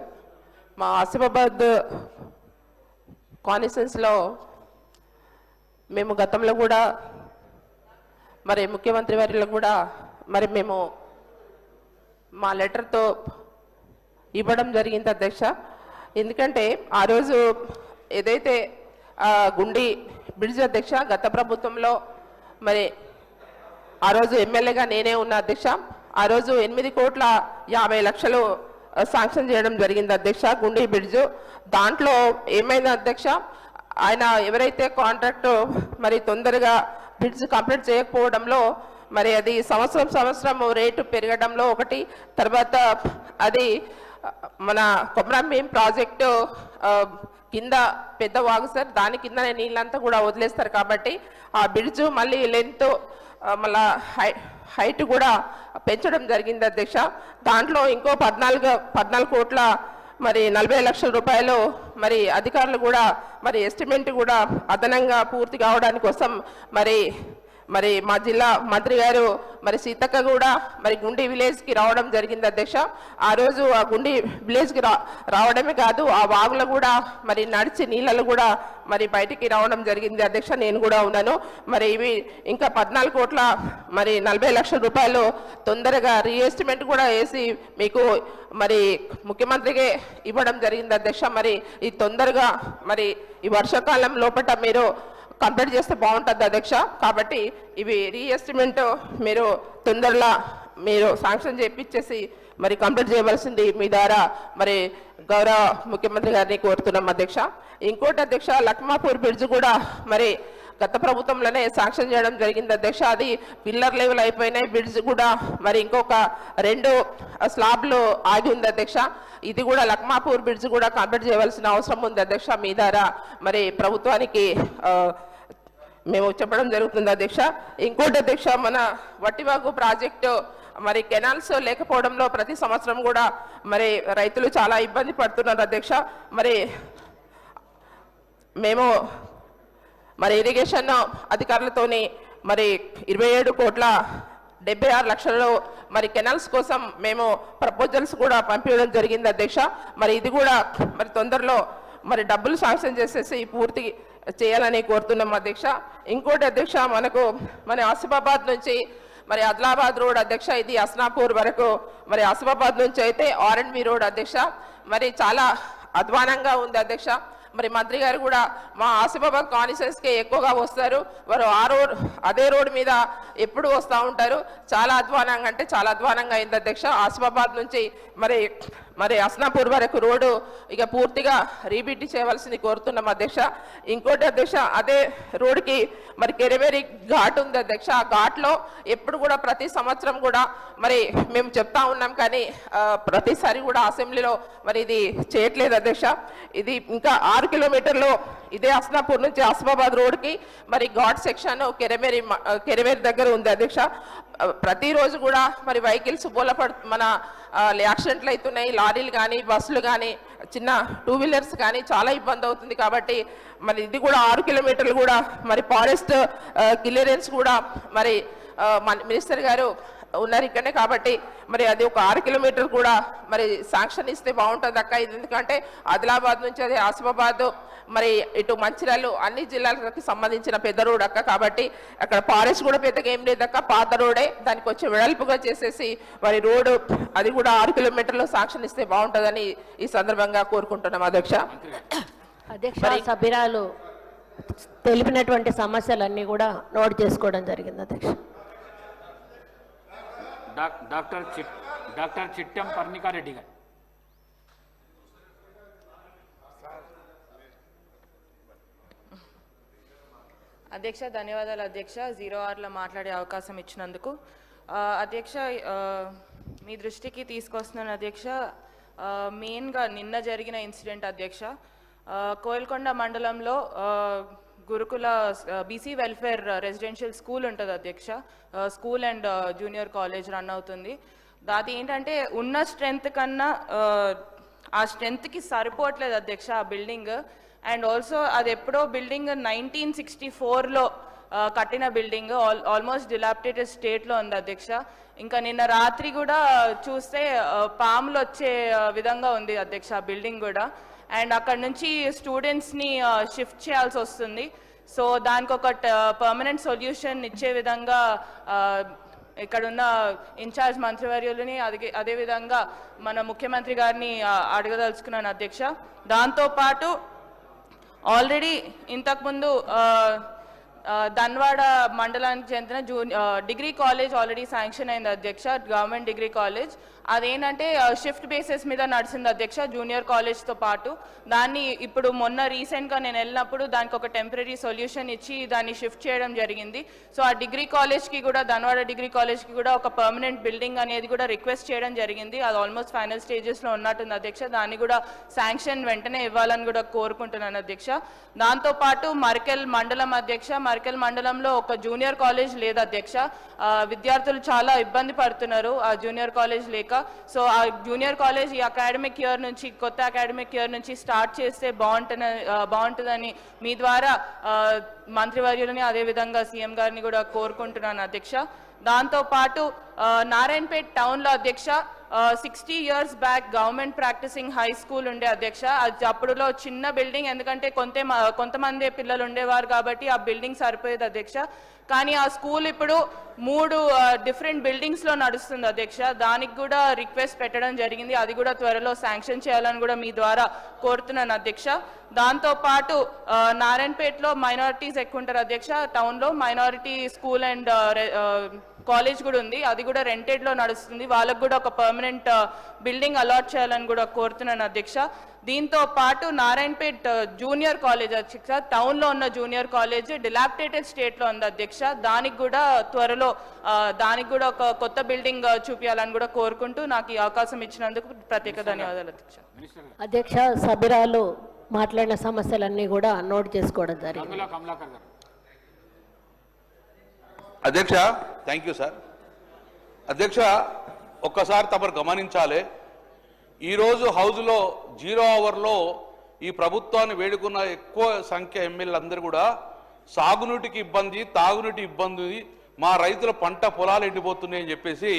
మా ఆసిఫాబాద్ కాన్స్టిట్యుయెన్సీలో మేము గతంలో కూడా మరి ముఖ్యమంత్రి వారిలో కూడా మరి మేము మా లెటర్తో ఇవ్వడం జరిగింది అధ్యక్ష. ఎందుకంటే ఆ రోజు ఏదైతే గుండి బ్రిడ్జ్ అధ్యక్ష గత ప్రభుత్వంలో మరి ఆ రోజు ఎమ్మెల్యేగా నేనే ఉన్నా అధ్యక్ష. ఆ రోజు 8,50,00,000 శాంక్షన్ చేయడం జరిగింది అధ్యక్ష గుండి బ్రిడ్జ్. దాంట్లో ఏమైంది అధ్యక్ష, ఆయన ఎవరైతే కాంట్రాక్ట్ మరి తొందరగా బ్రిడ్జ్ కంప్లీట్ చేయకపోవడంలో మరి అది సంవత్సరం రేటు పెరగడంలో ఒకటి, తర్వాత అది మన కొమరంభీం ప్రాజెక్టు కింద పెద్ద వాగు సార్, దాని కింద నీళ్ళంతా కూడా వదిలేస్తారు కాబట్టి ఆ బ్రిడ్జ్ మళ్ళీ లెంత్ మళ్ళా హైట్ కూడా పెంచడం జరిగింది అధ్యక్ష. దాంట్లో ఇంకో 14 కోట్ల మరి 40 లక్షల రూపాయలు మరి అధికారులు కూడా మరి ఎస్టిమేట్ కూడా అదనంగా పూర్తి కావడానికి కోసం మరి మా జిల్లా మంత్రి గారు మరి సీతక్క కూడా మరి గుండి విలేజ్కి రావడం జరిగింది అధ్యక్ష. ఆ రోజు ఆ గుండి విలేజ్కి రావడమే కాదు, ఆ వాగులో కూడా మరి నడిచి నీళ్ళలో కూడా మరి బయటికి రావడం జరిగింది అధ్యక్ష. నేను కూడా ఉన్నాను. మరి ఇవి ఇంకా 14 కోట్ల మరి 40 లక్షల రూపాయలు తొందరగా రీఎస్టిమేట్ కూడా వేసి మీకు మరి ముఖ్యమంత్రికి ఇవ్వడం జరిగింది అధ్యక్ష. మరి ఈ తొందరగా మరి ఈ వర్షాకాలం లోపల మీరు కంప్లీట్ చేస్తే బాగుంటుంది అధ్యక్ష. కాబట్టి ఇవి రీఎస్టిమేట్ మీరు తొందరగా మీరు శాంక్షన్ చేయించేసి మరి కంప్లీట్ చేయవలసింది మీ ద్వారా మరి గౌరవ ముఖ్యమంత్రి గారిని కోరుతున్నాం అధ్యక్ష. ఇంకోటి అధ్యక్ష, లక్మాపూర్ బ్రిడ్జ్ కూడా మరి గత ప్రభుత్వంలోనే శాంక్షన్ చేయడం జరిగింది అధ్యక్ష. అది పిల్లర్ లెవెల్ అయిపోయినాయి, బ్రిడ్జ్ కూడా మరి ఇంకొక 2 స్లాబ్లు ఆగి ఉంది అధ్యక్ష. ఇది కూడా లక్మాపూర్ బ్రిడ్జ్ కూడా కంప్లీట్ చేయవలసిన అవసరం ఉంది అధ్యక్ష. మీ ద్వారా మరి ప్రభుత్వానికి మేము చెప్పడం జరుగుతుంది అధ్యక్ష. ఇంకోటి అధ్యక్ష, మన వట్టివాగు ప్రాజెక్టు మరి కెనాల్స్ లేకపోవడంలో ప్రతి సంవత్సరం కూడా మరి రైతులు చాలా ఇబ్బంది పడుతున్నారు అధ్యక్ష. మరి మేము మరి ఇరిగేషన్ అధికారులతోని మరి 27,76,00,000 మరి కెనాల్స్ కోసం మేము ప్రపోజల్స్ కూడా పంపించడం జరిగింది అధ్యక్ష. మరి ఇది కూడా మరి తొందరలో మరి డబ్బులు శాంక్షన్ చేసేసి పూర్తి చేయాలని కోరుతున్నాం అధ్యక్ష. ఇంకోటి అధ్యక్ష, మనకు మన ఆసిఫాబాద్ నుంచి మరి ఆదిలాబాద్ రోడ్ అధ్యక్ష, ఇది అస్నాపూర్ వరకు మరి ఆసిఫాబాద్ నుంచి అయితే R&B రోడ్ అధ్యక్ష మరి చాలా అధ్వానంగా ఉంది అధ్యక్ష. మరి మంత్రి గారు కూడా మా ఆసిఫాబాద్ కాన్స్టిట్యుయెన్సీకి ఎక్కువగా వస్తారు, వారు అదే రోడ్ మీద ఎప్పుడు వస్తూ ఉంటారు. చాలా అధ్వానంగా అంటే చాలా అధ్వానంగా అయింది అధ్యక్ష. ఆసిఫాబాద్ నుంచి మరి అస్నాపూర్ వరకు రోడ్డు ఇక పూర్తిగా రీబిల్డ్ చేయవలసింది కోరుతున్నాం అధ్యక్ష. ఇంకోటి అధ్యక్ష, అదే రోడ్డుకి మరి కెరవేరి ఘాట్ ఉంది అధ్యక్ష. ఆ ఘాట్లో ఎప్పుడు కూడా ప్రతి సంవత్సరం కూడా మరి మేము చెప్తా ఉన్నాం, కానీ ప్రతిసారి కూడా అసెంబ్లీలో మరి ఇది చేయట్లేదు అధ్యక్ష. ఇది ఇంకా 6 కిలోమీటర్లు ఇదే అస్నాపూర్ నుంచి ఆసిఫాబాద్ రోడ్కి మరి ఘాట్ సెక్షన్ కెరవేరి దగ్గర ఉంది అధ్యక్ష. ప్రతిరోజు కూడా మరి వెహికల్స్ మన యాక్సిడెంట్లు అవుతున్నాయి, లారీలు కానీ బస్సులు కానీ చిన్న 2 వీలర్స్ కానీ చాలా ఇబ్బంది అవుతుంది. కాబట్టి మరి ఇది కూడా 6 కిలోమీటర్లు కూడా మరి ఫారెస్ట్ క్లియరెన్స్ కూడా మరి మినిస్టర్ గారు ఉన్నారు ఇక్కడనే, కాబట్టి మరి అది ఒక 6 కిలోమీటర్ కూడా మరి శాంక్షన్ ఇస్తే బాగుంటుంది అక్క. ఇది ఎందుకంటే ఆదిలాబాద్ నుంచి అది ఆసిఫాబాద్ మరి ఇటు మంచిర్యాల అన్ని జిల్లాలకు సంబంధించిన పెద్ద రోడ్ అక్క. కాబట్టి అక్కడ ఫారెస్ట్ కూడా పెద్దగా ఏం లేదక్క, పాత రోడే. దానికి వచ్చి వెడల్పుగా చేసేసి మరి రోడ్డు అది కూడా 6 కిలోమీటర్లు శాంక్షన్ ఇస్తే బాగుంటుందని ఈ సందర్భంగా కోరుకుంటున్నాం అధ్యక్ష. అధ్యక్ష, సభ్యురాలు తెలిపినటువంటి సమస్యలన్నీ కూడా నోట్ చేసుకోవడం జరిగింది అధ్యక్ష. డాక్టర్ చిట్టెం పర్ణికారెడ్డి గారు. అధ్యక్ష ధన్యవాదాలు అధ్యక్ష. 0 మాట్లాడే అవకాశం ఇచ్చినందుకు. అధ్యక్ష మీ దృష్టికి తీసుకొస్తున్నాను అధ్యక్ష. మెయిన్గా నిన్న జరిగిన ఇన్సిడెంట్ అధ్యక్ష, కోయల్కొండ మండలంలో గురుకుల బీసీ వెల్ఫేర్ రెసిడెన్షియల్ స్కూల్ ఉంటుంది అధ్యక్ష. School and junior college run అవుతుంది. అది ఏంటంటే ఉన్న స్ట్రెంత్ కన్నా ఆ స్ట్రెంత్కి సరిపోవట్లేదు అధ్యక్ష ఆ బిల్డింగ్. అండ్ ఆల్సో అది ఎప్పుడో బిల్డింగ్ 1964లో కట్టిన బిల్డింగ్, ఆల్మోస్ట్ డిలాప్టేటెడ్ స్టేట్లో ఉంది అధ్యక్ష. ఇంకా నిన్న రాత్రి కూడా చూస్తే పాములు వచ్చే విధంగా ఉంది అధ్యక్ష ఆ బిల్డింగ్ కూడా. అండ్ అక్కడ నుంచి స్టూడెంట్స్ని షిఫ్ట్ చేయాల్సి వస్తుంది. సో దానికి ఒక పర్మనెంట్ సొల్యూషన్ ఇచ్చే విధంగా ఇక్కడున్న ఇన్ఛార్జ్ మంత్రివర్యులని అదేవిధంగా మన ముఖ్యమంత్రి గారిని అడగదలుచుకున్నాను అధ్యక్ష. దాంతోపాటు ఆల్రెడీ ఇంతకుముందు ధన్వాడ మండలానికి చెందిన డిగ్రీ కాలేజ్ ఆల్రెడీ శాంక్షన్ అయింది అధ్యక్ష, గవర్నమెంట్ డిగ్రీ కాలేజ్. అదేంటంటే షిఫ్ట్ బేసిస్ మీద నడిచింది అధ్యక్ష జూనియర్ కాలేజ్తో పాటు. దాన్ని ఇప్పుడు మొన్న రీసెంట్గా నేను వెళ్ళినప్పుడు దానికి ఒక టెంపరీ సొల్యూషన్ ఇచ్చి దాన్ని షిఫ్ట్ చేయడం జరిగింది. సో ఆ డిగ్రీ కాలేజ్కి కూడా, ధన్వాడ డిగ్రీ కాలేజ్కి కూడా ఒక పర్మనెంట్ బిల్డింగ్ అనేది కూడా రిక్వెస్ట్ చేయడం జరిగింది. అది ఆల్మోస్ట్ ఫైనల్ స్టేజెస్లో ఉన్నట్టుంది అధ్యక్ష. దాన్ని కూడా శాంక్షన్ వెంటనే ఇవ్వాలని కూడా కోరుకుంటున్నాను అధ్యక్ష. దాంతోపాటు మర్కెల్ మండలం అధ్యక్ష, మర్కెల్ మండలంలో ఒక జూనియర్ కాలేజ్ లేదు అధ్యక్ష. విద్యార్థులు చాలా ఇబ్బంది పడుతున్నారు ఆ జూనియర్ కాలేజ్ లేక. సో ఆ జూనియర్ కాలేజ్ ఈ అకాడమిక్ ఇయర్ నుంచి, కొత్త అకాడమిక్ ఇయర్ నుంచి స్టార్ట్ చేస్తే బాగుంటుందని మీ ద్వారా మంత్రివర్యులని అదేవిధంగా సీఎం గారిని కూడా కోరుకుంటున్నాను అధ్యక్ష. దాంతోపాటు నారాయణపేట్ టౌన్లో అధ్యక్ష 60 years back government practising high school ఉండే అధ్యక్ష. అది అప్పుడులో చిన్న బిల్డింగ్, ఎందుకంటే కొంతమంది పిల్లలు ఉండేవారు కాబట్టి ఆ బిల్డింగ్ సరిపోయేది అధ్యక్ష. కానీ ఆ స్కూల్ ఇప్పుడు 3 డిఫరెంట్ బిల్డింగ్స్లో నడుస్తుంది అధ్యక్ష. దానికి కూడా రిక్వెస్ట్ పెట్టడం జరిగింది. అది కూడా త్వరలో శాంక్షన్ చేయాలని కూడా మీ ద్వారా కోరుతున్నాను అధ్యక్ష. దాంతోపాటు నారాయణపేటలో మైనారిటీస్ ఎక్కువ ఉంటారు అధ్యక్ష. టౌన్లో మైనారిటీ స్కూల్ అండ్ కాలేజ్ కూడా ఉంది, అది కూడా రెంటెడ్లో నడుస్తుంది. వాళ్ళకు కూడా ఒక పర్మనెంట్ బిల్డింగ్ అలాట్ చేయాలని కూడా కోరుతున్నాను అధ్యక్ష. దీంతో పాటు నారాయణపేట్ జూనియర్ కాలేజ్ అధ్యక్ష, టౌన్లో ఉన్న జూనియర్ కాలేజ్ డిలాప్టేటెడ్ స్టేట్లో ఉంది అధ్యక్ష. దానికి కూడా త్వరలో దానికి కూడా ఒక కొత్త బిల్డింగ్ చూపించాలని కూడా కోరుకుంటూ నాకు ఈ అవకాశం ఇచ్చినందుకు ప్రత్యేక ధన్యవాదాలు అధ్యక్ష. అధ్యక్ష, సభ్యురాలు మాట్లాడిన సమస్యలన్నీ కూడా నోట్ చేసుకోవడం జరిగింది. అధ్యక్ష, థ్యాంక్ యూ సార్. అధ్యక్ష, ఒక్కసారి తమరు గమనించాలి, ఈరోజు హౌజ్లో 0 అవర్లో ఈ ప్రభుత్వాన్ని వేడుకున్న ఎక్కువ సంఖ్య ఎమ్మెల్యేలందరూ కూడా సాగునీటికి ఇబ్బంది, తాగునీటి ఇబ్బంది, మా రైతుల పంట పొలాలు ఎండిపోతున్నాయని చెప్పేసి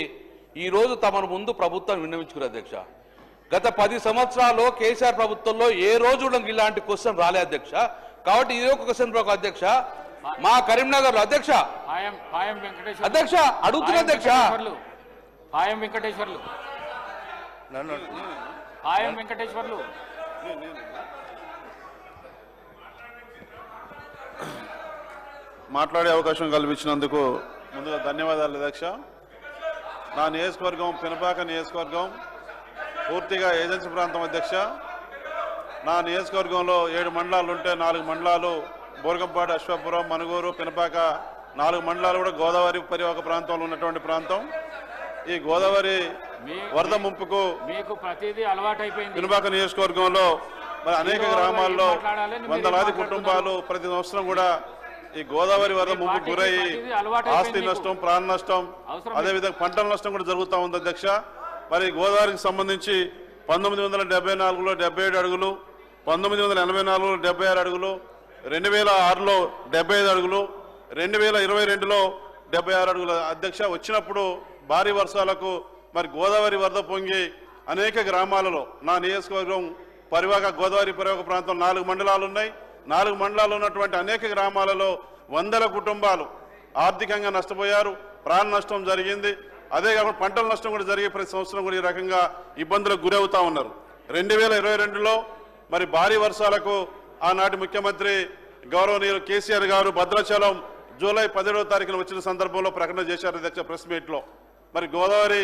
ఈరోజు తమ ముందు ప్రభుత్వం విన్నవించుకున్నారు అధ్యక్ష. గత 10 సంవత్సరాల్లో కేసీఆర్ ప్రభుత్వంలో ఏ రోజు ఇలాంటి క్వశ్చన్ రాలే అధ్యక్ష. కాబట్టి ఇది ఒక క్వశ్చన్ బ్లాక్ అధ్యక్ష. మా కరీంనగర్లో అధ్యక్ష అధ్యక్ష అడుగుతున్నా అధ్యక్ష, పాయం వెంకటేశ్వర్లు మాట్లాడే అవకాశం కల్పించినందుకు ముందుగా ధన్యవాదాలు అధ్యక్ష. నా నియోజకవర్గం పినపాక నియోజకవర్గం పూర్తిగా ఏజెన్సీ ప్రాంతం అధ్యక్ష. నా నియోజకవర్గంలో 7 మండలాలు ఉంటే 4 మండలాలు బోర్గంపాడు, అశ్వాపురం, మనుగూరు, పినపాక 4 మండలాలు కూడా గోదావరి పరివాహక ప్రాంతంలో ఉన్నటువంటి ప్రాంతం. ఈ గోదావరి వరద ముంపుకు పినపాక నియోజకవర్గంలో మరి అనేక గ్రామాల్లో వందలాది కుటుంబాలు ప్రతి సంవత్సరం కూడా ఈ గోదావరి వరద ముంపు గురయ్యి ఆస్తి నష్టం, ప్రాణ నష్టం, అదేవిధంగా పంటల నష్టం కూడా జరుగుతూ ఉంది అధ్యక్ష. మరి గోదావరికి సంబంధించి 1974లో 77 అడుగులు, 1984లో 76 అడుగులు, 2006లో 75 అడుగులు, 2022లో 76 అడుగుల అధ్యక్ష. వచ్చినప్పుడు భారీ వర్షాలకు మరి గోదావరి వరద పొంగి అనేక గ్రామాలలో, నా నియోజకవర్గం గోదావరి పరివాహక ప్రాంతం 4 మండలాలు ఉన్నాయి. 4 మండలాలు ఉన్నటువంటి అనేక గ్రామాలలో వందల కుటుంబాలు ఆర్థికంగా నష్టపోయారు, ప్రాణ నష్టం జరిగింది. అదే కాకుండా పంటల నష్టం కూడా జరిగే ప్రతి సంవత్సరం కూడా ఈ రకంగా ఇబ్బందులకు గురవుతా ఉన్నారు. 2022లో మరి భారీ వర్షాలకు ఆనాటి ముఖ్యమంత్రి గౌరవనీయులు కేసీఆర్ గారు భద్రాచలం జూలై 17వ తారీఖున వచ్చిన సందర్భంలో ప్రకటన చేశారు అధ్యక్ష ప్రెస్ మీట్లో. మరి గోదావరి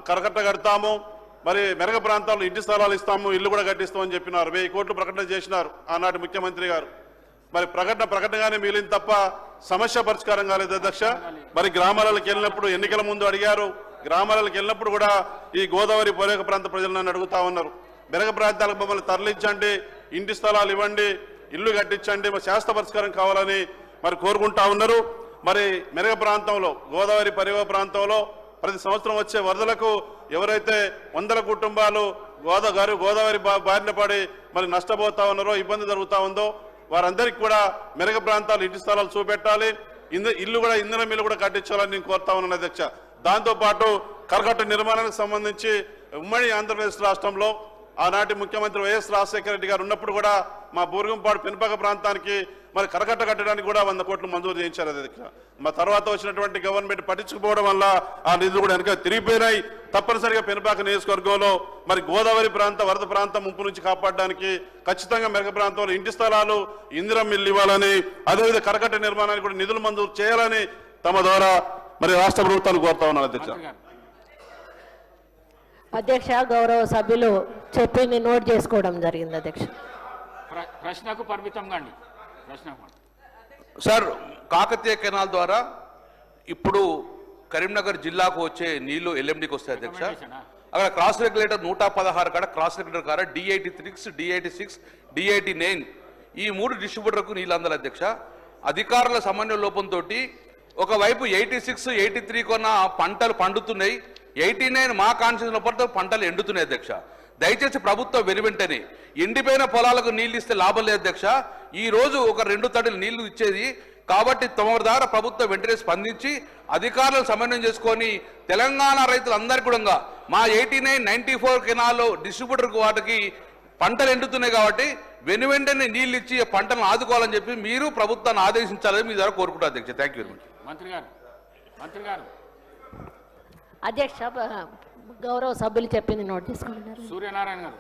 కరకట్ట కడతాము, మరి మెరగ ప్రాంతాల్లో ఇంటి స్థలాలు ఇస్తాము, ఇల్లు కూడా కట్టిస్తామని చెప్పినారు. 1000 కోట్లు ప్రకటన చేసినారు ఆనాటి ముఖ్యమంత్రి గారు. మరి ప్రకటనగానే మిగిలింది తప్ప సమస్య పరిష్కారం కాలేదు అధ్యక్ష. మరి గ్రామాలకు వెళ్ళినప్పుడు ఎన్నికల ముందు అడిగారు, గ్రామాలకు వెళ్ళినప్పుడు కూడా ఈ గోదావరి పరివాహక ప్రాంత ప్రజలు నన్ను అడుగుతా ఉన్నారు, మెరగ ప్రాంతాలకు మమ్మల్ని తరలించండి, ఇంటి స్థలాలు ఇవ్వండి, ఇల్లు కట్టించండి, మరి శాశ్వత పరిష్కారం కావాలని మరి కోరుకుంటా ఉన్నారు. మరి మెరగ ప్రాంతంలో గోదావరి పరివాహక ప్రాంతంలో ప్రతి సంవత్సరం వచ్చే వరదలకు ఎవరైతే వందల కుటుంబాలు గోదావరి బారిన పడి మరి నష్టపోతా ఉన్నారో, ఇబ్బంది జరుగుతూ ఉందో వారందరికీ కూడా మెరగ ప్రాంతాలు ఇంటి స్థలాలు చూపెట్టాలి, ఇల్లు కూడా ఇంధన మిల్లు కూడా కట్టించాలని నేను కోరుతా ఉన్నాను అధ్యక్ష. దాంతోపాటు కరకట్ట నిర్మాణానికి సంబంధించి ఉమ్మడి ఆంధ్రప్రదేశ్ రాష్ట్రంలో ఆనాటి ముఖ్యమంత్రి వైఎస్ రాజశేఖర రెడ్డి గారు ఉన్నప్పుడు కూడా మా బూరుగుంపాడు పెనుపక ప్రాంతానికి మరి కరకట్ట కట్టడానికి కూడా 100 కోట్లు మంజూరు చేయించారు అధ్యక్ష. మా తర్వాత వచ్చినటువంటి గవర్నమెంట్ పట్టించుకోవడం వల్ల ఆ నిధులు కూడా వెనక తిరిగిపోయినాయి. తప్పనిసరిగా పెనుపాక నియోజకవర్గంలో మరి గోదావరి వరద ప్రాంతం ముంపు నుంచి కాపాడడానికి ఖచ్చితంగా మెరగ ప్రాంతంలో ఇంటి స్థలాలు, ఇందిరా మిల్లు ఇవ్వాలని, అదేవిధంగా కరకట్ట నిర్మాణానికి కూడా నిధులు మంజూరు చేయాలని తమ ద్వారా మరి రాష్ట్ర ప్రభుత్వాన్ని కోరుతా ఉన్నాను అధ్యక్ష. అధ్యక్ష, గౌరవ సభ్యులు చెప్పింది నోట్ చేసుకోవడం జరిగింది అధ్యక్ష. ప్రశ్నకు పరిమితం కాండి. సార్, కాకతీయ కెనాల్ ద్వారా ఇప్పుడు కరీంనగర్ జిల్లాకు వచ్చే నీళ్లు ఎల్ఎండికి వస్తాయి అధ్యక్ష. అక్కడ క్రాస్ రెగ్యులేటర్ 116 కాడ క్రాస్ రెగ్యులేటర్ కాడ D86, D86, D89 ఈ 3 డిస్ట్రిబ్యూటర్కు నీళ్ళు అందాలి అధ్యక్ష. అధికారుల సమన్వయ లోపంతో ఒకవైపు 86, 83 కొన్న పంటలు పండుతున్నాయి, 89 మా కాన్స్టిట్యూషన్ లోపల పంటలు ఎండుతున్నాయి అధ్యక్ష. దయచేసి ప్రభుత్వం వెనువెంటనే ఎండిపోయిన పొలాలకు నీళ్లు ఇస్తే లాభం లేదు అధ్యక్ష. ఈ రోజు ఒక 2 తడులు నీళ్లు ఇచ్చేది కాబట్టి తమ ద్వారా ప్రభుత్వం వెంటనే స్పందించి అధికారులను సమన్వయం చేసుకొని తెలంగాణ రైతులందరికీ కూడా మా 89, 94 కెనాల్లో డిస్ట్రిబ్యూటర్కు వాటికి పంటలు ఎండుతున్నాయి కాబట్టి వెనువెంటనే నీళ్లు ఇచ్చి పంటలను ఆదుకోవాలని చెప్పి మీరు ప్రభుత్వాన్ని ఆదేశించాలని మీ ద్వారా కోరుకుంటారు అధ్యక్ష. Thank you very much. మంత్రి గారు అధ్యక్ష, గౌరవ సభ్యులు చెప్పింది నోట్ చేసుకుంటున్నారు. సూర్యనారాయణ గారు.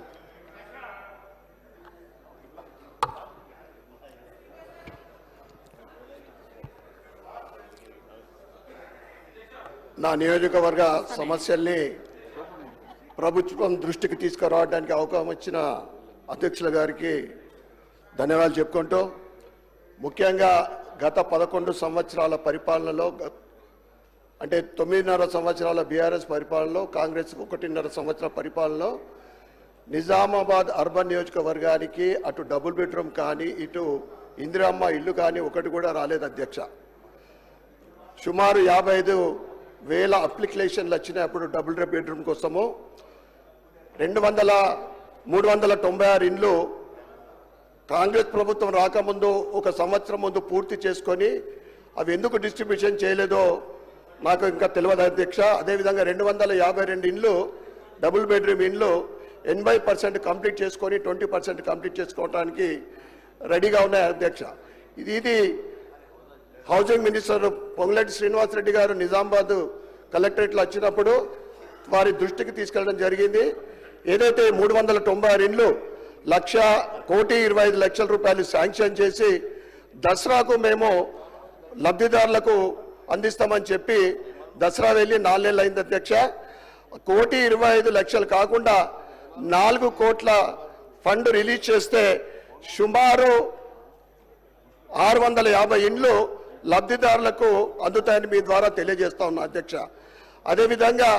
నా నియోజకవర్గ సమస్యల్ని ప్రభుత్వం దృష్టికి తీసుకురావడానికి అవకాశం ఇచ్చిన అధ్యక్షుల గారికి ధన్యవాదాలు చెప్పుకుంటూ, ముఖ్యంగా గత 11 సంవత్సరాల పరిపాలనలో అంటే 9.5 సంవత్సరాల బీఆర్ఎస్ పరిపాలనలో, కాంగ్రెస్ 1.5 సంవత్సరాల పరిపాలనలో నిజామాబాద్ అర్బన్ నియోజకవర్గానికి అటు డబుల్ బెడ్రూమ్ కానీ ఇటు ఇందిరమ్మ ఇల్లు కానీ ఒకటి కూడా రాలేదు అధ్యక్ష. సుమారు 55,000 అప్లికేషన్లు వచ్చినాయి అప్పుడు డబుల్ బెడ్రూమ్ కోసము. 396 ఇండ్లు కాంగ్రెస్ ప్రభుత్వం రాకముందు 1 సంవత్సరం ముందు పూర్తి చేసుకొని అవి ఎందుకు డిస్ట్రిబ్యూషన్ చేయలేదో నాకు ఇంకా తెలియదు అధ్యక్ష. అదేవిధంగా 252 ఇండ్లు డబుల్ బెడ్రూమ్ ఇండ్లు 80% కంప్లీట్ చేసుకొని 20% కంప్లీట్ చేసుకోవడానికి రెడీగా ఉన్నాయి అధ్యక్ష. ఇది హౌసింగ్ మినిస్టర్ పొంగులేటి శ్రీనివాసరెడ్డి గారు నిజామాబాద్ కలెక్టరేట్లో వచ్చినప్పుడు వారి దృష్టికి తీసుకెళ్ళడం జరిగింది. ఏదైతే 396 ఇండ్లు 1,25,00,000 రూపాయలు శాంక్షన్ చేసి దసరాకు మేము లబ్ధిదారులకు అందిస్తామని చెప్పి దసరా వెళ్ళి 4 నెలలు అయింది అధ్యక్ష. 1,25,00,000 కాకుండా 4 కోట్ల ఫండ్ రిలీజ్ చేస్తే సుమారు 650 ఇండ్లు లబ్ధిదారులకు అందుతాయని మీ ద్వారా తెలియజేస్తా ఉన్నా అధ్యక్ష. అదేవిధంగా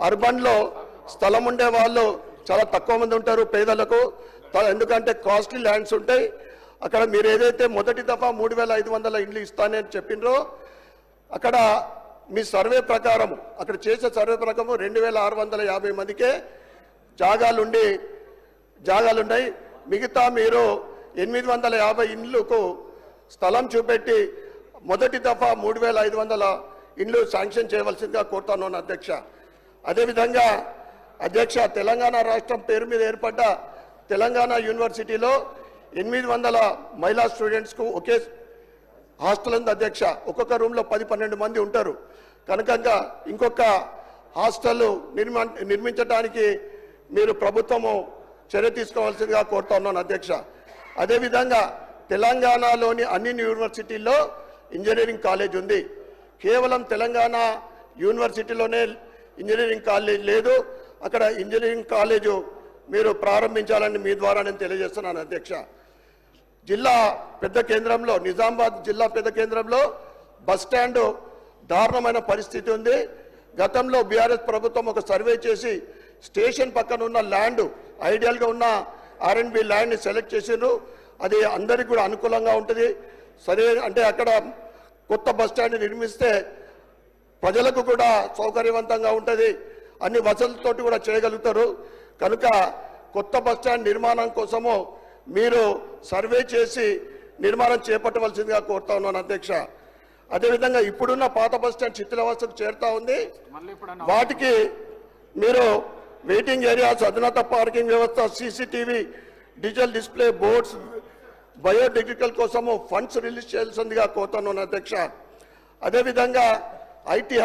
అర్బన్లో స్థలం ఉండే వాళ్ళు చాలా తక్కువ మంది ఉంటారు పేదలకు, ఎందుకంటే కాస్ట్లీ ల్యాండ్స్ ఉంటాయి. అక్కడ మీరు ఏదైతే మొదటి దఫా 3,500 ఇండ్లు ఇస్తానని చెప్పినరో అక్కడ మీ సర్వే ప్రకారం అక్కడ చేసే సర్వే ప్రకారం 2,650 మందికే జాగాలున్నాయి. మిగతా మీరు 850 ఇండ్లకు స్థలం చూపెట్టి మొదటి దఫా 3,500 ఇండ్లు శాంక్షన్ చేయవలసిందిగా కోరుతాను అధ్యక్ష. అదేవిధంగా అధ్యక్ష, తెలంగాణ రాష్ట్రం పేరు మీద ఏర్పడ్డ తెలంగాణ యూనివర్సిటీలో 800 మహిళా స్టూడెంట్స్కు ఒకే హాస్టల్ ఉంది అధ్యక్ష. ఒక్కొక్క రూమ్లో 10-12 మంది ఉంటారు. కనుక ఇంకొక హాస్టల్ నిర్మించడానికి మీరు ప్రభుత్వము చర్య తీసుకోవాల్సిందిగా కోరుతా ఉన్నాను అధ్యక్ష. అదేవిధంగా తెలంగాణలోని అన్ని యూనివర్సిటీల్లో ఇంజనీరింగ్ కాలేజ్ ఉంది. కేవలం తెలంగాణ యూనివర్సిటీలోనే ఇంజనీరింగ్ కాలేజ్ లేదు. అక్కడ ఇంజనీరింగ్ కాలేజు మీరు ప్రారంభించాలని మీ ద్వారా నేను తెలియజేస్తున్నాను అధ్యక్ష. జిల్లా పెద్ద కేంద్రంలో, నిజామాబాద్ జిల్లా పెద్ద కేంద్రంలో బస్టాండ్ దారుణమైన పరిస్థితి ఉంది. గతంలో బీఆర్ఎస్ ప్రభుత్వం ఒక సర్వే చేసి స్టేషన్ పక్కన ఉన్న ల్యాండ్, ఐడియల్గా ఉన్న R&B ల్యాండ్ని సెలెక్ట్ చేసిండ్రు. అది అందరికీ కూడా అనుకూలంగా ఉంటుంది. సరే అంటే అక్కడ కొత్త బస్టాండ్ నిర్మిస్తే ప్రజలకు కూడా సౌకర్యవంతంగా ఉంటుంది, అన్ని వసతులతోటి కూడా చేయగలుగుతారు. కనుక కొత్త బస్టాండ్ నిర్మాణం కోసము మీరు సర్వే చేసి నిర్మాణం చేపట్టవలసిందిగా కోరుతా ఉన్నాను అధ్యక్ష. అదేవిధంగా ఇప్పుడున్న పాత బస్టాండ్ శిథిలావస్థకు చేరుతా ఉంది. వాటికి మీరు వెయిటింగ్ ఏరియాస్, అధునాత పార్కింగ్ వ్యవస్థ, CCTV, డిజిటల్ డిస్ప్లే బోర్డ్స్, బయోటెక్నికల్ కోసము ఫండ్స్ రిలీజ్ చేయాల్సిందిగా కోరుతున్నాను అధ్యక్ష. అదేవిధంగా ఐటీ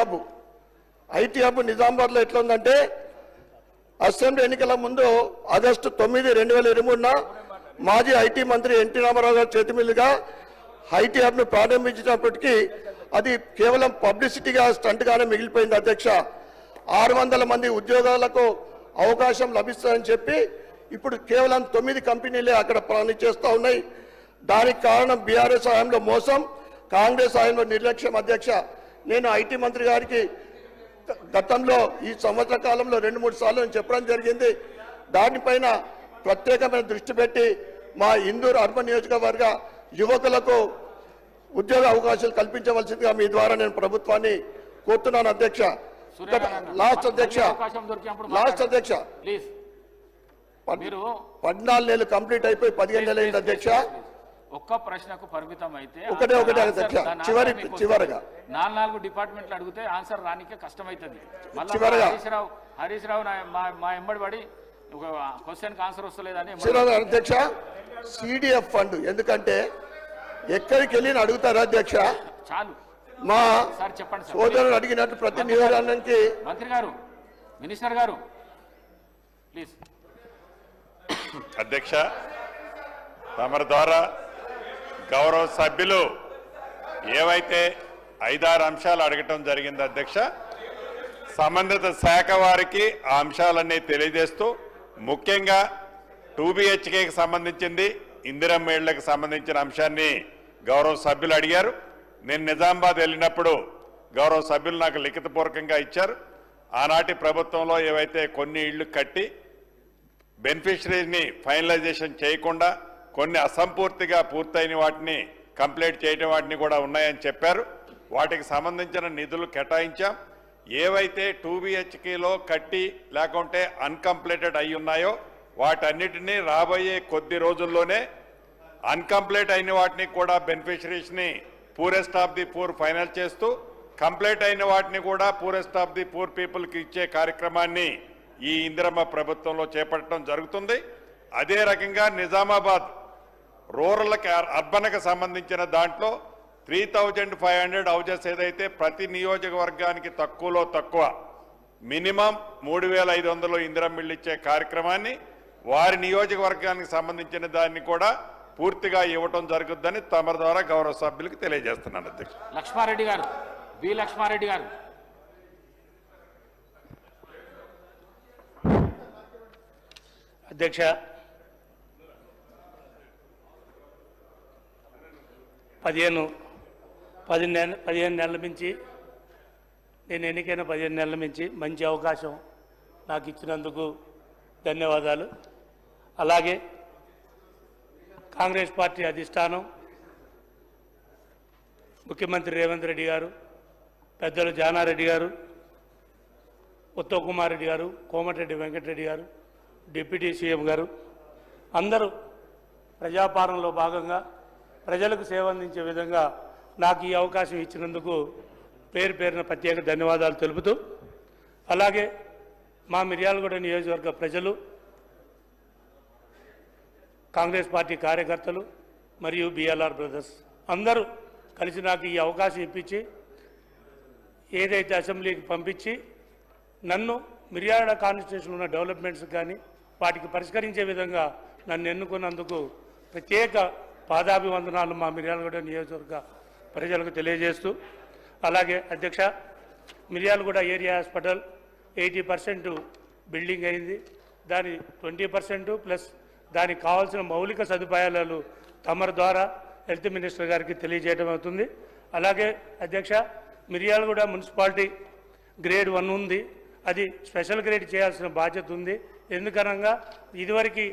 హబ్ నిజామాబాద్లో ఎట్లా ఉందంటే, అసెంబ్లీ ఎన్నికల ముందు ఆగస్టు 9, 2023న మాజీ ఐటీ మంత్రి ఎన్టీ రామారావు గారి చేతి మీదుగా ఐటీ హబ్ను ప్రారంభించినప్పటికీ అది కేవలం పబ్లిసిటీగా, స్టంట్గానే మిగిలిపోయింది అధ్యక్ష. 600 మంది ఉద్యోగాలకు అవకాశం లభిస్తుందని చెప్పి ఇప్పుడు కేవలం 9 కంపెనీలే అక్కడ పనిచేస్తూ ఉన్నాయి. దానికి కారణం బీఆర్ఎస్ హయాంలో మోసం, కాంగ్రెస్ హయాంలో నిర్లక్ష్యం అధ్యక్ష. నేను ఐటీ మంత్రి గారికి గతంలో ఈ సంవత్సర కాలంలో 2-3 సార్లు నేను చెప్పడం జరిగింది. దానిపైన ప్రత్యేకమైన దృష్టి పెట్టి మా ఇందూరు అర్బన్ నియోజకవర్గ యువకులకు ఉద్యోగ అవకాశాలు కల్పించవలసిందిగా మీ ద్వారా నేను ప్రభుత్వాన్ని కోరుతున్నాను అధ్యక్ష. లాస్ట్ అధ్యక్ష 14 నెలలు కంప్లీట్ అయిపోయి 15 నెలలు అయింది అధ్యక్ష. ఒక్క ప్రశ్నకు పరిమితం అయితే ఒకటే అధ్యక్ష. చివరగా 4 డిపార్ట్మెంట్లు అడిగితే ఆన్సర్ రానికే కష్టమవుతుంది. చివరగా హరీష్ రావు మా ఎంబడి పడి ఒక క్వశ్చన్కి ఆన్సర్ వస్తలేదని అధ్యక్ష. CDF ఫండ్ ఎందుకంటే ఎక్కడికి వెళ్ళి అడుగుతారు అధ్యక్ష. చాలు మా సార్ చెప్పండి సార్. సోదరులు అడిగినట్టు ప్రతి నియోజకవర్గానికి మంత్రి గారు, మినిస్టర్ గారు ప్లీజ్. అధ్యక్ష, తమరి ద్వారా గౌరవ సభ్యులు ఏవైతే 5-6 అంశాలు అడగటం జరిగింది అధ్యక్ష, సంబంధిత శాఖ వారికి ఆ అంశాలన్నీ తెలియజేస్తూ ముఖ్యంగా 2BHKకి సంబంధించింది, ఇందిరమ్మ ఇళ్లకు సంబంధించిన అంశాన్ని గౌరవ సభ్యులు అడిగారు. నేను నిజామాబాద్ వెళ్ళినప్పుడు గౌరవ సభ్యులు నాకు లిఖితపూర్వకంగా ఇచ్చారు. ఆనాటి ప్రభుత్వంలో ఏవైతే కొన్ని ఇళ్లు కట్టి బెనిఫిషరీస్ని ఫైనలైజేషన్ చేయకుండా కొన్ని అసంపూర్తిగా పూర్తయిన వాటిని కంప్లీట్ చేయడం వాటిని కూడా ఉన్నాయని చెప్పారు. వాటికి సంబంధించిన నిధులు కేటాయించాం. ఏవైతే 2BHKలో కట్టి లేకుంటే అన్కంప్లీటెడ్ అయి ఉన్నాయో వాటన్నిటినీ రాబోయే కొద్ది రోజుల్లోనే అన్కంప్లీట్ అయిన వాటిని కూడా బెనిఫిషరీస్ని poorest of the poor final చేస్తూ కంప్లీట్ అయిన వాటిని కూడా పూరెస్ట్ ఆఫ్ ది పూర్ పీపుల్కి ఇచ్చే కార్యక్రమాన్ని ఈ ఇందిరమ్మ ప్రభుత్వంలో చేపట్టడం జరుగుతుంది. అదే రకంగా నిజామాబాద్ రూరల్కి అర్బన్కి సంబంధించిన దాంట్లో 3500 హౌజెస్ ఏదైతే ప్రతి నియోజకవర్గానికి తక్కువలో తక్కువ మినిమం 3500 ఇందిరమ్మ ఇళ్ళు ఇచ్చే కార్యక్రమాన్ని వారి నియోజకవర్గానికి సంబంధించిన దాన్ని కూడా పూర్తిగా ఇవ్వటం జరుగుతుందని తమ ద్వారా గౌరవ సభ్యులకు తెలియజేస్తున్నాను అధ్యక్ష. లక్ష్మారెడ్డి గారు, బి లక్ష్మారెడ్డి గారు. అధ్యక్ష, 15 నెలల నుంచి నేను ఎన్నికైన 15 నెలల నుంచి మంచి అవకాశం నాకు ఇచ్చినందుకు ధన్యవాదాలు. అలాగే కాంగ్రెస్ పార్టీ అధిష్టానం, ముఖ్యమంత్రి రేవంత్ రెడ్డి గారు, పెద్దలు జానారెడ్డి గారు, ఉత్తమ్ కుమార్ రెడ్డి గారు, కోమటిరెడ్డి వెంకటరెడ్డి గారు, డిప్యూటీ సీఎం గారు అందరూ ప్రజాపాలనలో భాగంగా ప్రజలకు సేవ అందించే విధంగా నాకు ఈ అవకాశం ఇచ్చినందుకు పేరు పేరున ప్రత్యేక ధన్యవాదాలు తెలుపుతూ, అలాగే మా మిర్యాలగూడ నియోజకవర్గ ప్రజలు కాంగ్రెస్ పార్టీ కార్యకర్తలు మరియు బిఎల్ఆర్ బ్రదర్స్ అందరూ కలిసి నాకు ఈ అవకాశం ఇప్పించి ఏదైతే అసెంబ్లీకి పంపించి నన్ను మిర్యాలగూడ కాన్స్టిట్యూషన్లో ఉన్న డెవలప్మెంట్స్ కానీ వాటికి పరిష్కరించే విధంగా నన్ను ఎన్నుకున్నందుకు ప్రత్యేక పాదాభివందనాలు మా మిర్యాలగూడ నియోజకవర్గ ప్రజలకు తెలియజేస్తూ, అలాగే అధ్యక్ష, మిర్యాలగూడ ఏరియా హాస్పిటల్ 80% బిల్డింగ్ అయింది. దాని 20% ప్లస్ దానికి కావాల్సిన మౌలిక సదుపాయాలు తమరి ద్వారా హెల్త్ మినిస్టర్ గారికి తెలియజేయడం అవుతుంది. అలాగే అధ్యక్ష, మిర్యాలగూడ మున్సిపాలిటీ గ్రేడ్ 1 ఉంది, అది స్పెషల్ గ్రేడ్ చేయాల్సిన బాధ్యత ఉంది. ఎందుకనగా ఇదివరకు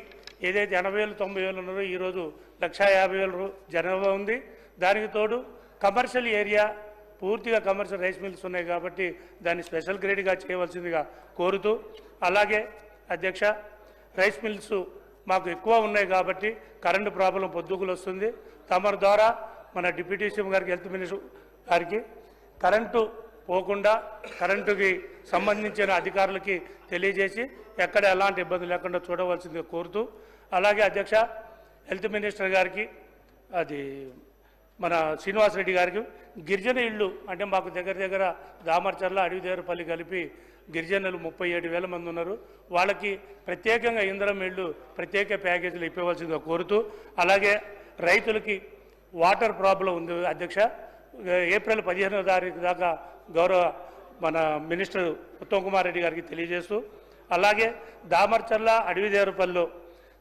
ఏదైతే 80,000 90,000 ఉన్నారో ఈరోజు 1,50,000 జనాభా ఉంది. దానికి తోడు కమర్షియల్ ఏరియా పూర్తిగా కమర్షియల్ రైస్ మిల్స్ ఉన్నాయి కాబట్టి దాన్ని స్పెషల్ గ్రేడ్గా చేయవలసిందిగా కోరుతూ, అలాగే అధ్యక్ష, రైస్ మిల్స్ మాకు ఎక్కువ ఉన్నాయి కాబట్టి కరెంటు ప్రాబ్లం పొద్దుగులు వస్తుంది. తమరి ద్వారా మన డిప్యూటీ సీఎం గారికి హెల్త్ మినిస్టర్ గారికి కరెంటు పోకుండా కరెంటుకి సంబంధించిన అధికారులకి తెలియజేసి ఎక్కడ ఎలాంటి ఇబ్బంది లేకుండా చూడవలసిందిగా కోరుతూ, అలాగే అధ్యక్ష, హెల్త్ మినిస్టర్ గారికి అది మన శ్రీనివాసరెడ్డి గారికి గిరిజన ఇళ్ళు అంటే మాకు దగ్గర దామర్చర్ల అడవిదేవరపల్లి కలిపి గిరిజనులు 37,000 మంది ఉన్నారు. వాళ్ళకి ప్రత్యేకంగా ఇంధనం ఇళ్ళు ప్రత్యేక ప్యాకేజీలు ఇవ్వవలసిందిగా కోరుతూ, అలాగే రైతులకి వాటర్ ప్రాబ్లం ఉంది అధ్యక్ష. ఏప్రిల్ 15వ తారీఖు దాకా గౌరవ మన మినిస్టర్ ఉత్తమ్ కుమార్ రెడ్డి గారికి తెలియజేస్తూ, అలాగే దామర్చర్ల అడవిదేవరపల్లిలో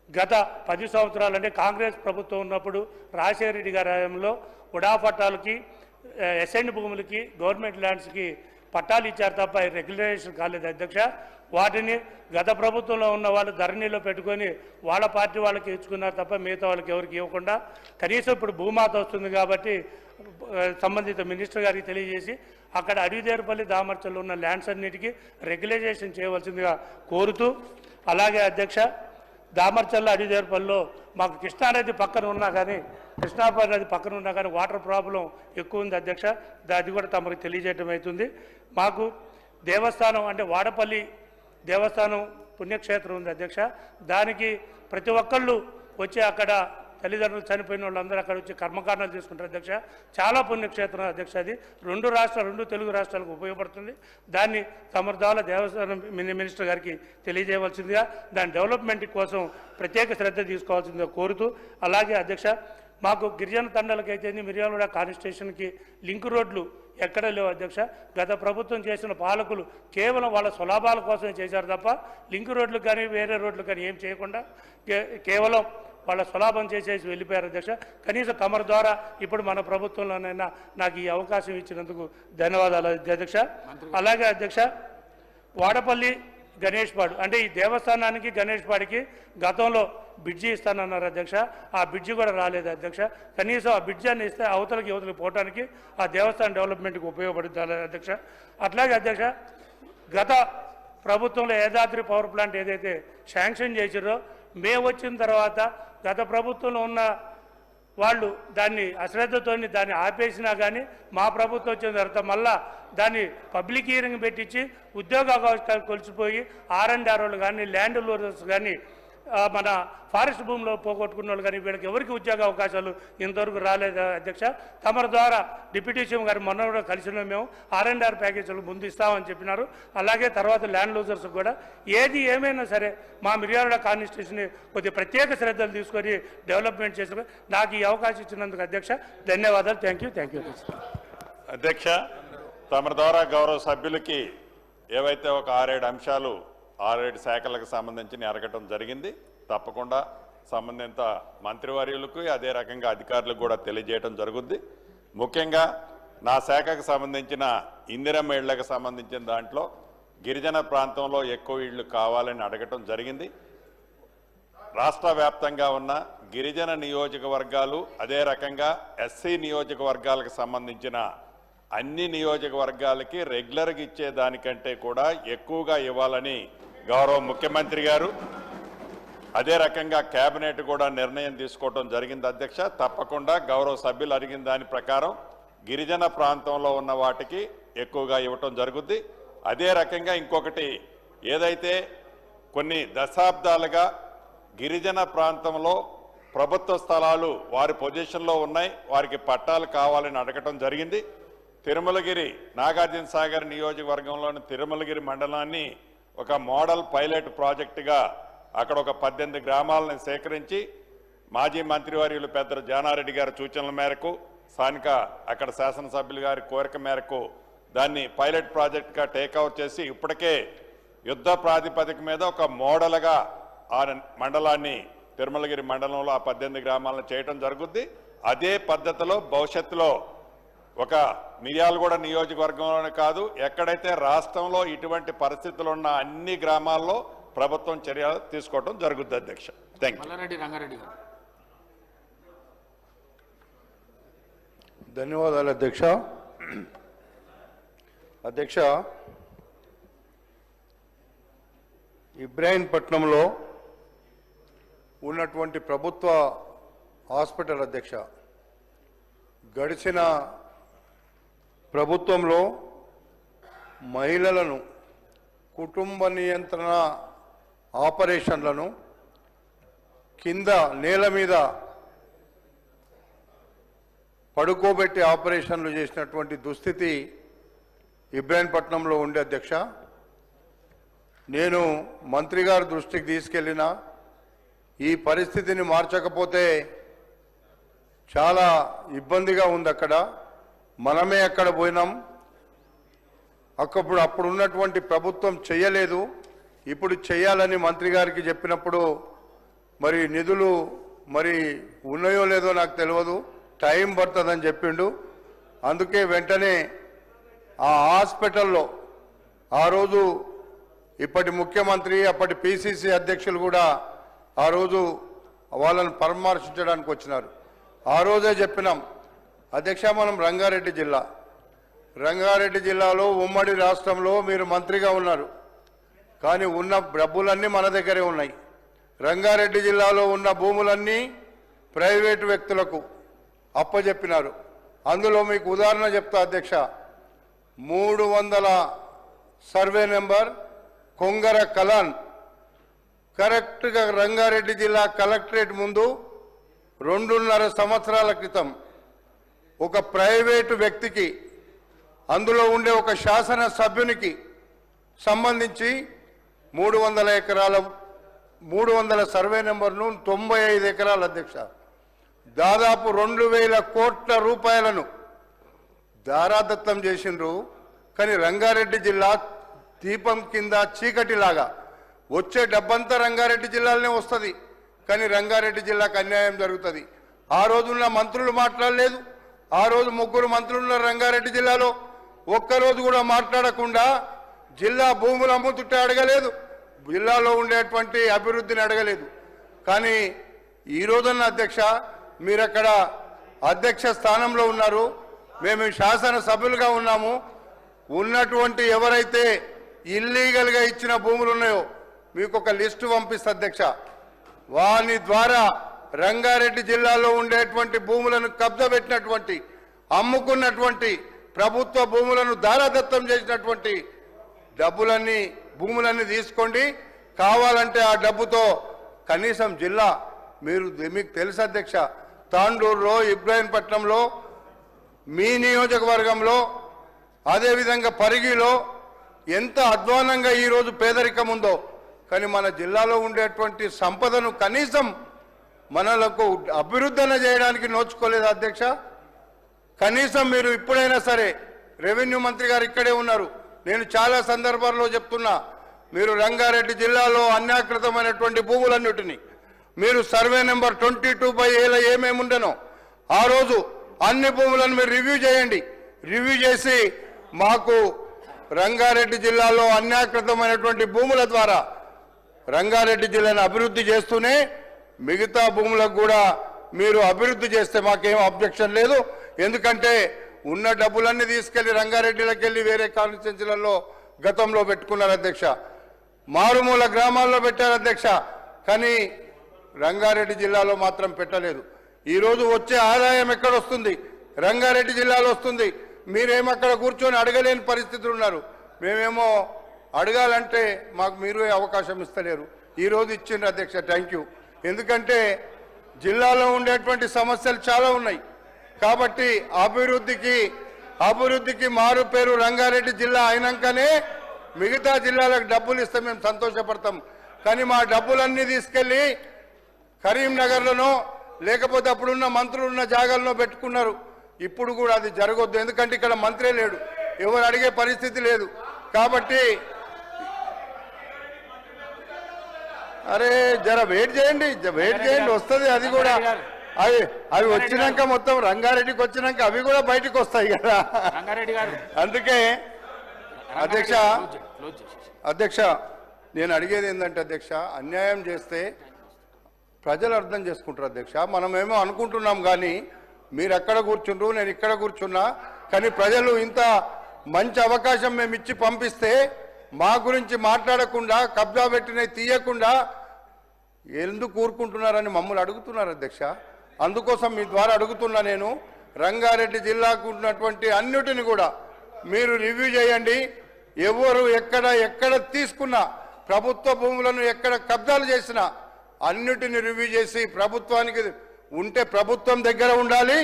గత 10 సంవత్సరాలు అంటే కాంగ్రెస్ ప్రభుత్వం ఉన్నప్పుడు రాజశేఖర రెడ్డి గారి హయాంలో ఉడా పట్టాలకి ఎసెండ్ భూములకి గవర్నమెంట్ ల్యాండ్స్కి పట్టాలు ఇచ్చారు తప్ప రెగ్యులేషన్ కాలేదు అధ్యక్ష. వాటిని గత ప్రభుత్వంలో ఉన్న వాళ్ళు ధరణిలో పెట్టుకొని వాళ్ళ పార్టీ వాళ్ళకి ఇచ్చుకున్నారు తప్ప మిగతా వాళ్ళకి ఎవరికి ఇవ్వకుండా కనీసం ఇప్పుడు భూమాత వస్తుంది కాబట్టి సంబంధిత మినిస్టర్ గారికి తెలియజేసి అక్కడ అడవిదేవరపల్లి దామర్చల్లో ఉన్న ల్యాండ్స్ అన్నిటికీ రెగ్యులైజేషన్ చేయవలసిందిగా కోరుతూ, అలాగే అధ్యక్ష, దామర్చల్ల అడవిదేవరపల్లిలో మాకు కృష్ణానది పక్కన ఉన్నా కానీ నది పక్కన ఉన్నా కానీ వాటర్ ప్రాబ్లం ఎక్కువ ఉంది అధ్యక్ష. అది కూడా తమకు తెలియజేయడం అవుతుంది. మాకు దేవస్థానం అంటే వాడపల్లి దేవస్థానం పుణ్యక్షేత్రం ఉంది అధ్యక్ష. దానికి ప్రతి ఒక్కళ్ళు వచ్చి అక్కడ తల్లిదండ్రులు చనిపోయిన వాళ్ళందరూ అక్కడ వచ్చి కర్మకాండాలు చేసుకుంటారు అధ్యక్ష. చాలా పుణ్యక్షేత్రం అధ్యక్ష. అది రెండు తెలుగు రాష్ట్రాలకు ఉపయోగపడుతుంది. దాన్ని తమరి ద్వారా దేవస్థానం మినిస్టర్ గారికి తెలియజేయవలసిందిగా దాని డెవలప్మెంట్ కోసం ప్రత్యేక శ్రద్ధ తీసుకోవాల్సిందిగా కోరుతూ, అలాగే అధ్యక్ష, మాకు గిరిజన తండాలకైతే మిర్యాలగూడ కాన్స్టిట్యూషన్కి లింక్ రోడ్లు ఎక్కడ లేవు అధ్యక్ష. గత ప్రభుత్వం చేసిన పాలకులు కేవలం వాళ్ళ స్వలాభాల కోసమే చేశారు తప్ప లింక్ రోడ్లు కానీ వేరే రోడ్లు కానీ ఏం చేయకుండా కేవలం వాళ్ళ స్వలాభం చేసేసి వెళ్ళిపోయారు అధ్యక్ష. కనీసం తమరి ద్వారా ఇప్పుడు మన ప్రభుత్వంలోనైనా నాకు ఈ అవకాశం ఇచ్చినందుకు ధన్యవాదాలు అధ్యక్ష. అలాగే అధ్యక్ష, వాడపల్లి గణేష్పాడు అంటే ఈ దేవస్థానానికి గణేష్పాడికి గతంలో బ్రిడ్జి ఇస్తానన్నారు అధ్యక్ష. ఆ బ్రిడ్జి కూడా రాలేదు అధ్యక్ష. కనీసం ఆ బ్రిడ్జి అని ఇస్తే అవతలకి పోవడానికి ఆ దేవస్థానం డెవలప్మెంట్కి ఉపయోగపడుతుంది అధ్యక్ష. అట్లాగే అధ్యక్ష, గత ప్రభుత్వంలో యాదాద్రి పవర్ ప్లాంట్ ఏదైతే శాంక్షన్ చేసారో మేము వచ్చిన తర్వాత గత ప్రభుత్వంలో ఉన్న వాళ్ళు దాన్ని అశ్రద్ధతో దాన్ని ఆపేసినా కానీ మా ప్రభుత్వం వచ్చిన తర్వాత మళ్ళా దాన్ని పబ్లిక్ హియరింగ్ పెట్టించి ఉద్యోగ అవకాశాలు కొలిసిపోయి R&R వాళ్ళు కానీ ల్యాండ్ లోనర్స్ కానీ మన ఫారెస్ట్ భూమిలో పోగొట్టుకున్న వాళ్ళు కానీ వీళ్ళకి ఎవరికి ఉద్యోగ అవకాశాలు ఇంతవరకు రాలేదు అధ్యక్ష. తమరి ద్వారా డిప్యూటీ సీఎం గారు మొన్న కూడా కలిసిన మేము R&R ప్యాకేజీలు ముందు ఇస్తామని చెప్పినారు. అలాగే తర్వాత ల్యాండ్ లూజర్స్ కూడా ఏది ఏమైనా సరే మా మిర్యాలగూడ కాన్స్టిట్యూషన్ని కొద్దిగా ప్రత్యేక శ్రద్ధలు తీసుకొని డెవలప్మెంట్ చేసుకుని నాకు ఈ అవకాశం ఇచ్చినందుకు అధ్యక్ష ధన్యవాదాలు. Thank you. అధ్యక్ష, తమ ద్వారా గౌరవ సభ్యులకి ఏవైతే ఒక 6-7 అంశాలు 6-7 శాఖలకు సంబంధించి అడగటం జరిగింది. తప్పకుండా సంబంధిత మంత్రివర్యులకు అదే రకంగా అధికారులకు కూడా తెలియజేయడం జరుగుద్ది. ముఖ్యంగా నా శాఖకు సంబంధించిన ఇందిరమ్మ ఇళ్లకు సంబంధించిన దాంట్లో గిరిజన ప్రాంతంలో ఎక్కువ ఇళ్ళు కావాలని అడగటం జరిగింది. రాష్ట్ర వ్యాప్తంగా ఉన్న గిరిజన నియోజకవర్గాలు అదే రకంగా ఎస్సీ నియోజకవర్గాలకు సంబంధించిన అన్ని నియోజకవర్గాలకి రెగ్యులర్గా ఇచ్చేదానికంటే కూడా ఎక్కువగా ఇవ్వాలని గౌరవ ముఖ్యమంత్రి గారు అదే రకంగా కేబినెట్ కూడా నిర్ణయం తీసుకోవడం జరిగింది అధ్యక్ష. తప్పకుండా గౌరవ సభ్యులు అడిగిన దాని ప్రకారం గిరిజన ప్రాంతంలో ఉన్న వాటికి ఎక్కువగా ఇవ్వటం జరుగుద్ది. అదే రకంగా ఇంకొకటి ఏదైతే కొన్ని దశాబ్దాలుగా గిరిజన ప్రాంతంలో ప్రభుత్వ స్థలాలు వారి పొజిషన్లో ఉన్నాయి, వారికి పట్టాలు కావాలని అడగటం జరిగింది. తిరుమలగిరి నాగార్జున సాగర్ నియోజకవర్గంలోని తిరుమలగిరి మండలాన్ని ఒక మోడల్ పైలట్ ప్రాజెక్టుగా అక్కడ ఒక 18 గ్రామాలను సేకరించి మాజీ మంత్రివర్యులు పెద్దలు జానారెడ్డి గారి సూచనల మేరకు స్థానిక అక్కడ శాసనసభ్యులు గారి కోరిక మేరకు దాన్ని పైలట్ ప్రాజెక్ట్గా టేక్అవుట్ చేసి ఇప్పటికే యుద్ధ ప్రాతిపదిక మీద ఒక మోడల్గా ఆ మండలాన్ని తిరుమలగిరి మండలంలో ఆ 18 గ్రామాలను చేయడం జరుగుద్ది. అదే పద్ధతిలో భవిష్యత్తులో ఒక మిర్యాలగూడ నియోజకవర్గంలోనే కాదు, ఎక్కడైతే రాష్ట్రంలో ఇటువంటి పరిస్థితులు ఉన్న అన్ని గ్రామాల్లో ప్రభుత్వం చర్యలు తీసుకోవడం జరుగుద్ది. అధ్యక్ష, థ్యాంక్ యూ. రంగారెడ్డి గారు. ధన్యవాదాలు అధ్యక్ష. అధ్యక్ష, ఇబ్రాహీంపట్నంలో ఉన్నటువంటి ప్రభుత్వ హాస్పిటల్ అధ్యక్ష, గడిచిన ప్రభుత్వంలో మహిళలను కుటుంబ నియంత్రణ ఆపరేషన్లను కింద నేల మీద పడుకోబెట్టి ఆపరేషన్లు చేసినటువంటి దుస్థితి ఇబ్రాహీంపట్నంలో ఉండే అధ్యక్ష. నేను మంత్రి గారి దృష్టికి తీసుకెళ్ళిన ఈ పరిస్థితిని మార్చకపోతే చాలా ఇబ్బందిగా ఉంది. అక్కడ మనమే అక్కడ పోయినాం, అప్పుడు ఉన్నటువంటి ప్రభుత్వం చేయలేదు, ఇప్పుడు చేయాలని మంత్రి గారికి చెప్పినప్పుడు మరి నిధులు మరి ఉన్నాయో లేదో నాకు తెలియదు, టైం పడుతుందని చెప్పిండు. అందుకే వెంటనే ఆ హాస్పిటల్లో ఆ రోజు ఇప్పటి ముఖ్యమంత్రి అప్పటి పిసిసి అధ్యక్షులు కూడా ఆ రోజు వాళ్ళని పరామర్శించడానికి వచ్చినారు. ఆ రోజే చెప్పినాం అధ్యక్ష, మనం రంగారెడ్డి జిల్లాలో ఉమ్మడి రాష్ట్రంలో మీరు మంత్రిగా ఉన్నారు, కానీ ఉన్న డబ్బులన్నీ మన దగ్గరే ఉన్నాయి. రంగారెడ్డి జిల్లాలో ఉన్న భూములన్నీ ప్రైవేటు వ్యక్తులకు అప్పజెప్పినారు. అందులో మీకు ఉదాహరణ చెప్తా అధ్యక్ష, 300 సర్వే నెంబర్ కొంగర కలాన్ కరెక్ట్గా రంగారెడ్డి జిల్లా కలెక్టరేట్ ముందు 2.5 సంవత్సరాల క్రితం ఒక ప్రైవేటు వ్యక్తికి, అందులో ఉండే ఒక శాసన సభ్యునికి సంబంధించి 300 సర్వే నెంబర్ను 95 ఎకరాల అధ్యక్ష, దాదాపు 2000 కోట్ల రూపాయలను దారాదత్తం చేసిండ్రు. కానీ రంగారెడ్డి జిల్లా దీపం కింద చీకటిలాగా వచ్చే డబ్బంతా రంగారెడ్డి జిల్లాలోనే వస్తుంది, కానీ రంగారెడ్డి జిల్లాకు అన్యాయం జరుగుతుంది. ఆ రోజున్న మంత్రులు మాట్లాడలేదు, ఆ రోజు 3 మంత్రులు రంగారెడ్డి జిల్లాలో, ఒక్కరోజు కూడా మాట్లాడకుండా జిల్లా భూములు అమ్ముతుంటే అడగలేదు, జిల్లాలో ఉండేటువంటి అభివృద్ధిని అడగలేదు. కానీ ఈ రోజున్న అధ్యక్ష, మీరు అక్కడ అధ్యక్ష స్థానంలో ఉన్నారు, మేము శాసన సభ్యులుగా ఉన్నాము. ఉన్నటువంటి ఎవరైతే ఇల్లీగల్గా ఇచ్చిన భూములు ఉన్నాయో మీకు ఒక లిస్టు పంపిస్తా అధ్యక్ష. వాని ద్వారా రంగారెడ్డి జిల్లాలో ఉండేటువంటి భూములను కబ్జా పెట్టినటువంటి, అమ్ముకున్నటువంటి, ప్రభుత్వ భూములను దారాదత్తం చేసినటువంటి భూములన్నీ తీసుకోండి. కావాలంటే ఆ డబ్బుతో కనీసం జిల్లా మీకు తెలుసు అధ్యక్ష, తాండూరులో, ఇబ్రాహీంపట్నంలో, మీ నియోజకవర్గంలో, అదేవిధంగా పరిగిలో ఎంత అధ్వానంగా ఈరోజు పేదరికం ఉందో, కానీ మన జిల్లాలో ఉండేటువంటి సంపదను కనీసం మనలకు అభివృద్ధి చేయడానికి నోచుకోలేదు అధ్యక్ష. కనీసం మీరు ఇప్పుడైనా సరే, రెవెన్యూ మంత్రి గారు ఇక్కడే ఉన్నారు, నేను చాలా సందర్భాల్లో చెప్తున్నా, మీరు రంగారెడ్డి జిల్లాలో అన్యాకృతమైనటువంటి భూములన్నిటినీ మీరు సర్వే నెంబర్ 22/A ఏమేమి ఉండనో ఆ రోజు అన్ని భూములను మీరు రివ్యూ చేయండి. రివ్యూ చేసి మాకు రంగారెడ్డి జిల్లాలో అన్యాకృతమైనటువంటి భూముల ద్వారా రంగారెడ్డి జిల్లాను అభివృద్ధి చేస్తూనే మిగతా భూములకు కూడా మీరు అభివృద్ధి చేస్తే మాకేం అబ్జెక్షన్ లేదు. ఎందుకంటే ఉన్న డబ్బులన్నీ తీసుకెళ్లి రంగారెడ్డిలోకి వెళ్ళి వేరే కాన్స్టిట్యున్సీలలో గతంలో పెట్టుకున్నారు అధ్యక్ష, మారుమూల గ్రామాల్లో పెట్టారు అధ్యక్ష, కానీ రంగారెడ్డి జిల్లాలో మాత్రం పెట్టలేదు. ఈరోజు వచ్చే ఆదాయం ఎక్కడొస్తుంది? రంగారెడ్డి జిల్లాలో వస్తుంది. మీరేమో అక్కడ కూర్చొని అడగలేని పరిస్థితులు ఉన్నారు. మేమేమో అడగాలంటే మాకు మీరు అవకాశం ఇస్తలేరు. ఈరోజు ఇచ్చిండ్రు అధ్యక్ష, థ్యాంక్ యూ. ఎందుకంటే జిల్లాలో ఉండేటువంటి సమస్యలు చాలా ఉన్నాయి. కాబట్టి అభివృద్ధికి మారు పేరు రంగారెడ్డి జిల్లా అయినాకనే మిగతా జిల్లాలకు డబ్బులు ఇస్తే మేము సంతోషపడతాం. కానీ మా డబ్బులన్నీ తీసుకెళ్ళి కరీంనగర్లోనో లేకపోతే అప్పుడున్న మంత్రులు ఉన్న జాగాల్లో పెట్టుకున్నారు. ఇప్పుడు కూడా అది జరగొద్దు. ఎందుకంటే ఇక్కడ మంత్రే లేడు, ఎవరు అడిగే పరిస్థితి లేదు. కాబట్టి అరే జర వెయిట్ చేయండి వస్తుంది. అది కూడా అవి వచ్చినాక మొత్తం రంగారెడ్డికి వచ్చినాక అవి కూడా బయటకు వస్తాయి కదా. అందుకే అధ్యక్ష నేను అడిగేది ఏంటంటే అధ్యక్ష, అన్యాయం చేస్తే ప్రజలు అర్థం చేసుకుంటారు అధ్యక్ష. మనమేమో అనుకుంటున్నాం కానీ మీరు ఎక్కడ కూర్చుండ్రు, నేను ఇక్కడ కూర్చున్నా, కానీ ప్రజలు ఇంత మంచి అవకాశం మేము ఇచ్చి పంపిస్తే మా గురించి మాట్లాడకుండా కబ్జా పెట్టినవి తీయకుండా ఎందుకు కూరుకుంటున్నారని మమ్మల్ని అడుగుతున్నారు అధ్యక్ష. అందుకోసం మీ ద్వారా అడుగుతున్నా, నేను రంగారెడ్డి జిల్లాకు ఉన్నటువంటి అన్నిటిని కూడా మీరు రివ్యూ చేయండి. ఎవరు ఎక్కడ తీసుకున్నా, ప్రభుత్వ భూములను ఎక్కడ కబ్జాలు చేసినా అన్నిటిని రివ్యూ చేసి ప్రభుత్వానికి ఉంటే ప్రభుత్వం దగ్గర ఉండాలి,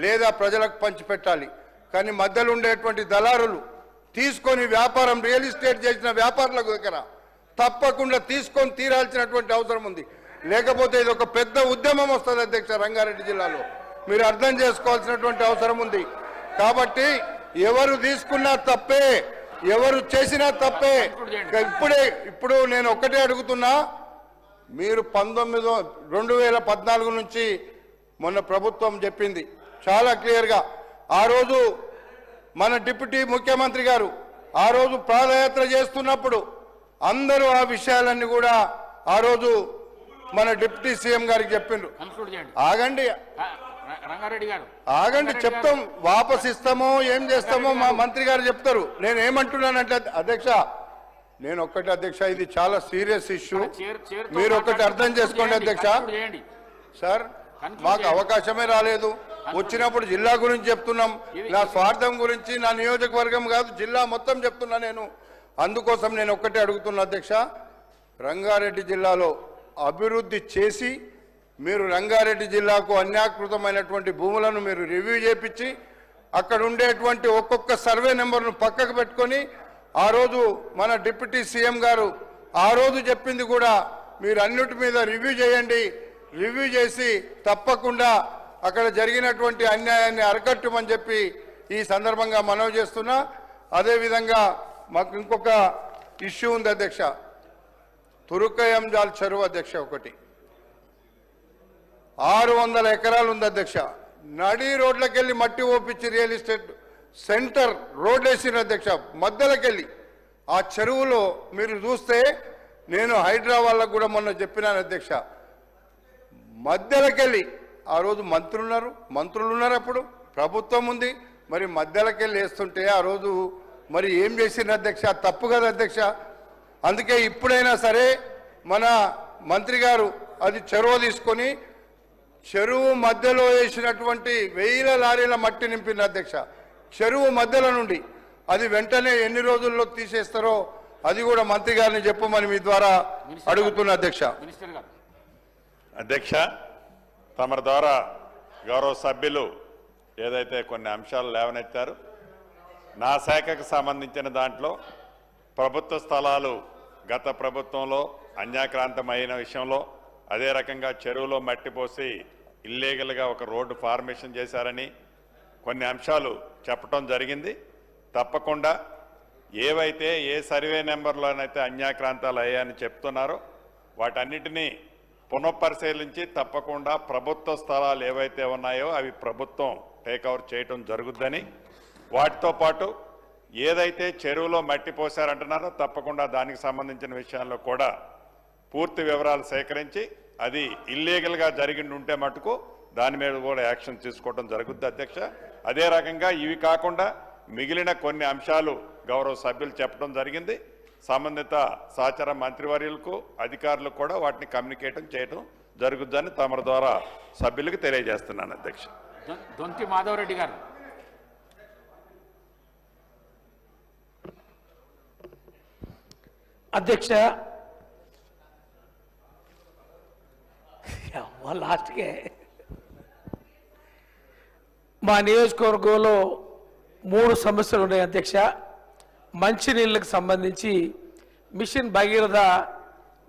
లేదా ప్రజలకు పంచిపెట్టాలి. కానీ మధ్యలో ఉండేటువంటి దళారులు తీసుకొని వ్యాపారం రియల్ ఎస్టేట్ చేసిన వ్యాపారుల దగ్గర తప్పకుండా తీసుకొని తీరాల్సినటువంటి అవసరం ఉంది. లేకపోతే ఇది ఒక పెద్ద ఉద్యమం వస్తుంది అధ్యక్ష అరంగారెడ్డి జిల్లాలో. మీరు అర్థం చేసుకోవాల్సినటువంటి అవసరం ఉంది. కాబట్టి ఎవరు తీసుకున్నా తప్పే, ఎవరు చేసినా తప్పే. ఇప్పుడు నేను ఒక్కటే అడుగుతున్నా, మీరు 2014 నుంచి మొన్న ప్రభుత్వం చెప్పింది చాలా క్లియర్గా. ఆ రోజు మన డిప్యూటీ ముఖ్యమంత్రి గారు ఆ రోజు పాదయాత్ర చేస్తున్నప్పుడు అందరూ ఆ విషయాలన్నీ కూడా ఆ రోజు మన డిప్యూటీ సీఎం గారికి చెప్పిండ్రు. ఆగండి ఆగండి చెప్తాం, వాపస్ ఇస్తామో ఏం చేస్తామో మా మంత్రి గారు చెప్తారు. నేను ఏమంటున్నానంటే అధ్యక్ష, నేను ఒక్కటి అధ్యక్ష, ఇది చాలా సీరియస్ ఇష్యూ. మీరు ఒకటి అర్థం చేసుకోండి అధ్యక్ష. సార్ మాకు అవకాశమే రాలేదు. వచ్చినప్పుడు జిల్లా గురించి చెప్తున్నాం, నా స్వార్థం గురించి, నా నియోజకవర్గం కాదు జిల్లా మొత్తం చెప్తున్నా నేను. అందుకోసం నేను ఒక్కటే అడుగుతున్నా అధ్యక్ష, రంగారెడ్డి జిల్లాలో అభివృద్ధి చేసి మీరు రంగారెడ్డి జిల్లాకు అన్యాకృతమైనటువంటి భూములను మీరు రివ్యూ చేపించి అక్కడ ఉండేటువంటి ఒక్కొక్క సర్వే నెంబర్ను పక్కకు పెట్టుకొని ఆ రోజు మన డిప్యూటీ సీఎం గారు ఆ రోజు చెప్పింది కూడా మీరు అన్నిటి మీద రివ్యూ చేయండి. రివ్యూ చేసి తప్పకుండా అక్కడ జరిగినటువంటి అన్యాయాన్ని అరికట్టమని చెప్పి ఈ సందర్భంగా మనవి చేస్తున్నా. అదేవిధంగా మాకు ఇంకొక ఇష్యూ ఉంది అధ్యక్ష, తురుకయంజాల్ చెరువు అధ్యక్ష. ఒకటి 600 ఎకరాలు ఉంది అధ్యక్ష. నడి రోడ్లకెళ్ళి మట్టి ఓపించి రియల్ ఎస్టేట్ సెంటర్ రోడ్ వేసిన అధ్యక్ష, మధ్యలోకెళ్ళి ఆ చెరువులో మీరు చూస్తే, నేను హైదరాబాద్లో కూడా మొన్న చెప్పినాను అధ్యక్ష, మధ్యలోకెళ్ళి ఆ రోజు మంత్రులు ఉన్నారు, అప్పుడు ప్రభుత్వం ఉంది, మరి మధ్యలోకెళ్ళి వేస్తుంటే ఆ రోజు మరి ఏం చేసిన అధ్యక్ష? తప్పు కదా అధ్యక్ష. అందుకే ఇప్పుడైనా సరే మన మంత్రి గారు అది చెరువు తీసుకొని చెరువు మధ్యలో వేసినటువంటి 1000 లారీల మట్టి నింపిన అధ్యక్ష, చెరువు మధ్యలో నుండి అది వెంటనే ఎన్ని రోజుల్లో తీసేస్తారో అది కూడా మంత్రి గారిని చెప్పమని మీ ద్వారా అడుగుతున్నా అధ్యక్ష. అధ్యక్ష, తమ ద్వారా గౌరవ సభ్యులు ఏదైతే కొన్ని అంశాలు లేవనెత్తారు, నా శాఖకు సంబంధించిన దాంట్లో ప్రభుత్వ స్థలాలు గత ప్రభుత్వంలో అన్యాక్రాంతమైన విషయంలో, అదే రకంగా చెరువులో మట్టి పోసి ఇల్లీగల్గా ఒక రోడ్డు ఫార్మేషన్ చేశారని కొన్ని అంశాలు చెప్పడం జరిగింది. తప్పకుండా ఏవైతే ఏ సర్వే నెంబర్లోనైతే అన్యాక్రాంతాలు అయ్యాయని చెప్తున్నారో వాటన్నిటినీ పునఃపరిశీలించి తప్పకుండా ప్రభుత్వ స్థలాలు ఏవైతే ఉన్నాయో అవి ప్రభుత్వం టేక్ఓవర్ చేయటం జరుగుద్దని, వాటితో పాటు ఏదైతే చెరువులో మట్టి పోసారంటున్నారో తప్పకుండా దానికి సంబంధించిన విషయాల్లో కూడా పూర్తి వివరాలు సేకరించి అది ఇల్లీగల్గా జరిగి ఉంటే మటుకు దాని మీద కూడా యాక్షన్ తీసుకోవడం జరుగుద్ది అధ్యక్ష. అదే రకంగా ఇవి కాకుండా మిగిలిన కొన్ని అంశాలు గౌరవ సభ్యులు చెప్పడం జరిగింది. సంబంధిత సహచార మంత్రివర్యులకు అధికారులకు కూడా వాటిని కమ్యూనికేట్ చేయడం జరుగుద్దని తమ ద్వారా సభ్యులకు తెలియజేస్తున్నాను అధ్యక్ష. దొంతి మాధవరెడ్డి గారు. అధ్యక్ష, లాస్ట్ లాస్ట్కే. మా నియోజకవర్గంలో 3 సమస్యలు ఉన్నాయి అధ్యక్ష. మంచినీళ్ళకు సంబంధించి మిషన్ భగీరథ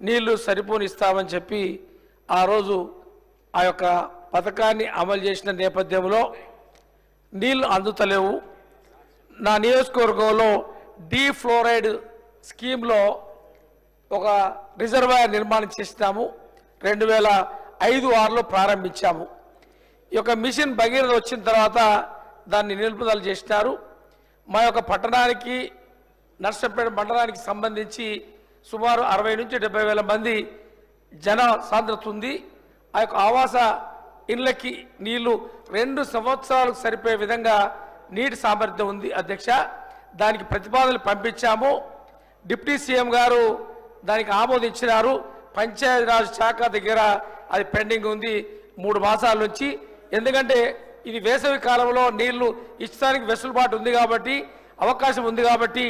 నీళ్లు సరిపోనిస్తామని చెప్పి ఆ రోజు ఆ యొక్క పథకాన్ని అమలు చేసిన నేపథ్యంలో నీళ్లు అందుతలేవు. నా నియోజకవర్గంలో డీఫ్లోరైడ్ స్కీమ్లో ఒక రిజర్వాయర్ నిర్మాణం చేసినాము. 2005-6లో ప్రారంభించాము. ఈ యొక్క మిషన్ భగీరథ వచ్చిన తర్వాత దాన్ని నిలుపుదల చేసినారు. మా యొక్క పట్టణానికి నర్సంపేట మండలానికి సంబంధించి సుమారు 60 నుంచి 70 వేల మంది జన సాంద్రత ఉంది. ఆ యొక్క ఆవాస ఇళ్ళకి నీళ్లు 2 సంవత్సరాలకు సరిపోయే విధంగా నీటి సామర్థ్యం ఉంది అధ్యక్ష. దానికి ప్రతిపాదనలు పంపించాము. డిప్యూటీ సీఎం గారు దానికి ఆమోదించినారు. పంచాయతీరాజ్ శాఖ దగ్గర అది పెండింగ్ ఉంది 3 మాసాల నుంచి. ఎందుకంటే ఇది వేసవి కాలంలో నీళ్లు ఇచ్చడానికి వెసులుబాటు ఉంది కాబట్టి, అవకాశం ఉంది కాబట్టి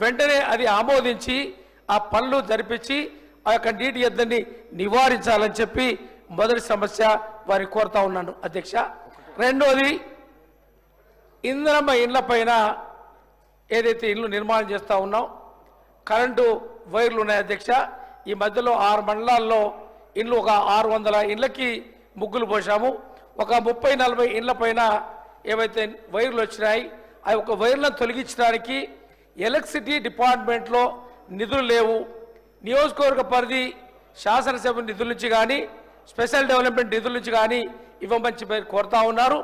వెంటనే అది ఆమోదించి ఆ పనులు జరిపించి ఆ యొక్క నీటి ఎద్దడిని నివారించాలని చెప్పి మొదటి సమస్య వారిని కోరుతా ఉన్నాను అధ్యక్ష. రెండోది, ఇంధనమ్మ ఇళ్ల పైన ఏదైతే ఇల్లు నిర్మాణం చేస్తూ ఉన్నాం, కరెంటు వైర్లు ఉన్నాయి అధ్యక్ష. ఈ మధ్యలో 6 మండలాల్లో ఇళ్ళు ఒక 600 ఇళ్ళకి ముగ్గులు పోసాము. ఒక 30-40 ఇళ్ల పైన ఏవైతే వైర్లు వచ్చినాయి ఆ యొక్క వైర్లను తొలగించడానికి ఎలక్ట్రిసిటీ డిపార్ట్మెంట్లో నిధులు లేవు. నియోజకవర్గ పరిధి శాసనసభ నిధుల నుంచి కానీ స్పెషల్ డెవలప్మెంట్ నిధుల నుంచి కానీ ఇవ్వమని కోరుతా ఉన్నారు.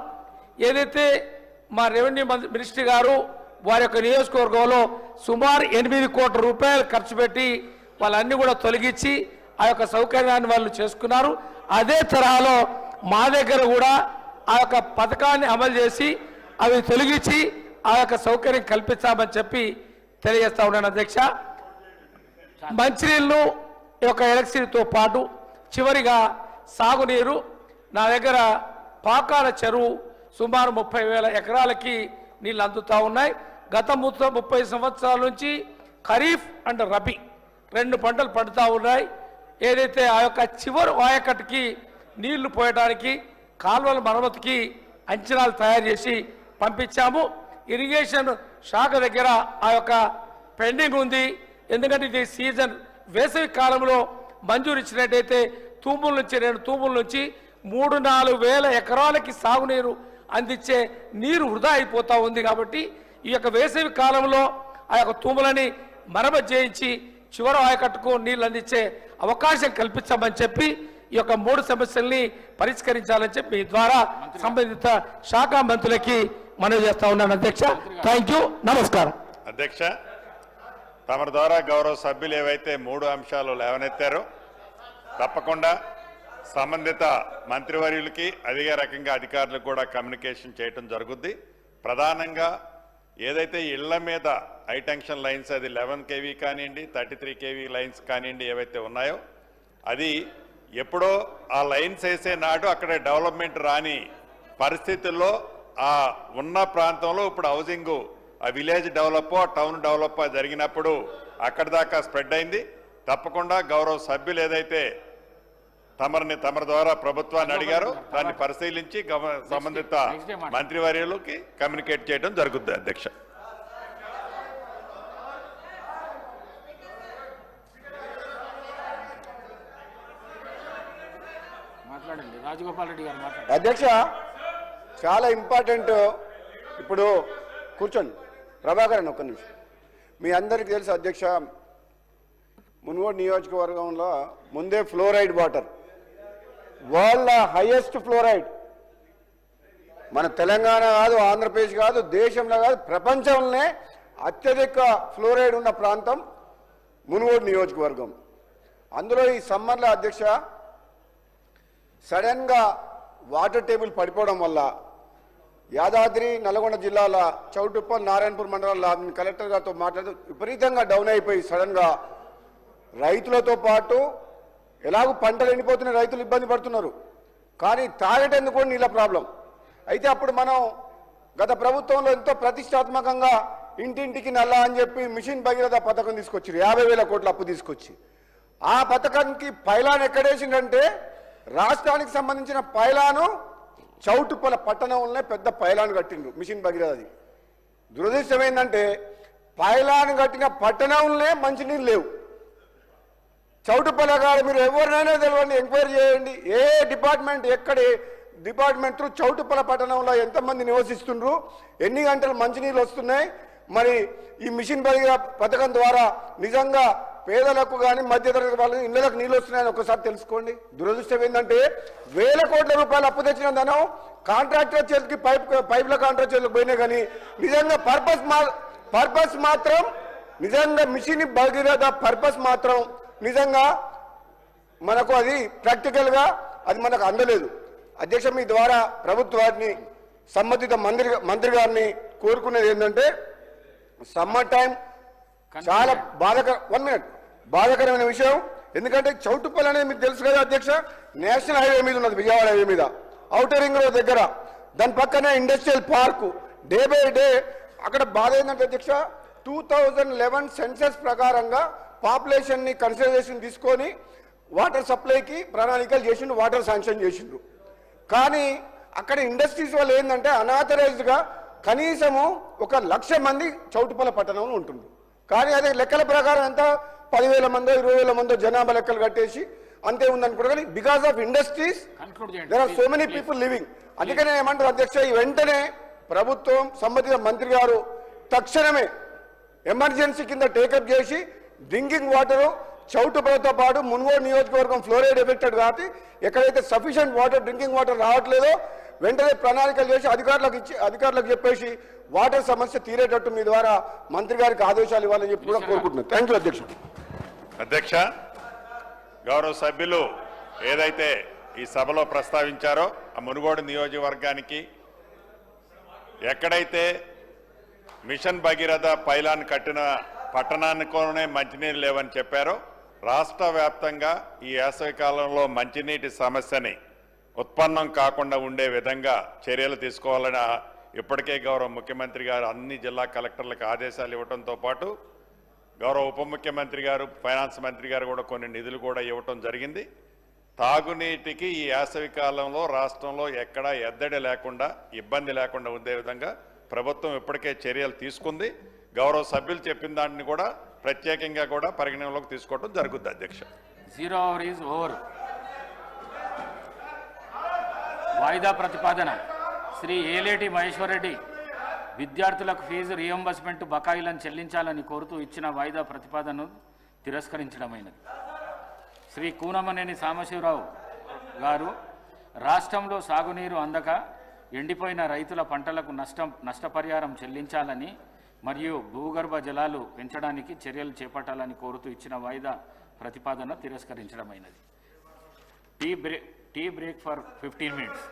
ఏదైతే మా రెవెన్యూ మినిస్ట్రీ గారు వారి యొక్క నియోజకవర్గంలో సుమారు 8 కోట్ల రూపాయలు ఖర్చు పెట్టి వాళ్ళన్నీ కూడా తొలగించి ఆ యొక్క సౌకర్యాన్ని వాళ్ళు చేసుకున్నారు. అదే తరహాలో మా దగ్గర కూడా ఆ యొక్క పథకాన్ని అమలు చేసి అవి తొలగించి ఆ యొక్క సౌకర్యం కల్పించామని చెప్పి తెలియజేస్తా ఉన్నాను అధ్యక్ష. మంచినీళ్ళు ఈ యొక్క ఎలక్ట్రిసిటీతో పాటు చివరిగా సాగునీరు నా దగ్గర పాకాల చెరువు సుమారు 30,000 ఎకరాలకి నీళ్ళు అందుతూ ఉన్నాయి. గత 30 సంవత్సరాల నుంచి ఖరీఫ్ అండ్ రబీ 2 పంటలు పండుతూ ఉన్నాయి. ఏదైతే ఆ యొక్క చివరి ఆయకట్టుకి నీళ్లు పోయడానికి కాలువల మరమ్మతుకి అంచనాలు తయారు చేసి పంపించాము. ఇరిగేషన్ శాఖ దగ్గర ఆ యొక్క పెండింగ్ ఉంది. ఎందుకంటే ఇది సీజన్ వేసవి కాలంలో మంజూరు ఇచ్చినట్టయితే తూముల నుంచి 2 తూముల నుంచి 3-4 వేల ఎకరాలకి సాగునీరు అందించే నీరు వృధా అయిపోతూ ఉంది. కాబట్టి ఈ యొక్క వేసవి కాలంలో ఆ యొక్క తూములని మరమ్మతు చేయించి చివరి ఆయకట్టుకు నీళ్లు అందించే అవకాశం కల్పించామని చెప్పి ఈ యొక్క 3 సమస్యల్ని పరిష్కరించాలని చెప్పి మీ ద్వారా సంబంధిత శాఖ మంత్రులకి మనవి చేస్తా ఉన్నాను అధ్యక్ష. థ్యాంక్ యూ, నమస్కారం అధ్యక్ష. తమ ద్వారా గౌరవ సభ్యులు ఏవైతే 3 అంశాలు లేవనెత్తారో తప్పకుండా సంబంధిత మంత్రివర్యులకి అదే రకంగా అధికారులకు కూడా కమ్యూనికేషన్ చేయటం జరుగుద్ది. ప్రధానంగా ఏదైతే ఇళ్ల మీద హైటెన్షన్ లైన్స్ అది 11 kV కానివ్వండి 33 kV లైన్స్ కానివ్వండి ఏవైతే ఉన్నాయో అది ఎప్పుడో ఆ లైన్స్ వేసే నాడు అక్కడ డెవలప్మెంట్ రాని పరిస్థితుల్లో ఆ ఉన్న ప్రాంతంలో ఇప్పుడు హౌసింగ్ ఆ విలేజ్ డెవలప్ టౌన్ డెవలప్ జరిగినప్పుడు అక్కడి దాకా స్ప్రెడ్ అయింది. తప్పకుండా గౌరవ సభ్యులు ఏదైతే తమరి ద్వారా ప్రభుత్వాన్ని అడిగారో దాన్ని పరిశీలించి సంబంధిత మంత్రివర్యులకి కమ్యూనికేట్ చేయడం జరుగుతుంది అధ్యక్ష. రాజగోపాల్ రెడ్డి గారు మాట్లాడండి. అధ్యక్ష, చాలా ఇంపార్టెంట్. ఇప్పుడు కూర్చోండి ప్రభాకరన్, ఒక్క నిమిషం. మీ అందరికీ తెలుసు అధ్యక్ష, మునుగోడు నియోజకవర్గంలో ముందే fluoride water world highest fluoride. మన తెలంగాణ కాదు, ఆంధ్రప్రదేశ్ కాదు, దేశంలో కాదు, ప్రపంచంలోనే అత్యధిక ఫ్లోరైడ్ ఉన్న ప్రాంతం మునుగోడు నియోజకవర్గం. అందులో ఈ సమ్మర్లో అధ్యక్ష సడన్గా వాటర్ టేబుల్ పడిపోవడం వల్ల యాదాద్రి నల్గొండ జిల్లాల చౌటుప్పల్ నారాయణపూర్ మండలాల్లో కలెక్టర్ గారితో మాట్లాడుతూ విపరీతంగా డౌన్ అయిపోయి సడన్గా రైతులతో పాటు ఎలాగూ పంటలు ఎండిపోతున్న రైతులు ఇబ్బంది పడుతున్నారు. కానీ తాగేటందుకు కూడా నీళ్ళ ప్రాబ్లం. అయితే అప్పుడు మనం గత ప్రభుత్వంలో ఎంతో ప్రతిష్టాత్మకంగా ఇంటింటికి నల్లా అని చెప్పి మిషన్ భగీరథ పథకం తీసుకొచ్చారు. 50,000 కోట్ల అప్పు తీసుకొచ్చి ఆ పథకానికి పైలాన్ ఎక్కడేసిందంటే రాష్ట్రానికి సంబంధించిన పైలాను చౌటుప్పల పట్టణంలోనే పెద్ద పైలాను కట్టిండ్రు మిషన్ భగీరథది. దురదృష్టం ఏంటంటే పైలాను కట్టిన పట్టణంలోనే మంచినీళ్ళు లేవు. చౌటుప్పల కాడ మీరు ఎవరినైనా తెలియండి, ఎంక్వైరీ చేయండి. ఏ డిపార్ట్మెంట్ ఎక్కడ డిపార్ట్మెంట్ చౌటుప్పల పట్టణంలో ఎంతమంది నివసిస్తుండ్రు, ఎన్ని గంటలు మంచినీళ్ళు వస్తున్నాయి, మరి ఈ మిషన్ భగీరథ పథకం ద్వారా నిజంగా పేదలకు కానీ మధ్యతరగతి వాళ్ళకి ఇళ్ళకు నీళ్ళు వస్తున్నాయని ఒకసారి తెలుసుకోండి. దురదృష్టం ఏంటంటే వేల కోట్ల రూపాయలు అప్పు తెచ్చిన ధనం కాంట్రాక్టర్ చేతికి పైపుల కాంట్రాక్టర్ చేతికి పోయినాయి. కానీ నిజంగా పర్పస్ మాత్రం నిజంగా మిషన్ భగీరథ పర్పస్ మాత్రం నిజంగా మనకు అది ప్రాక్టికల్గా అది మనకు అందలేదు. అధ్యక్ష, మీ ద్వారా ప్రభుత్వాన్ని సంబంధిత మంత్రి గారిని కోరుకునేది ఏంటంటే సమ్మర్ టైం చాలా బాధాకరమైన విషయం. ఎందుకంటే చౌటుప్పల్ అనేది మీకు తెలుసు కదా అధ్యక్ష, నేషనల్ హైవే మీద ఉన్నది, విజయవాడ హైవే మీద, ఔటర్ రింగ్ రోడ్ దగ్గర. దాని పక్కనే industrial park. Day by day అక్కడ బాధ ఏంటంటే అధ్యక్ష 2011 సెన్సస్ ప్రకారంగా పాపులేషన్ని కన్సిడరేషన్ తీసుకొని వాటర్ సప్లైకి ప్రణాళికలు చేసిండు, వాటర్ శాంక్షన్ చేసిండ్రు. కానీ అక్కడ ఇండస్ట్రీస్ వల్ల ఏంటంటే అనాథరైజ్డ్గా కనీసము 1,00,000 మంది చౌటుప్పల పట్టణంలో ఉంటుండ్రు. కానీ అదే లెక్కల ప్రకారం ఎంత 10,000 మందో 20,000 మందో జనాభా లెక్కలు కట్టేసి అంతే ఉందనుకుంటా. కానీ because of industries there are so many people living. అందుకనే ఏమంటారు అధ్యక్ష, ఈ వెంటనే ప్రభుత్వం సంబంధిత మంత్రి గారు తక్షణమే ఎమర్జెన్సీ కింద టేకప్ చేసి డ్రింకింగ్ వాటరు చౌటుప్పలతో పాటు మున్గోడు నియోజకవర్గం ఫ్లోరైడ్ ఎఫెక్టెడ్ కాబట్టి ఎక్కడైతే సఫిషియెంట్ వాటర్ డ్రింకింగ్ వాటర్ రావట్లేదో వెంటనే ప్రణాళికలు చేసి అధికారులకు చెప్పేసి వాటర్ సమస్య తీరేటట్టు మీ ద్వారా మంత్రి గారికి ఆదేశాలు ఇవ్వాలని చెప్పి కూడా కోరుకుంటున్నాను. థ్యాంక్ యూ అధ్యక్ష. అధ్యక్ష, గౌరవ సభ్యులు ఏదైతే ఈ సభలో ప్రస్తావించారో ఆ మునుగోడు నియోజకవర్గానికి ఎక్కడైతే మిషన్ భగీరథ పైలాన్ కట్టిన పట్టణానికోనే మంచినీరు లేవని చెప్పారో రాష్ట్ర వ్యాప్తంగా ఈ వేసవి కాలంలో మంచినీటి సమస్యని ఉత్పన్నం కాకుండా ఉండే విధంగా చర్యలు తీసుకోవాలని ఇప్పటికే గౌరవ ముఖ్యమంత్రి గారు అన్ని జిల్లా కలెక్టర్లకు ఆదేశాలు ఇవ్వడంతో పాటు గౌరవ ఉప ముఖ్యమంత్రి గారు ఫైనాన్స్ మంత్రి గారు కూడా కొన్ని నిధులు కూడా ఇవ్వటం జరిగింది. తాగునీటికి ఈ వేసవి కాలంలో రాష్ట్రంలో ఎక్కడా ఎద్దడి లేకుండా ఇబ్బంది లేకుండా ఉండే విధంగా ప్రభుత్వం ఇప్పటికే చర్యలు తీసుకుంది. గౌరవ సభ్యులు చెప్పిన దాన్ని కూడా ప్రత్యేకంగా కూడా పరిగణనలోకి తీసుకోవడం జరుగుతుంది అధ్యక్ష. 0 hour is over. వాయిదా ప్రతిపాదన శ్రీ ఏలేటి మహేశ్వర్ రెడ్డి విద్యార్థులకు ఫీజు రియంబర్స్మెంట్ బకాయిలను చెల్లించాలని కోరుతూ ఇచ్చిన వాయిదా ప్రతిపాదనను తిరస్కరించడమైనది. శ్రీ కూనమనేని సాంబశివరావు గారు రాష్ట్రంలో సాగునీరు అందక ఎండిపోయిన రైతుల పంటలకు నష్టపరిహారం చెల్లించాలని మరియు భూగర్భ జలాలు పెంచడానికి చర్యలు చేపట్టాలని కోరుతూ ఇచ్చిన వాయిదా ప్రతిపాదన తిరస్కరించడమైనది. Tea break for 15 minutes.